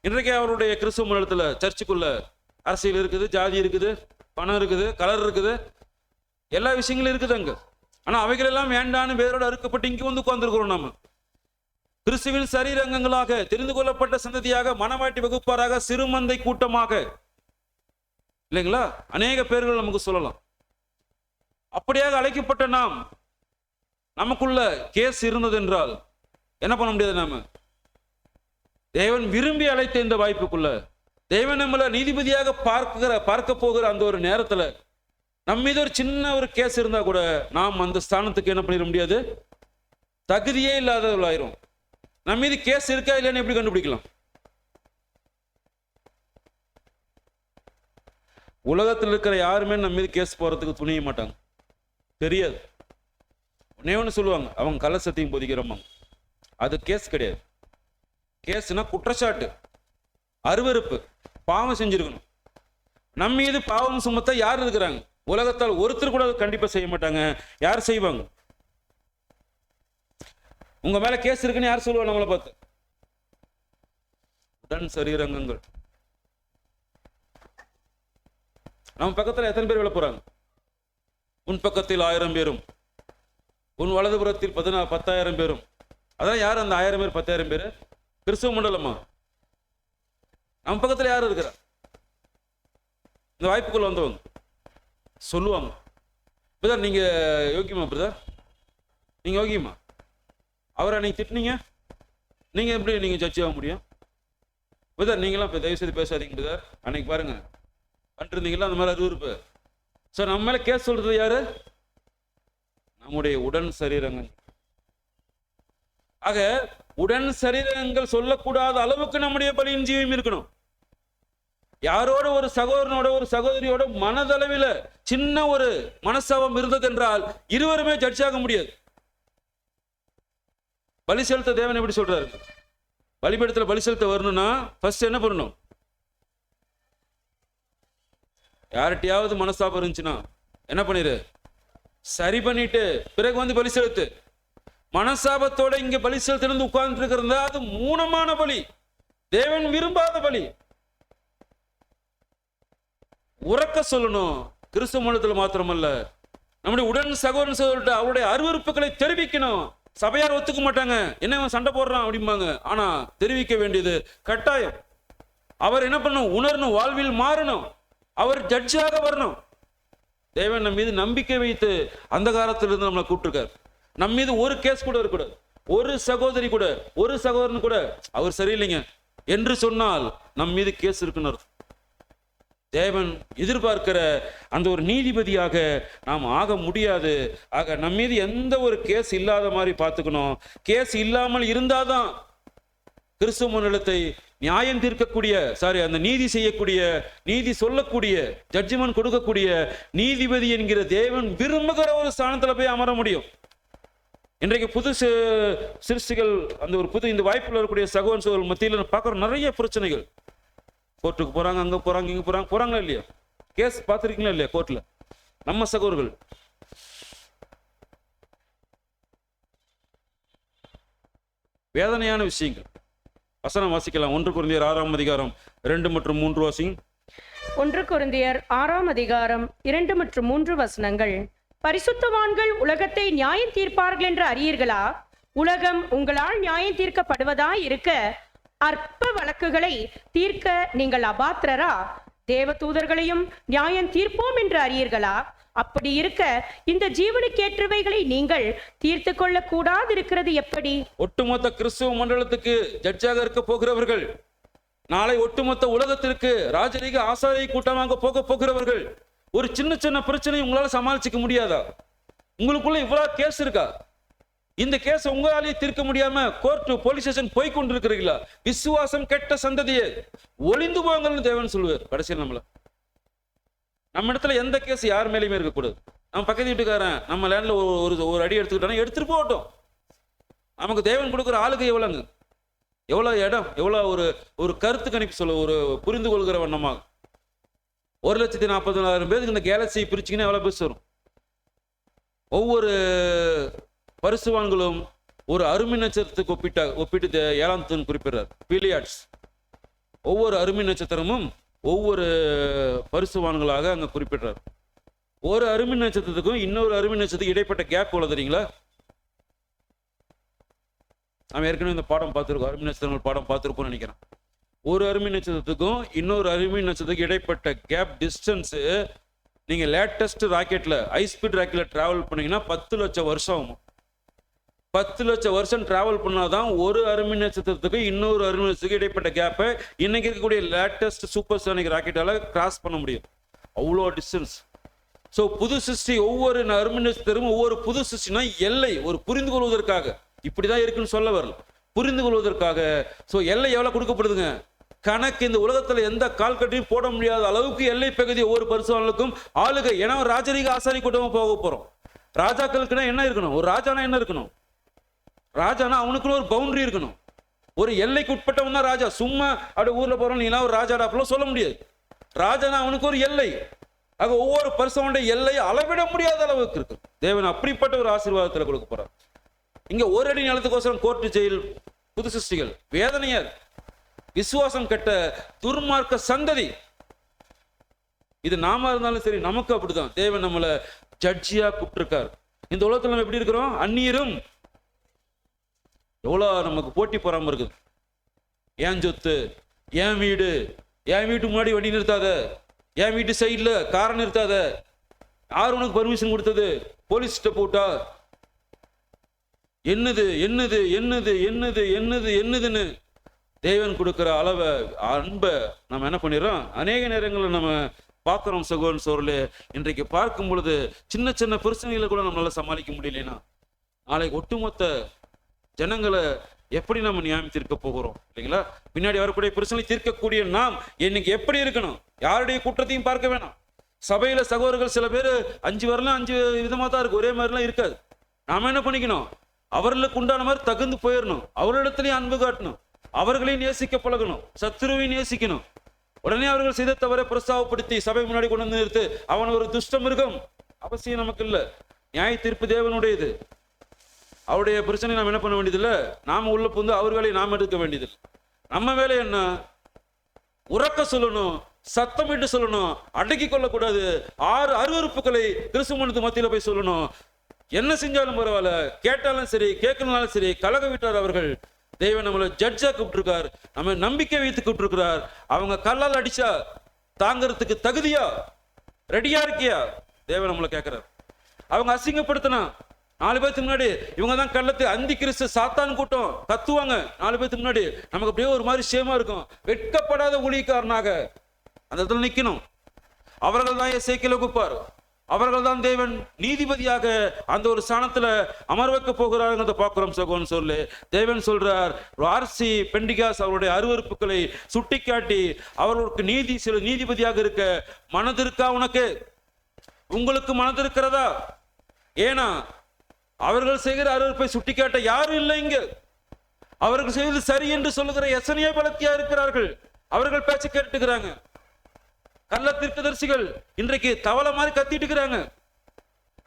இன்றைக்கு அவருடைய கிறிஸ்துவ மண்டலத்தில் சர்ச்சுக்குள்ள அரசியல் இருக்குது, ஜாதி இருக்குது, பணம் இருக்குது, கலர் இருக்குது, எல்லா விஷயங்களும் இருக்குது அங்க. ஆனா அவைகள் எல்லாம் வேண்டான்னு வேரோடு அறுக்கப்பட்டு இங்கே வந்து உட்கார்ந்துருக்கிறோம். நம்ம கிறிஸ்துவின் சரீரங்கங்களாக தெரிந்து கொள்ளப்பட்ட சந்ததியாக, மனவாட்டி வகுப்பாராக, சிறுமந்தை கூட்டமாக இல்லைங்களா? அநேக பேர்கள் நமக்கு சொல்லலாம். அப்படியாக அழைக்கப்பட்ட நாம், நமக்குள்ள கேஸ் இருந்தது என்றால் என்ன பண்ண முடியாது? நாம தேவன் விரும்பி அழைத்த இந்த வாய்ப்புக்குள்ள தேவன் நம்மளை நீதிபதியாக பார்க்க போகிற அந்த ஒரு நேரத்துல நம்ம மீது ஒரு சின்ன ஒரு கேஸ் இருந்தா கூட நாம் அந்த ஸ்தானத்துக்கு என்ன பண்ணிட முடியாது? தகுதியே இல்லாதவர்களாயிரும். நம்ம மீது கேஸ் இருக்கா இல்லைன்னு எப்படி கண்டுபிடிக்கலாம்? உலகத்தில் இருக்கிற யாருமே நம்ம மீது கேஸ் போறதுக்கு துணிய மாட்டாங்க, தெரியாது. ஒன்னு சொல்லுவாங்க, அவங்க கலசத்தையும் பொதிக்கிறோமா, அது கேஸ் கிடையாது. கேஸ்னா குற்றச்சாட்டு, அருவருப்பு, பாவம் செஞ்சிருக்கணும். நம்ம மீது பாவம் சுமத்த யார் இருக்கிறாங்க? உலகத்தால் ஒருத்தர் கூட கண்டிப்பா செய்ய மாட்டாங்க. யார் செய்வாங்க? உங்க மேல கேஸ் இருக்குன்னு யார் சொல்லுவாங்க? நம்மளை பார்த்து உடன் சரீரங்கங்கள். நம்ம பக்கத்துல எத்தனை பேர் விழ போறாங்க? உன் பக்கத்தில் 1000 பேரும், உன் வலதுபுறத்தில் 10,000 பேரும். அதான் யார் அந்த 1000 பேர் 10,000 பேர்? கிறிஸ்துவ மண்டலமா? நம்ம பக்கத்துல யாரு இருக்கிறா? இந்த வாய்ப்புக்குள்ள வந்தவங்க சொல்லுவாங்க, பிரதர் நீங்க யோகியமா? பிரதர் நீங்க யோகியமா? அவரை நீங்க திட்டினீங்க, நீங்க எப்படி நீங்க ஜட்ஜ் ஆக முடியும்? பிரதர் நீங்களாம் இப்போ தயவு செய்து பேசாதீங்க பிரதர், அன்னைக்கு பாருங்க பண்ணிருந்தீங்களா அந்த மாதிரி அருவருப்பு. சார் நம்ம மேல கேஸ் சொல்றது யாரு? நம்முடைய உடன் சரீரங்கள். ஆக உடன் சரீரங்கள் சொல்லக்கூடாத அளவுக்கு நம்முடைய பலியின் ஜீவம் இருக்கணும். யாரோட ஒரு சகோதரனோட ஒரு சகோதரியோட மனதளவில் சின்ன ஒரு மனஸ்தாபம் இருந்தது என்றால் இருவருமே ஜட்ஜ் ஆக முடியாது. பலி செலுத்த தேவன் எப்படி சொல்றாரு? பலிபீடத்தில் பலி செலுத்த வரணும்னா ஃபர்ஸ்ட் என்ன பண்ணணும்? யார்கிட்டயாவது மனஸ்தாபம் இருந்துச்சுன்னா என்ன பண்ணிரு? சரி பண்ணிட்டு பிறகு வந்து பலி செலுத்து. மனஸ்தாபத்தோட இங்க பலி செலுத்திலிருந்து உட்கார்ந்து இருக்கிறதா அது மூலமான பலி, தேவன் விரும்பாத பலி. உறக்க சொல்லணும். கிறிஸ்துவ மதத்தில் மாத்திரமல்ல, நம்முடைய உடன் சகோதரன் சகோதரர்கிட்ட அவருடைய அருவருப்புகளை தெரிவிக்கணும். சபையார் ஒத்துக்க மாட்டாங்க, என்ன சண்டை போடுறான் அப்படிம்பாங்க. ஆனா தெரிவிக்க வேண்டியது கட்டாயம். அவர் என்ன பண்ணணும்? உணரணும், வாழ்வில் மாறணும், அவர் ஜட்ஜாக வரணும். தேவன் நம் மீது நம்பிக்கை வைத்து அந்த காலத்திலிருந்து நம்மளை கூப்பிட்டுருக்கார். நம் மீது ஒரு கேஸ் கூட இருக்கக்கூடாது. ஒரு சகோதரி கூட, ஒரு சகோதரன் கூட அவர் சரியில்லைங்க என்று சொன்னால் நம் மீது கேஸ் இருக்குன்னு அர்த்தம். தேவன் எதிர்பார்க்கிற அந்த ஒரு நீதிபதியாக நாம் ஆக முடியாது. ஆக நம் மீது எந்த ஒரு கேஸ் இல்லாத மாதிரி பார்த்துக்கணும். கேஸ் இல்லாமல் இருந்தாதான் கிறிஸ்துவ மண்டலத்தை நியாயம் தீர்க்கக்கூடிய, அந்த நீதி செய்யக்கூடிய, நீதி சொல்லக்கூடிய, ஜட்ஜ்மெண்ட் கொடுக்கக்கூடிய நீதிபதி என்கிற தேவன் விரும்புகிற ஒரு ஸ்தானத்தில் போய் அமர முடியும். இன்றைக்கு புது சிருஷ்டிகள் அந்த ஒரு புது இந்த வாய்ப்பில் வரக்கூடிய சகோதரன் சகோதரர் மத்தியில் பார்க்குற நிறைய பிரச்சனைகள். கோர்ட்டுக்கு போறாங்க, அங்க போறாங்க, இங்க போறாங்களா இல்லையா? கேஸ் பார்த்துருக்கீங்களா இல்லையா? கோர்ட்ல நம்ம சகோதரர்கள் வேதனையான விஷயங்கள். வசனம் வாசிக்கலாம். 1 கொரிந்தியர் 6ஆம் அதிகாரம் 2 மற்றும் 3 வாசிங்க. 1 கொரிந்தியர் 6ஆம் அதிகாரம் 2 மற்றும் 3 வசனங்கள். பரிசுத்தவான்கள் உலகத்தை நியாயம் தீர்ப்பார்கள் என்று அறியீர்களா? உலகம் உங்களால் நியாயம் தீர்க்கப்படுவதா இருக்க அற்ப வழக்குகளை தீர்க்க நீங்கள் அபாத்திரரா? தேவ தூதர்களையும் நியாயம் தீர்ப்போம் என்று அறியீர்களா? அப்படி இருக்க இந்த ஜீவனுக்கேற்றவைகளை நீங்கள் தீர்த்து கொள்ள கூடாது இருக்கிறது எப்படி? ஒட்டுமொத்த கிறிஸ்துவ மண்டலத்துக்கு ஜட்ஜாக இருக்க போகிறவர்கள், நாளை ஒட்டுமொத்த உலகத்திற்கு ராஜரீக ஆசாரிய கூட்டமாக போகிறவர்கள், ஒரு சின்ன சின்ன பிரச்சனை உங்களால சமாளிச்சுக்க முடியாதா? உங்களுக்குள்ள இவ்வளவு கேஸ் இருக்கா? இந்த கேஸ் உங்களாலேயே தீர்க்க முடியாம கோர்ட் போலீஸ் ஸ்டேஷன் போய் கொண்டிருக்கிறீங்களா? விசுவாசம் கெட்ட சந்ததியே ஒளிந்து போங்கள்னு தேவன் சொல்லுவார். கடைசியில் நம்ம இடத்துல எந்த கேஸ் யார் மேலேயுமே இருக்கக்கூடாது. நம்ம பக்கத்து வீட்டுக்காரன் நம்ம லேண்ட்ல ஒரு அடி எடுத்துக்கிட்டோம்னா எடுத்துட்டு போகட்டும். நமக்கு தேவன் கொடுக்குற ஆளுகை எவ்வளோங்க, எவ்வளோ இடம், எவ்வளோ ஒரு கருத்து கணிப்பு சொல்ல, ஒரு புரிந்து கொள்கிற வண்ணமாக 1,40,000 பேருக்கு இந்த கேலக்சியை பிரிச்சிங்கன்னா எவ்வளோ பேர் வரும்? ஒவ்வொரு பரிசுவான்களும் ஒரு அருமை நட்சத்திரத்துக்கு ஒப்பிட்டு 7ஆம் குறிப்பிடுறார் பீலியாட்ஸ். ஒவ்வொரு அருமை நட்சத்திரமும் ஒவ்வொரு பரிசுவான்களாக அங்க குறிப்பிடுறார். ஒரு அருமை நட்சத்திரத்துக்கும் இன்னொரு அருமை நட்சத்திரத்துக்கு இடைப்பட்ட கேப் எவ்வளவு தெரியுங்களா? நம்ம ஏற்கனவே இந்த பாடம் பார்த்துருக்கோம், அருமை நட்சத்திரங்கள் பாடம் பார்த்துருப்போம்னு நினைக்கிறேன். ஒரு அருமை நட்சத்திரத்துக்கும் இன்னொரு அருமை நட்சத்திரத்துக்கு இடைப்பட்ட கேப் டிஸ்டன்ஸ், நீங்க லேட்டஸ்ட் ராக்கெட்ல ஹை ஸ்பீட் ராக்கெட்ல டிராவல் பண்ணீங்கன்னா 10 லட்சம் வருஷம் ஆகும். 10 லட்சம் வருஷம் டிராவல் பண்ணாதான் ஒரு அருமை நட்சத்திரத்துக்கு இன்னொரு அருமை நட்சத்திரத்துக்கு இடைப்பட்ட கேப்பை இன்னைக்கு இருக்கக்கூடிய லேட்டஸ்ட் சூப்பர்சானிக் ராக்கெட்டால கிராஸ் பண்ண முடியும். அவ்வளோ டிஸ்டன்ஸ். ஸோ புது சிருஷ்டி, ஒவ்வொரு அருமை நட்சத்திரமும் ஒவ்வொரு புது சிருஷ்டினா எல்லை ஒரு புரிந்து கொள்வதற்காக, இப்படிதான் இருக்குன்னு சொல்ல வரல, புரிந்து கொள்வதற்காக. ஸோ எல்லை எவ்வளவு கொடுக்கப்படுதுங்க? கணக்கு இந்த உலகத்துல எந்த கால் கட்டியும் போட முடியாத அளவுக்கு எல்லை பகுதி ஒவ்வொரு பரிசுகளுக்கும் ஆளுகை. ஏன்னா ராஜரீக ஆசாரி கூட்டமா போக போறோம். ராஜாக்களுக்குன்னா என்ன இருக்கணும்? ஒரு ராஜானா என்ன இருக்கணும்? ராஜானா அவனுக்குள்ள ஒரு பவுண்டரி இருக்கணும், ஒரு எல்லைக்கு உட்பட்டவன் தான் ராஜா. சும்மா அப்படி ஊர்ல போறோம் நீ ஒரு ராஜாடா அப்படிலாம் சொல்ல முடியாது. ராஜானா அவனுக்கு ஒரு எல்லை. ஆக ஒவ்வொரு பரிசுடைய எல்லை அளவிட முடியாத அளவுக்கு இருக்கு. தேவன் அப்படிப்பட்ட ஒரு ஆசீர்வாதத்தில் கொடுக்க போறார். இங்க ஒரு அடி நிலத்துக்கோசரம் கோர்ட்டு ஜெயில் புது சிருஷ்டிகள் வேதனையார், விசுவாசம் கெட்ட துர்மார்க்க சந்ததி. இது நாம இருந்தாலும் சரி, நமக்கு அப்படிதான். தேவன் நம்மளை ஜட்ஜியா கூப்பிட்டிருக்கார். இந்த உலகத்துல நம்ம எப்படி இருக்கிறோம்? அந்நியரும். எவ்வளோ நமக்கு போட்டி பொறாம இருக்குது. ஏன் சொத்து, ஏன் வீடு, என் வீட்டு முன்னாடி வண்டி நிறுத்தாத, என் வீட்டு சைட்ல காரை நிறுத்தாத, யார் உனக்கு பர்மிஷன் கொடுத்தது, போலீஸ்கிட்ட போட்டா, என்னது என்னது என்னது என்னது என்னது என்னதுன்னு தேவன் கொடுக்கிற அளவை அன்பை நம்ம என்ன பண்ணிடுறோம்? அநேக நேரங்களில் நம்ம பார்க்குறோம் சகோதரன் சோழர்களே. இன்றைக்கு பார்க்கும் பொழுது சின்ன சின்ன பிரச்சனைகளை கூட நம்மளால சமாளிக்க முடியலன்னா நாளைக்கு ஒட்டுமொத்த ஜனங்களை எப்படி நம்ம நியாயம் தீர்க்க போகிறோம் இல்லைங்களா? பின்னாடி வரக்கூடிய பிரச்சனை தீர்க்கக்கூடிய நாம் இன்னைக்கு எப்படி இருக்கணும்? யாருடைய குற்றத்தையும் பார்க்க வேணாம். சபையில சகோதரர்கள் சில பேர் 5 வரலாம் 5 விதமா தான் இருக்கு, ஒரே மாதிரிலாம் இருக்காது. நாம என்ன பண்ணிக்கணும்? அவர்களுக்கு உண்டான மாதிரி தகுந்து போயிடணும். அவர்களிடத்திலையும் அன்பு காட்டணும், அவர்களையும் நேசிக்க பழகணும், சத்துருவையும் நேசிக்கணும். உடனே அவர்கள் செய்த தவறை பிரஸ்தாவப்படுத்தி சபை முன்னாடி கொண்டு வந்து நிறுத்து, அவன் ஒரு துஷ்ட மிருகம், அவசியம் நமக்கு இல்லை. நியாய தீர்ப்பு தேவனுடையது. அவருடைய பிரச்சனை நாம் என்ன பண்ண வேண்டியதில்லை. நாம உள்ள புந்து அவர் வேலையை நாம் எடுக்க வேண்டியதில்லை. நம்ம வேலை என்ன? உறக்க சொல்லணும், சத்தமிட்டு சொல்லணும், அடக்கி கொள்ளக்கூடாது. 6 அருவருப்புகளை கிறிஸ்துவனுக்கு மத்தியில போய் சொல்லணும். என்ன செஞ்சாலும் பரவாயில்ல, கேட்டாலும் சரி கேட்கலனாலும் சரி, கலக விட்டார் அவர்கள். தேவன் நம்மளை ஜட்ஜா கூப்பிட்டுருக்கார், நம்ம நம்பிக்கை வைத்து கூப்பிட்டுருக்கிறார். அவங்க கல்லால் அடிச்சா தாங்கிறதுக்கு தகுதியா, ரெடியா இருக்கியா? தேவன் நம்மளை கேட்கிறார். அவங்க அசிங்கப்படுத்தினா 4 பேருக்கு முன்னாடி இவங்க தான் கள்ளத்து அந்தி கிறிஸ்து சாத்தான் கூட்டம் கத்துவாங்க 4 பேருக்கு முன்னாடி, நமக்கு அப்படியே ஒரு மாதிரி சேமா இருக்கும். வெட்கப்படாத ஊழியக்காரனாக அந்த இடத்துல நிக்கணும். அவர்கள் தான் எசேக்கியேலை கூப்பார். அவர்கள் தான் தேவன் நீதிபதியாக அந்த ஒரு ஸ்தானத்துல அமர் வைக்க போகிறாருங்கிறத பார்க்கிறோம். சகோன்னு சொல்லு தேவன் சொல்றார், ஆர்சி பெண்டிகாஸ் அவருடைய அருவருப்புகளை சுட்டிக்காட்டி அவர்களுக்கு சில நீதிபதியாக இருக்க மனதிருக்கா? உனக்கு உங்களுக்கு மனதிருக்கிறதா? ஏன்னா அவர்கள் செய்கிற அருவருப்பை சுட்டிக்காட்ட யாரும் இல்லை இங்க. அவர்கள் செய்வது சரி என்று சொல்லுகிற எத்தனையோ பலத்தியா இருக்கிறார்கள். அவர்கள் பேச்சு கேட்டுக்கிறாங்க. கள்ள தீர்க்கதரிசிகள் இன்றைக்கு தவளை மாதிரி கத்திட்டு இருக்கிறாங்க.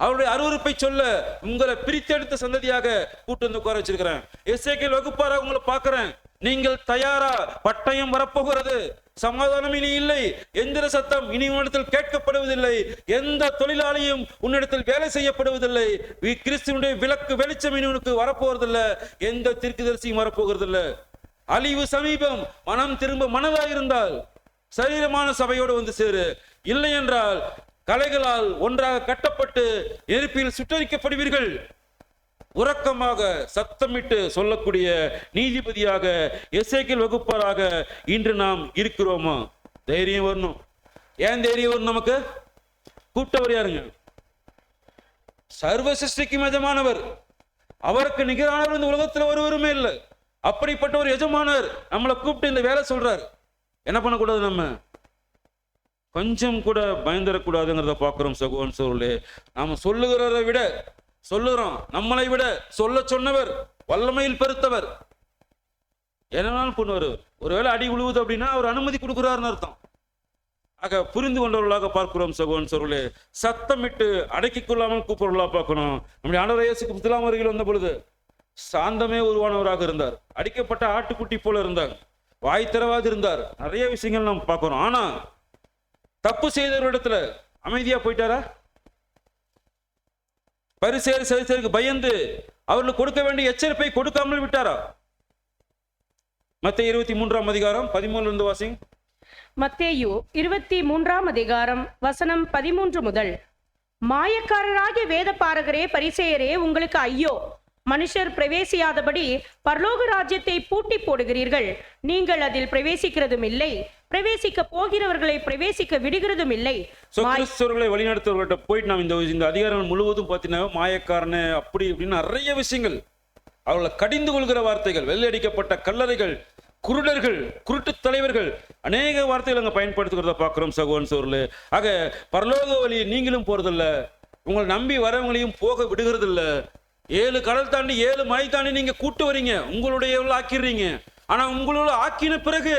அவருடைய அருவருப்பை சொல்ல உங்களை பிரித்தெடுத்த சந்ததியாக கூட்டு வந்து உட்கார வச்சிருக்கிறேன். எசேக்கியேல் வகுப்பாராக உங்களை பார்க்கிறேன். நீங்கள் தயாரா? பட்டயம் வரப்போகிறது. சமாதானம் இனி இல்லை. எந்திர சத்தம் இனி உன்னிடத்தில் கேட்கப்படுவதில்லை. எந்த தொழிலாளியும் உன்னிடத்தில் வேலை செய்யப்படுவதில்லை. கிறிஸ்துவனுடைய விளக்கு வெளிச்சம் இனி உனக்கு வரப்போறதில்லை. எந்த தீர்க்கதரிசியும் வரப்போகிறதில்லை. அழிவு சமீபம். மனம் திரும்ப மனதாக இருந்தால் சரீரமான சபையோடு வந்து சேரு. இல்லை என்றால் கலைகளால் ஒன்றாக கட்டப்பட்டு நெருப்பில் சுட்டரிக்கப்படுவீர்கள். உறக்கமாக சத்தமிட்டு சொல்லக்கூடிய நீதிபதியாக எசேக்கியேல் வகுப்பாராக இன்று நாம் இருக்கிறோமா? தைரியம் வரணும். ஏன் தைரியம் வரும் நமக்கு? கூப்பிட்டவர் யாருங்க? சர்வ சிருஷ்டிக்கும் எஜமானவர். அவருக்கு நிகரானவர் இந்த உலகத்தில் ஒருவருமே இல்லை. அப்படிப்பட்ட ஒரு எஜமானர் நம்மளை கூப்பிட்டு இந்த வேலை சொல்றாரு. என்ன பண்ணக்கூடாது? நம்ம கொஞ்சம் கூட பயந்துடக்கூடாதுங்கிறத பார்க்கிறோம். சகோதரன் சோழர்களே, நாம சொல்லுகிறதை விட சொல்லுகிறோம். நம்மளை விட சொல்ல சொன்னவர் வல்லமையில் பெருத்தவர். என்னன்னாலும் பண்ணுவார். ஒருவேளை அடி விழுவுது அப்படின்னா அவர் அனுமதி கொடுக்கிறாருன்னு அர்த்தம். ஆக புரிந்து கொண்டவர்களாக பார்க்கிறோம். சகோதரன் சோழர்களே, சத்தமிட்டு அடக்கிக் கொள்ளாமல் கூப்பிடுவர்களாக பார்க்கணும். நம்முடைய ஆண்டவர் இயேசு கிறிஸ்து அருகில் வந்த பொழுது சாந்தமே உருவானவராக இருந்தார். அடிக்கப்பட்ட ஆட்டுக்குட்டி போல இருந்தார். வாய் திறவாது இருந்தார். நிறைய விஷயங்கள் நாம் பார்க்கிறோம். ஆனா தப்பு செய்தவரிடத்துல அமைதியா போயிட்டாரா? பரிசேயர் சதுசேயருக்கு பயந்து அவர்களுக்கு கொடுக்க வேண்டிய எச்சரிப்பை கொடுக்காமல் விட்டாரா? மத்தேயு 23ஆம் அதிகாரம் 13 இருந்து வாசிங்க. மத்தேயு 23ஆம் அதிகாரம் வசனம் 13 முதல். மாயக்காரராகிய வேத பாரகரே பரிசேயரே, உங்களுக்கு ஐயோ! மனுஷர் பிரவேசியாதபடி பரலோக ராஜ்யத்தை பூட்டி போடுகிறீர்கள். நீங்கள் அதில் பிரவேசிக்கிறதும் இல்லை, பிரவேசிக்க போகிறவர்களை பிரவேசிக்க விடுகிறதும் இல்லை. கிறிஸ்தவர்களை வழிநடத்துவர்கள்ட்ட போயிட்டு நாம் இந்த அதிகாரம் முழுவதும் பார்த்தீங்கன்னா மாயக்காரனு அப்படி இப்படின்னு நிறைய விஷயங்கள், அவர்களை கடிந்து கொள்கிற வார்த்தைகள், வெள்ளையடிக்கப்பட்ட கல்லறைகள், குருடர்கள், குருட்டு தலைவர்கள், அநேக வார்த்தைகள் அங்கே பயன்படுத்துகிறத பார்க்கிறோம். சகோதரன் சோர்களே, ஆக பரலோக வழி நீங்களும் போறதில்ல, உங்களை நம்பி வரவங்களையும் போக விடுகிறதில்ல. 7 கடல் தாண்டி 7 மலை தாண்டி நீங்க கூட்டு வரீங்க, உங்களுடைய ஆக்கிடுறீங்க. ஆனா உங்களோட ஆக்கின பிறகு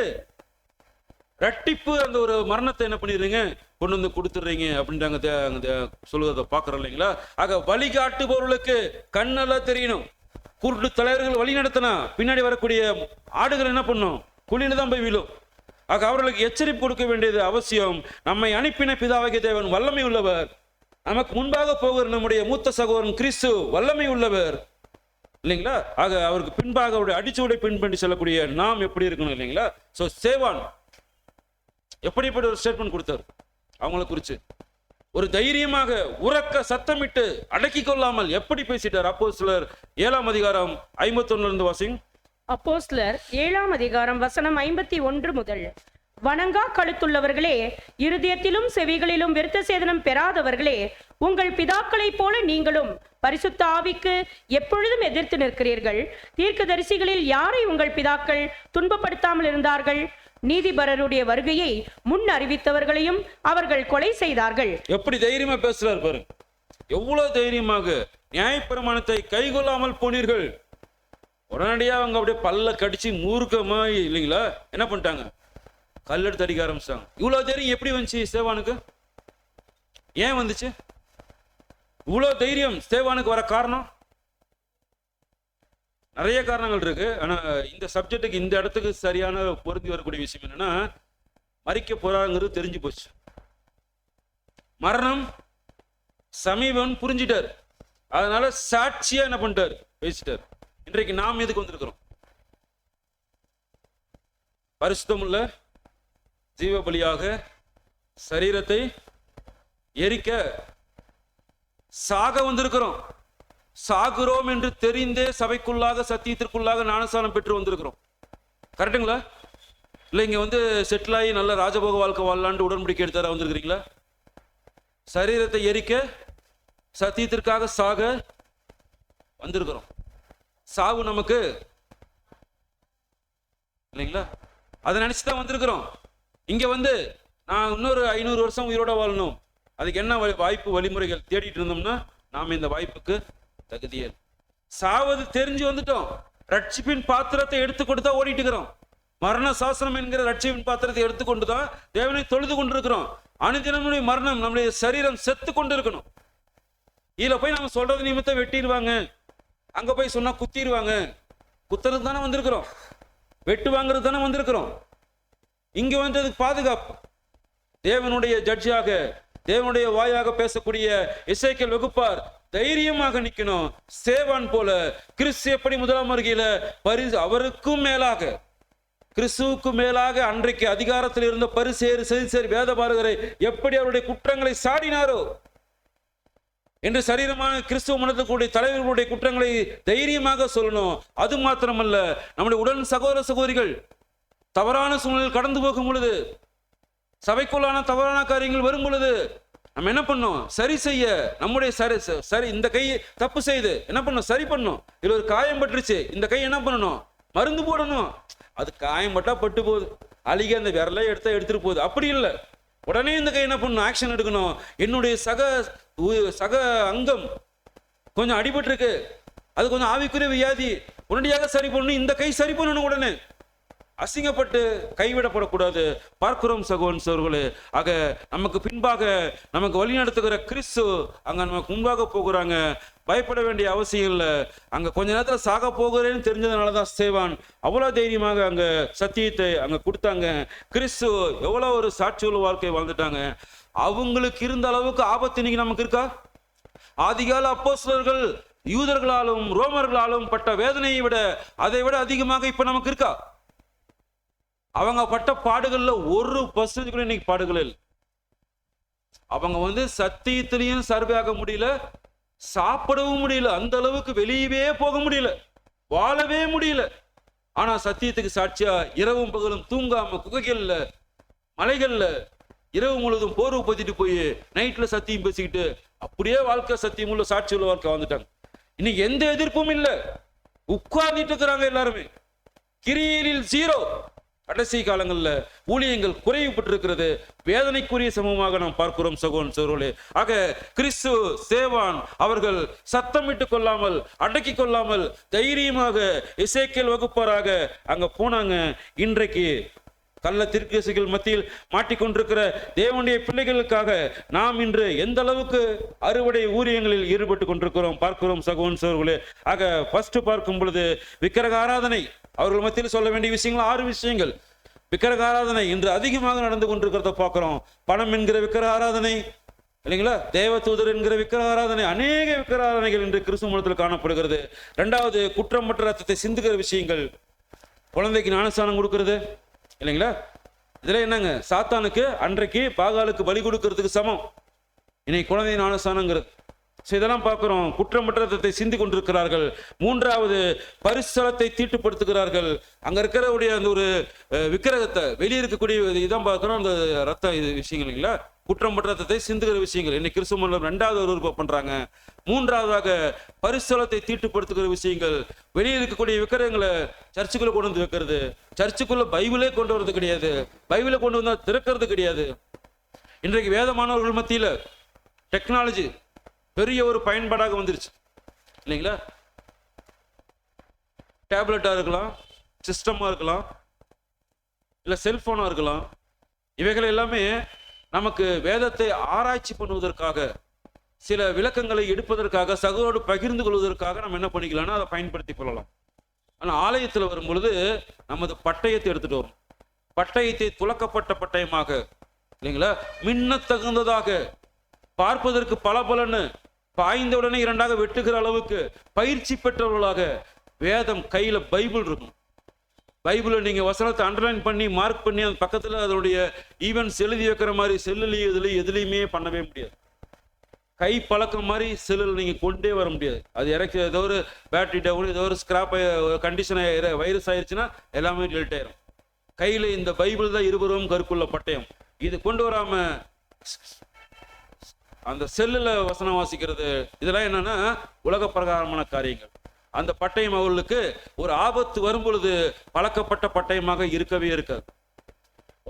ரட்டிப்பு அந்த ஒரு மரணத்தை என்ன பண்ணிடுறீங்க? கொண்டு வந்து கொடுத்துடுறீங்க அப்படின்றாங்க சொல்லுவதை பார்க்குறோம் இல்லைங்களா? ஆக வழிகாட்டுபவர்களுக்கு கண்ணெல்லாம் தெரியணும். குருட்டு தலைவர்கள் வழி நடத்தினா பின்னாடி வரக்கூடிய ஆடுகள் என்ன பண்ணும்? குழியில தான் போய் விழும். ஆக அவர்களுக்கு எச்சரிப்பு கொடுக்க வேண்டியது அவசியம். நம்மை அனுப்பின பிதாவாகிய தேவன் வல்லமை உள்ளவர். நமக்கு முன்பாக போகிற நம்முடைய மூத்த சகோதரன் கிறிஸ்து வல்லமை உள்ளவர் இல்லைங்களா? ஆக அவருக்கு பின்பாக அவருடைய அடிச்சுவடை பின்பற்றி செல்லக்கூடிய நாம் எப்படி இருக்கணும் இல்லைங்களா? சோ சேவான் எப்படிப்பட்ட ஒரு ஸ்டேட்மெண்ட் கொடுத்தார் அவங்களை குறிச்சு? ஒரு தைரியமாக உறக்க சத்தமிட்டு அடக்கி கொள்ளாமல் எப்படி பேசிட்டார்? அப்போஸ்தலர் 7ஆம் அதிகாரம் 51 இருந்து வாசிங்க. அப்போஸ்தலர் 7ஆம் அதிகாரம் வசனம் 51 முதல். வணங்கா கழுத்துள்ளவர்களே, இருதயத்திலும் செவிகளிலும் விருத்த சேதனம் பெறாதவர்களே, உங்கள் பிதாக்களைப் போல நீங்களும் பரிசுத்த ஆவிக்கு எப்பொழுதும் எதிர்த்து நிற்கிறீர்கள். தீர்க்கதரிசிகளில் யாரை உங்கள் பிதாக்கள் துன்பப்படுத்தாமல் இருந்தார்கள்? நீதிபரருடைய வருகையை முன் அறிவித்தவர்களையும் அவர்கள் கொலை செய்தார்கள். எப்படி தைரியமா பேசுறாரு பாரு, எவ்வளவு தைரியமாக. நியாயப்பிரமாணத்தை கைகொள்ளாமல் போனீர்கள். உடனடியா அவங்க அப்படியே பல்ல கடிச்சு மூர்க்கமா இல்லைங்களா என்ன பண்ணிட்டாங்க, கல்லெடுத்து அடிக்க ஆரம்பிச்சாங்க. இவ்வளவு தைரியம் எப்படி வந்துச்சு ஸ்தேவானுக்கு? ஏன் வந்துச்சு இவ்வளவு தைரியம் ஸ்தேவானுக்கு? வர காரணம் நிறைய காரணங்கள் இருக்கு. ஆனா இந்த சப்ஜெக்டுக்கு, இந்த இடத்துக்கு சரியான பொருந்தி வரக்கூடிய விஷயம் என்னன்னா, மரிக்க போறாங்கிறது தெரிஞ்சு போச்சு. மரணம் சமீபம் புரிஞ்சிட்டார். அதனால சாட்சியா என்ன பண்ணிட்டார், பேசிட்டார். இன்றைக்கு நாம் எதுக்கு வந்திருக்கிறோம்? பரிசுத்தமுள்ள ஜீவ பலியாக சரீரத்தை எரிக்க சாக வந்திருக்கிறோம். சாகுறோம் என்று தெரிந்தே சபைக்குள்ளாக, சத்தியத்திற்குள்ளாக ஞானஸ்நானம் பெற்று வந்திருக்கிறோம். கரெக்டுங்களா? இல்லை இங்க வந்து செட்டில் ஆகி நல்ல ராஜபோக வாழ்க்கை வாழலான்னு உடன்படிக்கை எடுத்தாரா வந்திருக்கிறீங்களா? சரீரத்தை எரிக்க, சத்தியத்திற்காக சாக வந்திருக்கிறோம். சாவு நமக்கு இல்லைங்களா? அதை நினைச்சுதான் வந்திருக்கிறோம். இங்க வந்து நான் இன்னொரு 500 வருஷம் உயிரோட வாழணும், அதுக்கு என்ன வாய்ப்பு வழிமுறைகள் தேடிட்டு இருந்தோம்னா நாம இந்த வாய்ப்புக்கு தகுதியே. சாவது தெரிஞ்சு வந்துட்டோம். ரட்சிப்பின் பாத்திரத்தை எடுத்து கொடுத்தா ஓடிட்டு இருக்கிறோம். மரண சாசனம் என்கிற ரட்சிப்பின் பாத்திரத்தை எடுத்துக்கொண்டுதான் தேவனை தொழுது கொண்டிருக்கிறோம். அனுதினமுடைய மரணம், நம்முடைய சரீரம் செத்து கொண்டு இருக்கணும். இதுல போய் நம்ம சொல்றது நிமித்தம் வெட்டிடுவாங்க, அங்க போய் சொன்னா குத்திடுவாங்க. குத்துறது தானே வந்திருக்கிறோம், வெட்டு வாங்குறது தானே வந்திருக்கிறோம். இங்க வந்ததுக்கு பாதுகாப்பு. தேவனுடைய ஜட்ஜியாக, தேவனுடைய வாயாக பேசக்கூடிய எசேக்கியேல் வகுப்பார் தைரியமாக நிக்கணும். சேவான் போல கிறிஸ்து எப்படி முதலாம் வருகையில அவருக்கும் மேலாக, கிறிஸ்துவுக்கு மேலாக அன்றைக்கு அதிகாரத்தில் இருந்த பரிசேயர், சதுசேயர், வேதபாரகரை எப்படி அவருடைய குற்றங்களை சாடினாரோ என்று சரீரமான கிறிஸ்துவ மனத்துக்குடைய தலைவர்களுடைய குற்றங்களை தைரியமாக சொல்லணும். அது மாத்திரமல்ல, நம்முடைய உடன் சகோதர சகோதரிகள் தவறான சூழ்நிலையில் கடந்து போகும் பொழுது, சபைக்குள்ளான தவறான காரியங்கள் வரும் பொழுது நம்ம என்ன பண்ணோம், சரி செய்ய நம்முடைய சரி இந்த கை தப்பு செய்து என்ன பண்ணும், சரி பண்ணும். இதுல ஒரு காயம் பட்டுருச்சு, இந்த கை என்ன பண்ணணும், மருந்து போடணும். அது காயம் பட்டா பட்டு போகுது, அழுகி அந்த விரலை எடுத்துட்டு போகுது. அப்படி இல்லை, உடனே இந்த கை என்ன பண்ணணும், ஆக்ஷன் எடுக்கணும். என்னுடைய சக அங்கம் கொஞ்சம் அடிபட்டு இருக்கு, அது கொஞ்சம் ஆவிக்குரிய வியாதி, உடனடியாக சரி பண்ணணும். இந்த கை சரி பண்ணணும். உடனே அசிங்கப்பட்டு கைவிடப்படக்கூடாது. பார்க்கிறோம் சகோதரர்களே. ஆக நமக்கு பின்பாக நமக்கு வழி நடத்துகிற கிறிஸ்து அங்க நமக்கு முன்பாக போகிறாங்க. பயப்பட வேண்டிய அவசியம் இல்லை. அங்க கொஞ்ச நேரத்தில் சாக போகிறேன்னு தெரிஞ்சதுனாலதான் சேவான் அவ்வளவு தைரியமாக அங்க சத்தியத்தை அங்க கொடுத்தாங்க. கிறிஸ்து எவ்வளவு ஒரு சாட்சியுள்ள வாழ்க்கை வாழ்ந்துட்டாங்க. அவங்களுக்கு இருந்த அளவுக்கு ஆபத்து இன்னைக்கு நமக்கு இருக்கா? ஆதிகால அப்போஸ்தலர்கள் யூதர்களாலும் ரோமர்களாலும் பட்ட வேதனையை விட, அதை விட அதிகமாக இப்ப நமக்கு இருக்கா? அவங்க பட்ட பாடுகள்ல 1% கூட இன்னைக்கு பாடுகள் இல்லை. அவங்க சத்தியத்திலையும் சர்வே ஆக முடியல, சாப்பிடவும் முடியல, அந்த அளவுக்கு வெளியவே போக முடியல, வாழவே முடியல. ஆனா சத்தியத்துக்கு சாட்சியா இரவும் பகலும் தூங்காம குகைகள்ல, மலைகள்ல இரவு முழுதும் போர்வு பத்திட்டு போய் நைட்ல சத்தியம் பேசிக்கிட்டு அப்படியே வாழ்க்கை சத்தியம் உள்ள சாட்சி உள்ள வாழ்க்கை வந்துட்டாங்க. இன்னைக்கு எந்த எதிர்ப்பும் இல்லை, உட்கார்ந்துட்டு இருக்கிறாங்க எல்லாருமே. கிரியையில் 0. கடைசி காலங்களில் ஊழியங்கள் குறைவுபட்டு இருக்கிறது. வேதனைக்குரிய சமூகமாக நாம் பார்க்கிறோம் சகோதரர்களே. ஆக கிறிஸ்து சேவான் அவர்கள் சத்தமிட்டு கொள்ளாமல், அடக்கி கொள்ளாமல் தைரியமாக எசேக்கியேல் வகுப்பாராக அங்க போனாங்க. இன்றைக்கு கள்ள தீர்க்கதரிசிகள் மத்தியில் மாட்டிக்கொண்டிருக்கிற தேவனுடைய பிள்ளைகளுக்காக நாம் இன்று எந்த அளவுக்கு அறுவடை ஊழியங்களில் ஈடுபட்டு கொண்டிருக்கிறோம் பார்க்கிறோம் சகோதரர்களே. ஆக ஃபர்ஸ்ட் பார்க்கும் பொழுது விக்கிரக ஆராதனை, அவர்கள் மத்தியில் சொல்ல வேண்டிய விஷயங்கள் 6 விஷயங்கள். விக்கிரக ஆராதனை இன்று அதிகமாக நடந்து கொண்டிருக்கிறத பார்க்கிறோம். பணம் என்கிற விக்கிரக ஆராதனை இல்லைங்களா, தேவதூதர் என்கிற விக்கிரக ஆராதனை, அநேக விக்கிரக ஆராதனைகள் இன்று கிறிஸ்துவ மதத்தில் காணப்படுகிறது. 2வது குற்றமற்ற ரத்தத்தை சிந்துகிற விஷயங்கள், குழந்தைக்கு ஞானஸ்நானம் கொடுக்கிறது இல்லைங்களா. இதுல என்னங்க, சாத்தானுக்கு அன்றைக்கு பாகாலுக்கு பலி கொடுக்கிறதுக்கு சமம் இன்னைக்கு குழந்தை ஞானஸ்நானங்கிறது. இதெல்லாம் பார்க்கிறோம். குற்றமற்ற ரத்தத்தை சிந்தி கொண்டிருக்கிறார்கள். மூன்றாவது, பரிசுத்தலத்தை தீட்டுப்படுத்துகிறார்கள். அங்க இருக்கிறவுடைய அந்த ஒரு விக்கிரகத்தை, வெளியே இருக்கக்கூடிய இதான் பார்க்கிறோம். அந்த ரத்த இது விஷயங்கள் இல்ல, குற்றமற்ற ரத்தத்தை சிந்துகிற விஷயங்கள் இன்னைக்கு கிறிஸ்துவ மண்டலம் ரெண்டாவது ஒரு பண்றாங்க. மூன்றாவதாக பரிசுத்தலத்தை தீட்டுப்படுத்துகிற விஷயங்கள், வெளியே இருக்கக்கூடிய விக்கிரகங்களை சர்ச்சுக்குள்ள கொண்டு வந்து வைக்கிறது. சர்ச்சுக்குள்ள பைபிளே கொண்டு வரது கிடையாது, பைபிளை கொண்டு வந்தா திறக்கிறது கிடையாது. இன்றைக்கு வேதமானவர்கள் மத்தியில டெக்னாலஜி பெரிய ஒரு பயன்பாடாக வந்துருச்சு இல்லைங்களா? டேப்லெட்டா இருக்கலாம், சிஸ்டமா இருக்கலாம், இல்ல செல்போனா இருக்கலாம். இவைகள் எல்லாமே நமக்கு வேதத்தை ஆராய்ச்சி பண்ணுவதற்காக, சில விளக்கங்களை எடுப்பதற்காக, சகோதரோடு பகிர்ந்து கொள்வதற்காக நம்ம என்ன பண்ணிக்கலாம்னா அதை பயன்படுத்தி கொள்ளலாம். ஆனால் ஆலயத்தில் வரும் பொழுது நமது பட்டயத்தை எடுத்துட்டு வரும். பட்டயத்தை துலக்கப்பட்ட பட்டயமாக இல்லைங்களா, மின்ன தகுந்ததாக, பார்ப்பதற்கு பலன்னு பாய்ந்தவுடனே இரண்டாக வெட்டுகிற அளவுக்கு பயிற்சி பெற்றவர்களாக வேதம் கையில பைபிள் இருக்கும். பைபிளை நீங்க வசனத்தை அண்டர்லைன் பண்ணி மார்க் பண்ணி அந்த பக்கத்துல அதனுடைய ஈவென்ட்ஸ் எழுதி வைக்கிற மாதிரி செல்லுலையும் எதுலையுமே பண்ணவே முடியாது. கை பழக்கம் மாதிரி செல்லில் நீங்க கொண்டே வர முடியாது. அது இறக்கி ஏதோ ஒரு பேட்டரி டவுன், ஏதோ ஒரு ஸ்கிராப் கண்டிஷன் வைரஸ் ஆயிடுச்சுன்னா எல்லாமே டெலிட் ஆயிரும். கையில இந்த பைபிள் தான் இருபுறமும் கருக்குள்ள பட்டயம். இது கொண்டு வராம அந்த செல்லுல வசனம் வாசிக்கிறது, இதெல்லாம் என்னன்னா உலக பிரகாரமான காரியங்கள். அந்த பட்டயம் அவர்களுக்கு ஒரு ஆபத்து வரும் பொழுது பழக்கப்பட்ட பட்டயமாக இருக்கவே இருக்காது.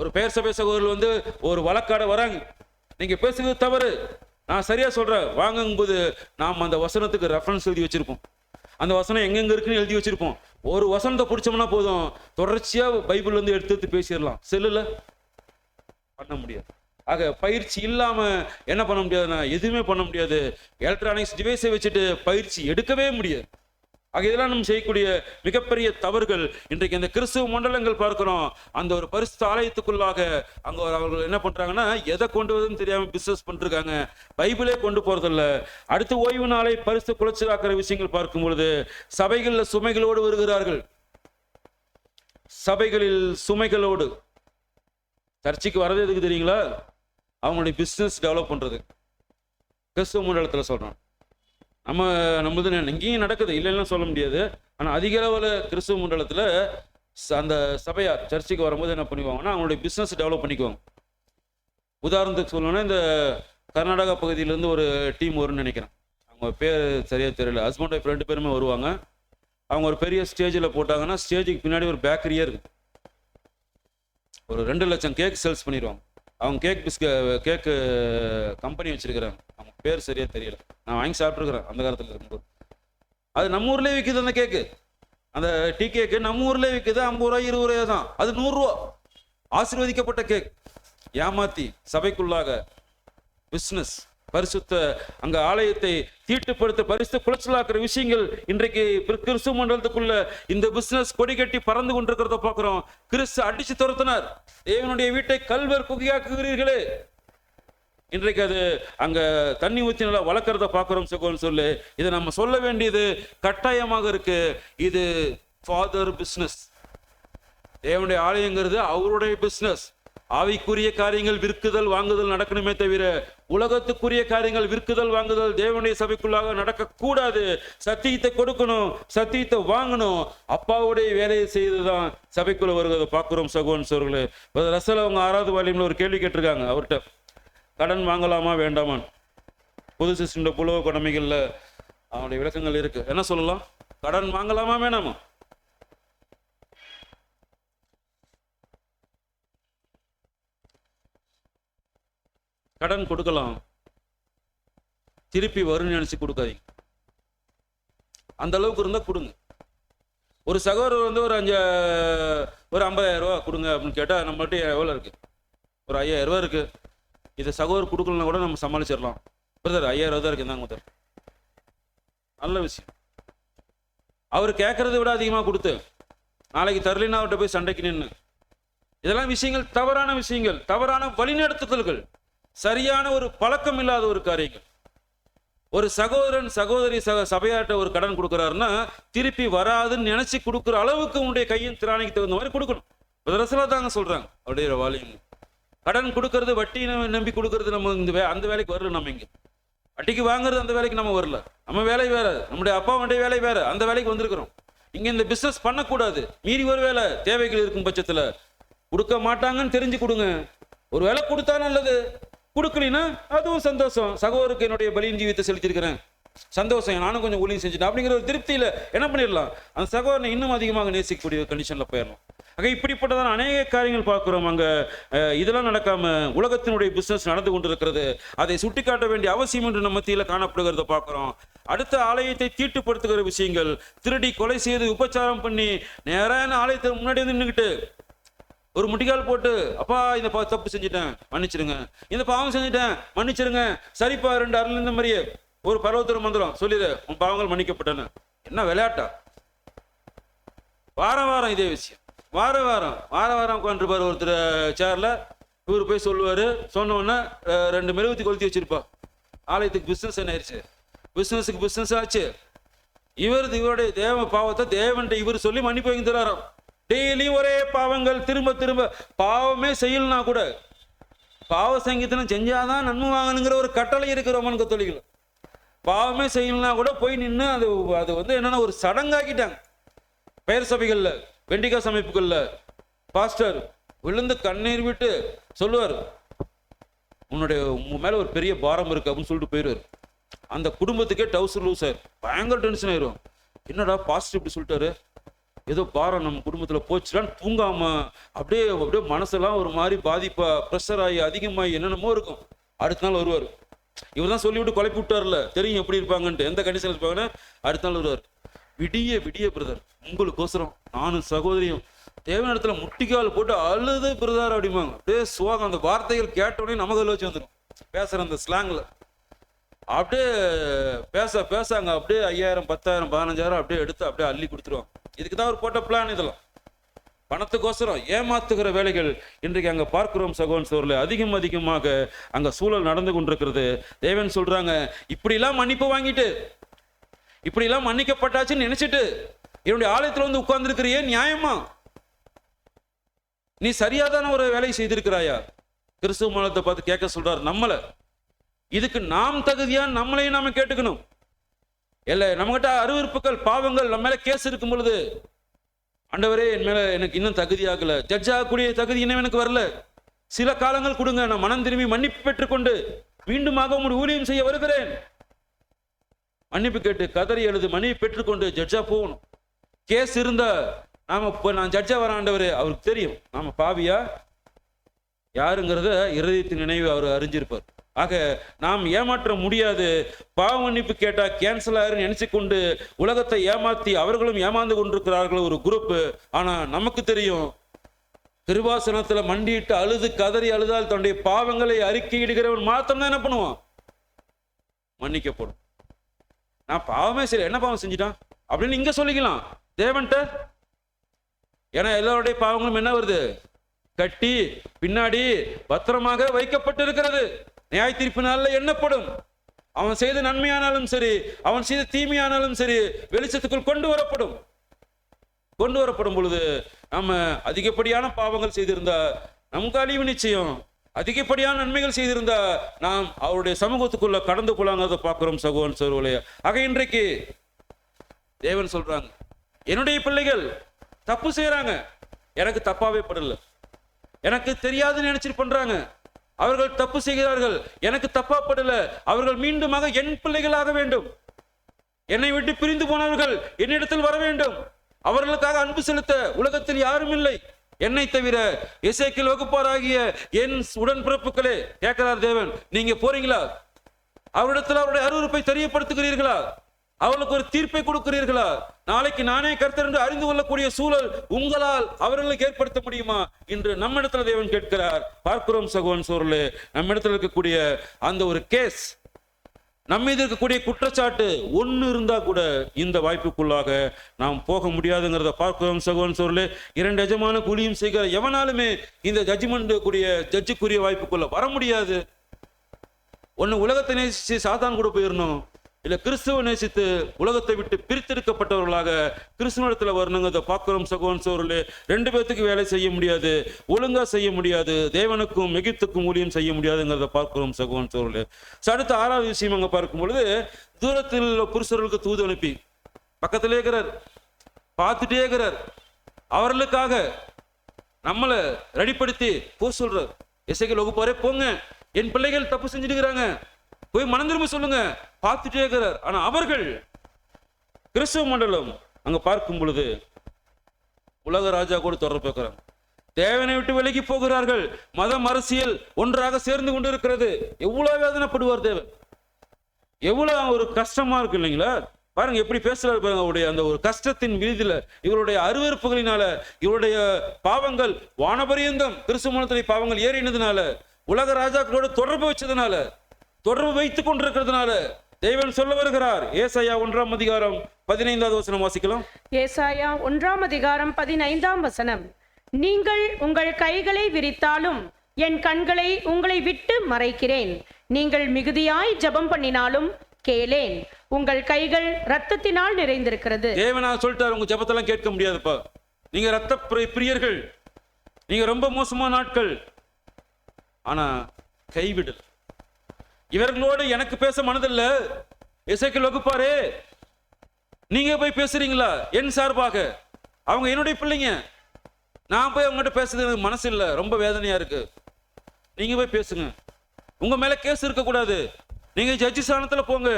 ஒரு பேர் சபை சகோதரர்கள் ஒரு வழக்காட வராங்க, நீங்க பேசுறது தவறு, நான் சரியா சொல்றேன் வாங்கும்போது நாம் அந்த வசனத்துக்கு ரெஃபரன்ஸ் எழுதி வச்சிருப்போம். அந்த வசனம் எங்கெங்க இருக்குன்னு எழுதி வச்சிருப்போம். ஒரு வசனத்தை பிடிச்சோம்னா போதும், தொடர்ச்சியா பைபிள் எடுத்து பேசிடலாம். செல்லுல பண்ண முடியாது. ஆக பயிற்சி இல்லாம என்ன பண்ண முடியாதுன்னா எதுவுமே பண்ண முடியாது. எலக்ட்ரானிக்ஸ் டிவைஸை வச்சுட்டு பயிற்சி எடுக்கவே முடியாது. ஆக இதெல்லாம் நம்ம செய்யக்கூடிய மிகப்பெரிய தவறுகள். இன்றைக்கு இந்த கிறிஸ்துவ மண்டலங்கள் பார்க்கிறோம், அந்த ஒரு பரிசுத்த ஆலயத்துக்குள்ளாக அங்க அவர்கள் என்ன பண்றாங்கன்னா எதை கொண்டு வருதுன்னு தெரியாம பிசினஸ் பண்ணிருக்காங்க, பைபிளே கொண்டு போறதில்ல. அடுத்து ஓய்வு நாளை பரிசுத்த குலைச்சலாக்குற விஷயங்கள் பார்க்கும் பொழுது சபைகள்ல சுமைகளோடு வருகிறார்கள். சபைகளில் சுமைகளோடு சர்ச்சைக்கு வரது எதுக்கு தெரியுங்களா? அவங்களுடைய பிஸ்னஸ் டெவலப் பண்ணுறது. கிறிஸ்துவ மண்டலத்தில் சொல்கிறோம், நம்மது எங்கேயும் நடக்குது இல்லைன்னா சொல்ல முடியாது. ஆனால் அதிக அளவில் கிறிஸ்துவ மண்டலத்தில் அந்த சபையார் சர்ச்சைக்கு வரும்போது என்ன பண்ணுவாங்கன்னா அவங்களுடைய பிஸ்னஸ் டெவலப் பண்ணிக்குவாங்க. உதாரணத்துக்கு சொல்லணும்னா இந்த கர்நாடகா பகுதியிலேருந்து ஒரு டீம் வரும்னு நினைக்கிறேன், அவங்க பேர் சரியாக தெரியல. ஹஸ்பண்ட் ஒய்ஃப் 2 பேருமே வருவாங்க. அவங்க ஒரு பெரிய ஸ்டேஜில் போட்டாங்கன்னா ஸ்டேஜுக்கு பின்னாடி ஒரு பேக்கரியே இருக்குது. ஒரு 2 லட்சம் கேக் சேல்ஸ் பண்ணிடுவாங்க. அவங்க கேக்கு கம்பெனி வச்சிருக்கிறாங்க. அவங்க பேர் சரியா தெரியல, நான் வாங்கி சாப்பிட்டுருக்கிறேன் அந்த காலத்தில் இருக்கும்போது. அது நம்ம ஊர்லேயே விற்குது. அந்த கேக்கு, அந்த டீ கேக்கு நம்ம ஊர்லேயே விற்குது. 50 ரூபா 20 ரூபா தான். அது 100 ரூபா. ஆசீர்வதிக்கப்பட்ட கேக் ஏமாத்தி சபைக்குள்ளாக பிஸ்னஸ் பரிசுத்த அங்க ஆலயத்தை தீட்டுப்படுத்த பரிசுத்த குலைச்சலாக்குற விஷயங்கள் இன்றைக்கு கிறிஸ்துவ மண்டலத்துக்குள்ள இந்த பிசினஸ் கொடி கட்டி பறந்து கொண்டிருக்கிறத பார்க்கிறோம். கிறிஸ்து அடிச்சு துரத்தினார், தேவனுடைய வீட்டை கல்வர் குகையாக்குகிறீர்களே. இன்றைக்கு அது அங்க தண்ணி ஊற்றி நல்லா வளர்க்கறத பார்க்கிறோம் சகோதரன் சொல்லு. இதை நம்ம சொல்ல வேண்டியது கட்டாயமாக இருக்கு. இது ஃபாதர் பிசினஸ். தேவனுடைய ஆலயங்கிறது அவருடைய பிசினஸ். ஆவிக்குரிய காரியங்கள் விற்குதல் வாங்குதல் நடக்கணுமே தவிர உலகத்துக்குரிய காரியங்கள் விற்குதல் வாங்குதல் தேவனுடைய சபைக்குள்ளாக நடக்கக்கூடாது. சத்தியத்தை கொடுக்கணும், சத்தியத்தை வாங்கணும். அப்பாவுடைய வேலையை செய்துதான் சபைக்குள்ள வருவதை பார்க்கிறோம் சகோதரன் சோர்களே. ரசல் அவங்க 6வது வால்யூம்ல ஒரு கேள்வி கேட்டிருக்காங்க அவர்கிட்ட, கடன் வாங்கலாமா வேண்டாமா. புது சிஸ்டம் புலவ கடமைகள்ல அவனுடைய விளக்கங்கள் இருக்கு. என்ன சொல்லலாம்? கடன் வாங்கலாமா வேணாமா? கடன் கொடுக்கலாம், திருப்பி வரும்னு நினைச்சு கொடுக்காதீங்க. அந்த அளவுக்கு இருந்தா கொடுங்க. ஒரு சகோதரர் ஒரு 50,000 ரூபா கொடுங்க அப்படின்னு கேட்டா நம்மகிட்ட எவ்வளவு இருக்கு? ஒரு 5,000 ரூபா இருக்கு. இதை சகோதரர் கொடுக்கலன்னா கூட நம்ம சமாளிச்சிடலாம். பிரதர் 5,000 தான் இருக்கு, இருந்தாங்க முதல். நல்ல விஷயம். அவர் கேட்கறதை விட அதிகமா கொடுத்து நாளைக்கு தரலினா அவர்கிட்ட போய் சண்டைக்கு நின்று, இதெல்லாம் விஷயங்கள் தவறான விஷயங்கள், தவறான வழிநடத்துதல்கள், சரியான ஒரு பழக்கம் இல்லாத ஒரு காரியங்கள். ஒரு சகோதரன் சகோதரி சபையாட்ட ஒரு கடன் கொடுக்குறாருன்னா திருப்பி வராதுன்னு நினைச்சு கொடுக்குற அளவுக்கு உன்னுடைய கையின் திராணிக்கு தகுந்த மாதிரி கொடுக்கணும். ரசலா தாங்க சொல்றாங்க அப்படியே வாலியம். கடன் கொடுக்கறது வட்டி நம்பி கொடுக்கறது நம்ம அந்த வேலைக்கு வரல. நம்ம இங்க வட்டிக்கு வாங்குறது அந்த வேலைக்கு நம்ம வரல. நம்ம வேலை வேற, நம்முடைய அப்பாவுடைய வேலை வேற, அந்த வேலைக்கு வந்திருக்கிறோம். இங்க இந்த பிசினஸ் பண்ணக்கூடாது. மீறி ஒரு வேலை தேவைகள் இருக்கும் பட்சத்துல கொடுக்க மாட்டாங்கன்னு தெரிஞ்சு கொடுங்க. ஒரு வேலை கொடுத்தா நல்லது, கொடுக்கலினா அதுவும் சந்தோஷம். சகோதரருக்கு என்னுடைய பலியின் ஜீவித்தை செலுத்திருக்கிறேன், சந்தோஷம், நானும் கொஞ்சம் ஊழியம் செஞ்சுட்டேன் அப்படிங்கிற ஒரு திருப்தியில என்ன பண்ணிடலாம், அந்த சகோதரனை இன்னும் அதிகமாக நேசிக்கக்கூடிய கண்டிஷன்ல போயிடலாம். ஆக இப்படிப்பட்டதான அநேக காரியங்கள் பார்க்கிறோம். அங்க இதெல்லாம் நடக்காம உலகத்தினுடைய பிசினஸ் நடந்து கொண்டிருக்கிறது. அதை சுட்டிக்காட்ட வேண்டிய அவசியம் என்று நம்ம மத்தியில காணப்படுகிறத பார்க்கிறோம். அடுத்த ஆலயத்தை தீட்டுப்படுத்துகிற விஷயங்கள், திருடி கொலை செய்து உபச்சாரம் பண்ணி நேரான ஆலயத்தை முன்னாடி வந்து நின்றுக்கிட்டு ஒரு முட்டிக்கால் போட்டு, அப்பா இந்த தப்பு செஞ்சுட்டேன் மன்னிச்சிருங்க, இந்த பாவம் செஞ்சுட்டேன் மன்னிச்சிருங்க, சரிப்பா 2 அருள் இந்த மாதிரியே ஒரு பரவத்தர் மந்திரம் சொல்லிடு, உன் பாவங்கள் மன்னிக்கப்பட்டன. என்ன விளையாட்டா? வாரம் வாரம் இதே விஷயம், வாரம் வாரம் உட்காந்துருப்பாரு ஒருத்தர் சேர்ல. இவர் போய் சொல்லுவாரு, சொன்னோன்னா 2 மெழுகுத்தி கொளுத்தி வச்சிருப்பா. ஆலயத்துக்கு பிசினஸ் என்ன ஆயிடுச்சு, பிசினஸுக்கு பிசினஸ் ஆச்சு. இவருடைய தேவ பாவத்தை தேவன்ட்ட இவர் சொல்லி மன்னிப்பு வாங்கி தராராம். டெய்லி ஒரே பாவங்கள், திரும்ப திரும்ப பாவமே செய்யலனா கூட பாவ சங்கீதனம் செஞ்சாதான் நன்மை வாங்கணுங்கிற ஒரு கட்டளை இருக்கு ரோமன் கத்தோலிக்கல. பாவமே செய்யலனா கூட போய் நின்று அது வந்து என்னன்னா ஒரு சடங்காக்கிட்டாங்க. பெயர் சபைகள்ல, வெண்டிகா சமைப்புகள்ல பாஸ்டர் விழுந்து கண்ணீர் விட்டு சொல்லுவார், உன் மேல ஒரு பெரிய பாரம் இருக்கு அப்படின்னு சொல்லிட்டு போயிடுவார். அந்த குடும்பத்துக்கே டவுசர் லூசர் பயங்கர டென்ஷன் ஆயிரும். என்னடா பாஸ்டர் இப்படி சொல்லிட்டாரு, ஏதோ பாரம் நம்ம குடும்பத்துல போச்சுடான்னு தூங்காம அப்படியே மனசெல்லாம் ஒரு மாதிரி பாதிப்பா, ப்ரெஷர் ஆகி அதிகமாகி என்னென்னமோ இருக்கும். அடுத்த நாள் வருவார். இவர் தான் சொல்லிவிட்டு குழப்பி விட்டார்ல, தெரியும் எப்படி இருப்பாங்கன்ட்டு, எந்த கண்டிஷன் இருப்பாங்கன்னு. அடுத்த நாள் வருவார். விடிய பிரதர், உங்களுக்கோசரம் நானும் சகோதரியும் தேவனிடத்துல முட்டிக்கால் போட்டு அழுது பிரதர் அப்படிம்பாங்க. அப்படியே சுவாகம். அந்த வார்த்தைகள் கேட்டோடனே நமக்கு அதில் வச்சு வந்துடும். பேசுற அந்த ஸ்லாங்ல அப்படியே பேசாங்க. அப்படியே 5000 10,000 15,000 அப்படியே எடுத்து அப்படியே அள்ளி கொடுத்துருவாங்க. இதுக்கு தான் ஒரு போட்ட பிளான். இதெல்லாம் பணத்துக்கோசரம் ஏமாத்துகிற வேலைகள் இன்றைக்கு அங்க பார்க்கிறோம் சகோதரர்களே. அதிகமாக அங்க சூழல் நடந்து கொண்டிருக்கிறது. தேவன் சொல்றாங்க, இப்படிலாம் மன்னிப்பு வாங்கிட்டு, இப்படிலாம் மன்னிக்கப்பட்டாச்சுன்னு நினைச்சிட்டு என்னுடைய ஆலயத்துல வந்து உட்கார்ந்து இருக்கிறியே, நியாயமா? நீ சரியாதான ஒரு வேலை செய்திருக்கிறாயா? கிறிஸ்துவ மதத்தை பார்த்து கேட்க சொல்றாரு நம்மள. இதுக்கு நாம் தகுதியா நம்மளையும் நாம கேட்டுக்கணும். இல்ல நம்மகிட்ட அருவருப்புகள், பாவங்கள், நம்ம மேல கேஸ் இருக்கும் பொழுது, ஆண்டவரே என் மேல எனக்கு இன்னும் தகுதி ஆகல, ஜட்ஜ் ஆகக்கூடிய தகுதி இன்னும் எனக்கு வரல, சில காலங்கள் கொடுங்க, நான் மனம் திரும்பி மன்னிப்பு பெற்றுக்கொண்டு மீண்டுமாக உங்களுடைய ஊழியம் செய்ய வருகிறேன். மன்னிப்பு கேட்டு கதறி எழுது மன்னிப்பு பெற்றுக்கொண்டு ஜட்ஜா போகணும். கேஸ் இருந்தா நாம நான் ஜட்ஜா வர ஆண்டவரே, அவருக்கு தெரியும் நாம பாவியா யாருங்கிறத இருதயத்தின் நினைவு அவர் அறிஞ்சிருப்பார். ஆக நாம் ஏமாற்ற முடியாது. பாவ மன்னிப்பு கேட்டா கேன்சல் ஆயிரும் நினைச்சு கொண்டு உலகத்தை ஏமாத்தி அவர்களும் ஏமாந்து கொண்டிருக்கிறார்கள் ஒரு குரூப். ஆனா நமக்கு தெரியும், கிருபாசனத்துல மண்டிட்டு அழுது கதறி அழுதால் தன்னுடைய பாவங்களை அறிக்கையிடுகிறவன் மாத்திரம் தான் என்ன பண்ணுவான், மன்னிக்கப்படும். நான் பாவமே சரி, என்ன பாவம் செஞ்சிட்டான் அப்படின்னு இங்க சொல்லிக்கலாம் தேவன்ட்ட. ஏன்னா எல்லாருடைய பாவங்களும் என்ன வருது, கட்டி பின்னாடி பத்திரமாக வைக்கப்பட்டிருக்கிறது. நியாய தீர்ப்பு நாள்ல எண்ணப்படும். அவன் செய்த நன்மையானாலும் சரி, அவன் செய்த தீமையானாலும் சரி, வெளிச்சத்துக்குள் கொண்டு வரப்படும் பொழுது நம்ம அதிகப்படியான பாவங்கள் செய்திருந்தா நமக்கு அழிவு நிச்சயம். அதிகப்படியான நன்மைகள் செய்திருந்தா நாம் அவருடைய சமூகத்துக்குள்ள கடந்து கொள்ளாங்கிறத பார்க்கிறோம் சகோதரன் சகோதரிகளே. ஆக இன்றைக்கு தேவன் சொல்றாங்க, என்னுடைய பிள்ளைகள் தப்பு செய்யறாங்க, எனக்கு தப்பாவே படல, எனக்கு தெரியாதுன்னு நினைச்சிட்டு பண்றாங்க, அவர்கள் தப்பு செய்கிறார்கள், எனக்கு தப்பா படல, அவர்கள் மீண்டுமாக என் பிள்ளைகளாக வேண்டும். என்னை விட்டு பிரிந்து போனவர்கள் என்னிடத்தில் வர வேண்டும். அவர்களுக்காக அன்பு செலுத்த உலகத்தில் யாரும் இல்லை என்னை தவிர. எசேக்கியேல் வகுப்பாராகிய என் உடன்பிறப்புகளே, கேட்கிறார் தேவன், நீங்க போறீங்களா? அவரிடத்தில் அவருடைய அருவருப்பை தெரியப்படுத்துகிறீர்களா? அவர்களுக்கு ஒரு தீர்ப்பை கொடுக்கிறீர்களா? நாளைக்கு நானே கர்த்தர் என்று அறிந்து கொள்ளக்கூடிய சூழல் உங்களால் அவர்களுக்கு ஏற்படுத்த முடியுமா என்று நம்மிடத்துல தேவன் கேட்கிறார். பார்க்கிறோம் சகோதரன் சோர்களே, நம்மிடத்தில் இருக்கக்கூடிய அந்த ஒரு கேஸ், நம்ம மீது இருக்கக்கூடிய குற்றச்சாட்டு ஒன்னு இருந்தா கூட இந்த வாய்ப்புக்குள்ளாக நாம் போக முடியாதுங்கிறத பார்க்கிறோம் சகோதரன் சோர்களே. 2 எஜமான கூலியும் செய்கிற எவனாலுமே இந்த ஜட்ஜ்மெண்ட் கூடிய ஜட்ஜுக்குரிய வாய்ப்புக்குள்ள வர முடியாது. ஒன்னு உலகத்தினை சாத்தான் கூட போயிடணும், இல்ல கிறிஸ்துவ நேசித்து உலகத்தை விட்டு பிரித்தெடுக்கப்பட்டவர்களாக கிறிஸ்துவத்துல வரணுங்கிறத பார்க்கிறோம் சகோதரன் சகோதரர்களே. 2 பேத்துக்கு வேலை செய்ய முடியாது, ஒழுங்கா செய்ய முடியாது, தேவனுக்கும் எகிப்துக்கும் ஊழியம் செய்ய முடியாதுங்கிறத பார்க்கிறோம் சகோதரன் சகோதரர்களே. அடுத்த 6வது விஷயம் அங்க பார்க்கும் பொழுது, தூரத்தில் உள்ள புருஷர்களுக்கு தூது அனுப்பி பக்கத்திலே இருக்கிறார், பார்த்துட்டே இருக்கிறார், அவர்களுக்காக நம்மளை ரெடிப்படுத்தி போ சொல்றார். எசேக்கியேல் வகுப்பாரே போங்க, என் பிள்ளைகள் தப்பு செஞ்சுட்டுக்கிறாங்க, போய் மனம் திரும்ப சொல்லுங்க, பார்த்துட்டே இருக்கிறார். ஆனா அவர்கள் கிறிஸ்துவ மண்டலம் அங்க பார்க்கும் பொழுது உலக ராஜா கூட தொடர்பு வைக்கிறாங்க, தேவனை விட்டு விலகி போகிறார்கள், மதம் அரசியல் ஒன்றாக சேர்ந்து கொண்டு இருக்கிறது. எவ்வளவு வேதனைப்படுவார் தேவன், எவ்வளவு ஒரு கஷ்டமா இருக்கு இல்லைங்களா? பாருங்க எப்படி பேசுறாரு பாருங்க. அவருடைய அந்த ஒரு கஷ்டத்தின் விதியில இவருடைய அருவருப்புகளினால, இவருடைய பாவங்கள் வானபரியந்தம் கிறிஸ்துவ மண்டலத்தில் பாவங்கள் ஏறினதுனால, உலக ராஜாக்களோட தொடர்பு வச்சதுனால, தொடர்பு வைத்துக் கொண்டிருக்கிறதுனால தேவன் சொல்ல வருகிறார். ஏசாயா 1ஆம் அதிகாரம் 15வது வசனம் வாசிக்கலாம். ஏசாயா 1ஆம் அதிகாரம் 15ஆம் வசனம். நீங்கள் உங்கள் கைகளை விரித்தாலும் என் கண்களை உங்களை விட்டு மறைக்கிறேன், நீங்கள் மிகுதியாய் ஜெபம் பண்ணினாலும் கேளேன், உங்கள் கைகள் ரத்தத்தினால் நிறைந்திருக்கிறது. தேவனா சொல்லிட்டார், உங்க ஜெபத்தெல்லாம் கேட்க முடியாதுப்பா, நீங்க ரத்த பிரியர்கள், நீங்க ரொம்ப மோசமான நாட்கள். ஆனா கைவிடல். இவர்களோடு எனக்கு பேச மனதில்ல. எசேக்கியேல் வகுப்பாரே, நீங்க போய் பேசுறீங்களா என் சார்பாக? அவங்க என்னுடைய பிள்ளைங்க, நான் போய் அவங்ககிட்ட பேசுறது எனக்கு மனசு இல்லை, ரொம்ப வேதனையா இருக்கு. நீங்க போய் பேசுங்க, உங்க மேல கேஸ் இருக்கக்கூடாது, நீங்க ஜட்ஜி ஸ்தானத்துல போங்க,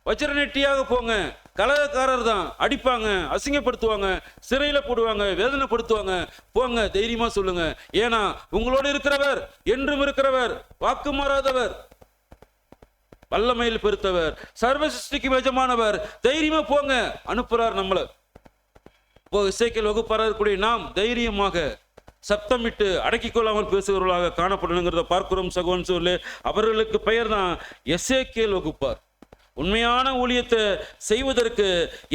வச்சிர நெட்டியாக போங்க, கலகக்காரர் தான், அடிப்பாங்க, அசிங்கப்படுத்துவாங்க, சிறையில போடுவாங்க, வேதனைப்படுத்துவாங்க, போங்க, தைரியமா சொல்லுங்க. ஏன்னா உங்களோடு இருக்கிறவர் என்றும் இருக்கிறவர், வாக்கு மாறாதவர், வல்லமையில் பெருத்தவர், சர்வ சிருஷ்டிக்கு எஜமானவர், தைரியமா போங்க, அனுப்புறார் நம்மள. எசேக்கியேல் வகுப்பாரா இருக்கக்கூடிய நாம் தைரியமாக சப்தமிட்டு அடக்கிக் கொள்ளாமல் பேசுகிறவர்களாக காணப்படணுங்கிறத பார்க்கிறோம் சகோதரன் சகோதரிகளே. அவர்களுக்கு பெயர் தான் எசேக்கியேல் வகுப்பார். உண்மையான ஊழியத்தை செய்வதற்கு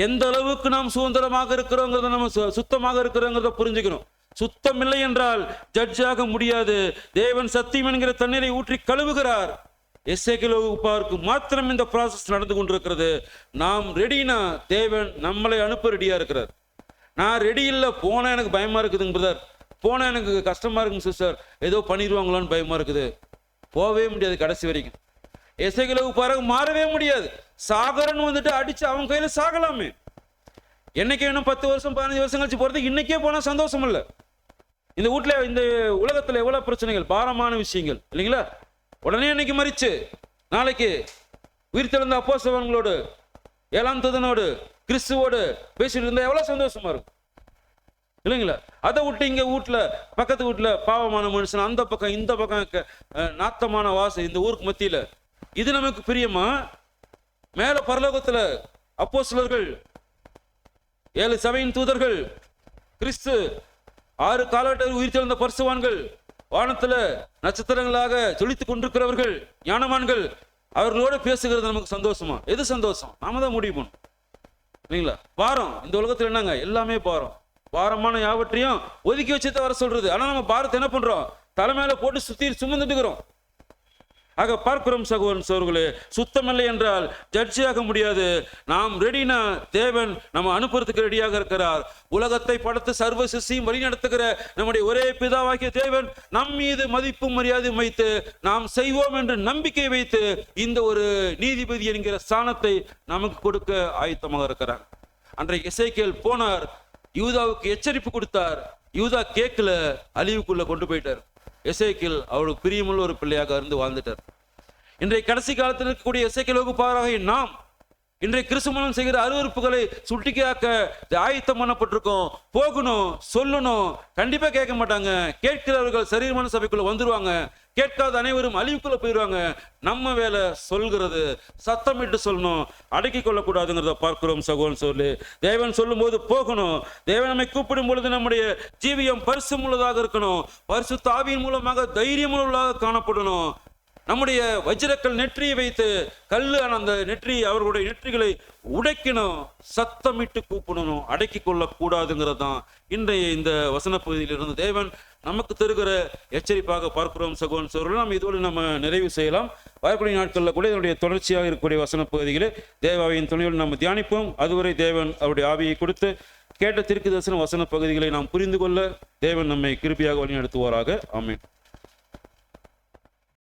எந்த அளவுக்கு நாம் சுதந்திரமாக இருக்கிறோங்கிறத, நம்ம சுத்தமாக இருக்கிறோங்கிறத புரிஞ்சுக்கணும். சுத்தம் இல்லை என்றால் ஜட்ஜாக முடியாது. தேவன் சத்தியம் என்கிற தண்ணீரை ஊற்றி கழுவுகிறார். எசேக்கியேல் வகுப்பாருக்கு மாத்திரம் இந்த ப்ராசஸ் நடந்து கொண்டிருக்கிறது. நாம் ரெடினா தேவன் நம்மளை அனுப்ப ரெடியா இருக்கிறார். நான் ரெடி இல்லை, போனா எனக்கு பயமா இருக்குதுங்க பிரதர், போனா எனக்கு கஷ்டமா இருக்குங்க சிஸ்டர், ஏதோ பண்ணிடுவாங்களான்னு பயமா இருக்குது, போகவே முடியாது கடைசி வரைக்கும். எசேக்கியேல் வகுப்பாராக மாறவே முடியாது. சாகரன் வந்துட்டு அடிச்சு அவன் கையில சாகலாமே. என்னைக்கு வேணும் 10 வருஷம் 15 வருஷம் கழிச்சு போறது, இன்னைக்கே போனா சந்தோஷம் இல்லை. இந்த வீட்டுல இந்த உலகத்துல எவ்வளவு பிரச்சனைகள், பாரமான விஷயங்கள் இல்லைங்களா? உடனே இன்னைக்கு மறிச்சு நாளைக்கு உயிர்த்தெழுந்த அப்போஸ்தலர்களோடு 7ஆம் தூதனோடு கிறிஸ்துவோடு பேசிட்டு இருந்தா எவ்வளவு சந்தோஷமா இருக்கும் இல்லைங்களா? அதை விட்டு இங்க வீட்டுல பக்கத்து வீட்டுல பாவமான மனுஷன், அந்த பக்கம் இந்த பக்கம் நாத்தமான வாசம், இந்த ஊருக்கு மத்தியில இது நமக்கு பிரியமா? மேல பரலோகத்துல அப்போஸ்தலர்கள், 7 சபையின் தூதர்கள், கிறிஸ்து, 6 காலகட்டத்தில் உயிர்த்தெழுந்த பரிசுவான்கள், வானத்துல நட்சத்திரங்களாக ஜொலித்துக் கொண்டிருக்கிறவர்கள், ஞானவான்கள், அவர்களோடு பேசுகிறது நமக்கு சந்தோஷமா? எது சந்தோஷம்? நாம தான் முடிவு பண்ணணும் இல்லைங்களா? பாரம் இந்த உலகத்துல என்னங்க, எல்லாமே பாரம். பாரமான யாவற்றையும் ஒதுக்கி வச்சுதான் வர சொல்றது. ஆனா நம்ம பாரத்தை என்ன பண்றோம்? தலைமையில போட்டு சுத்தி சுமந்துட்டுக்கிறோம். ஆக பார்க்கிறோம் சகோதரன் சகோதரிகளே, சுத்தமில்லை என்றால் ஜட்ஜி ஆக முடியாது. நாம் ரெடினா தேவன் நம்ம அனுப்புறதுக்கு ரெடியாக இருக்கிறார். உலகத்தை படைத்து சர்வ சிருஷ்டியும் வழி நடத்துகிற நம்முடைய ஒரே பிதாவாகிய தேவன் நம் மீது மதிப்பும் மரியாதையும் வைத்து நாம் செய்வோம் என்று நம்பிக்கை வைத்து இந்த ஒரு நீதிபதி என்கிற ஸ்தானத்தை நமக்கு கொடுக்க ஆயத்தமாக இருக்கிறார். அன்றைக்கு எசேக்கியேல் போனார், யூதாவுக்கு எச்சரிப்பு கொடுத்தார், யூதா கேட்கல, அழிவுக்குள்ள கொண்டு போயிட்டார். எசேக்கியேல் அவருக்கு பிரியமுள்ள ஒரு பிள்ளையாக இருந்து வாழ்ந்துட்டார். இன்றைய கடைசி காலத்தில் இருக்கக்கூடிய எசேக்கியேல் வகுப்பாராக நாம் இன்றைய கிறிஸ்துவம் செய்கிற அருவருப்புகளை சுட்டிக்காக்க ஆயத்தம் பண்ணப்பட்டிருக்கோம். போகணும், சொல்லணும். கண்டிப்பா கேட்க மாட்டாங்க. கேட்கிறவர்கள் சரீரமான சபைக்குள்ள வந்துருவாங்க, கேட்காத அனைவரும் அழிவுக்குள்ள போயிடுவாங்க. நம்ம வேலை சொல்கிறது, சத்தமிட்டு சொல்லணும், அடக்கி கொள்ளக்கூடாதுங்கிறத பார்க்கிறோம் சகோதரன் சொல்லி. தேவன் சொல்லும் போது போகணும். தேவன் நம்மை கூப்பிடும் பொழுது நம்முடைய ஜீவியம் பரிசுமுள்ளதாக இருக்கணும். பரிசுத்த ஆவியின் மூலமாக தைரியம் உள்ளதாக காணப்படணும். நம்முடைய வஜ்ரக்கல் நெற்றியை வைத்து கல்லான அந்த நெற்றி அவர்களுடைய நெற்றிகளை உடைக்கணும், சத்தமிட்டு கூப்பிடணும், அடக்கி கொள்ளக்கூடாதுங்கிறது தான் இன்றைய இந்த வசன பகுதியிலிருந்து தேவன் நமக்கு தருகிற எச்சரிப்பாக பார்க்கிறோம். சகோதரன் சகோதரர்கள், நம்ம இதோடு நம்ம நிறைவு செய்யலாம். வரக்கூடிய நாட்களில் கூட இதனுடைய தொடர்ச்சியாக இருக்கக்கூடிய வசன பகுதிகளை தேவாவின் துணையோடு நம்ம தியானிப்போம். அதுவரை தேவன் அவருடைய ஆவியை கொடுத்து கேட்ட தீர்க்க தரிசன வசன பகுதிகளை நாம் புரிந்து கொள்ள தேவன் நம்மை கிருபையாக வழி நடத்துவாராக. ஆமென்.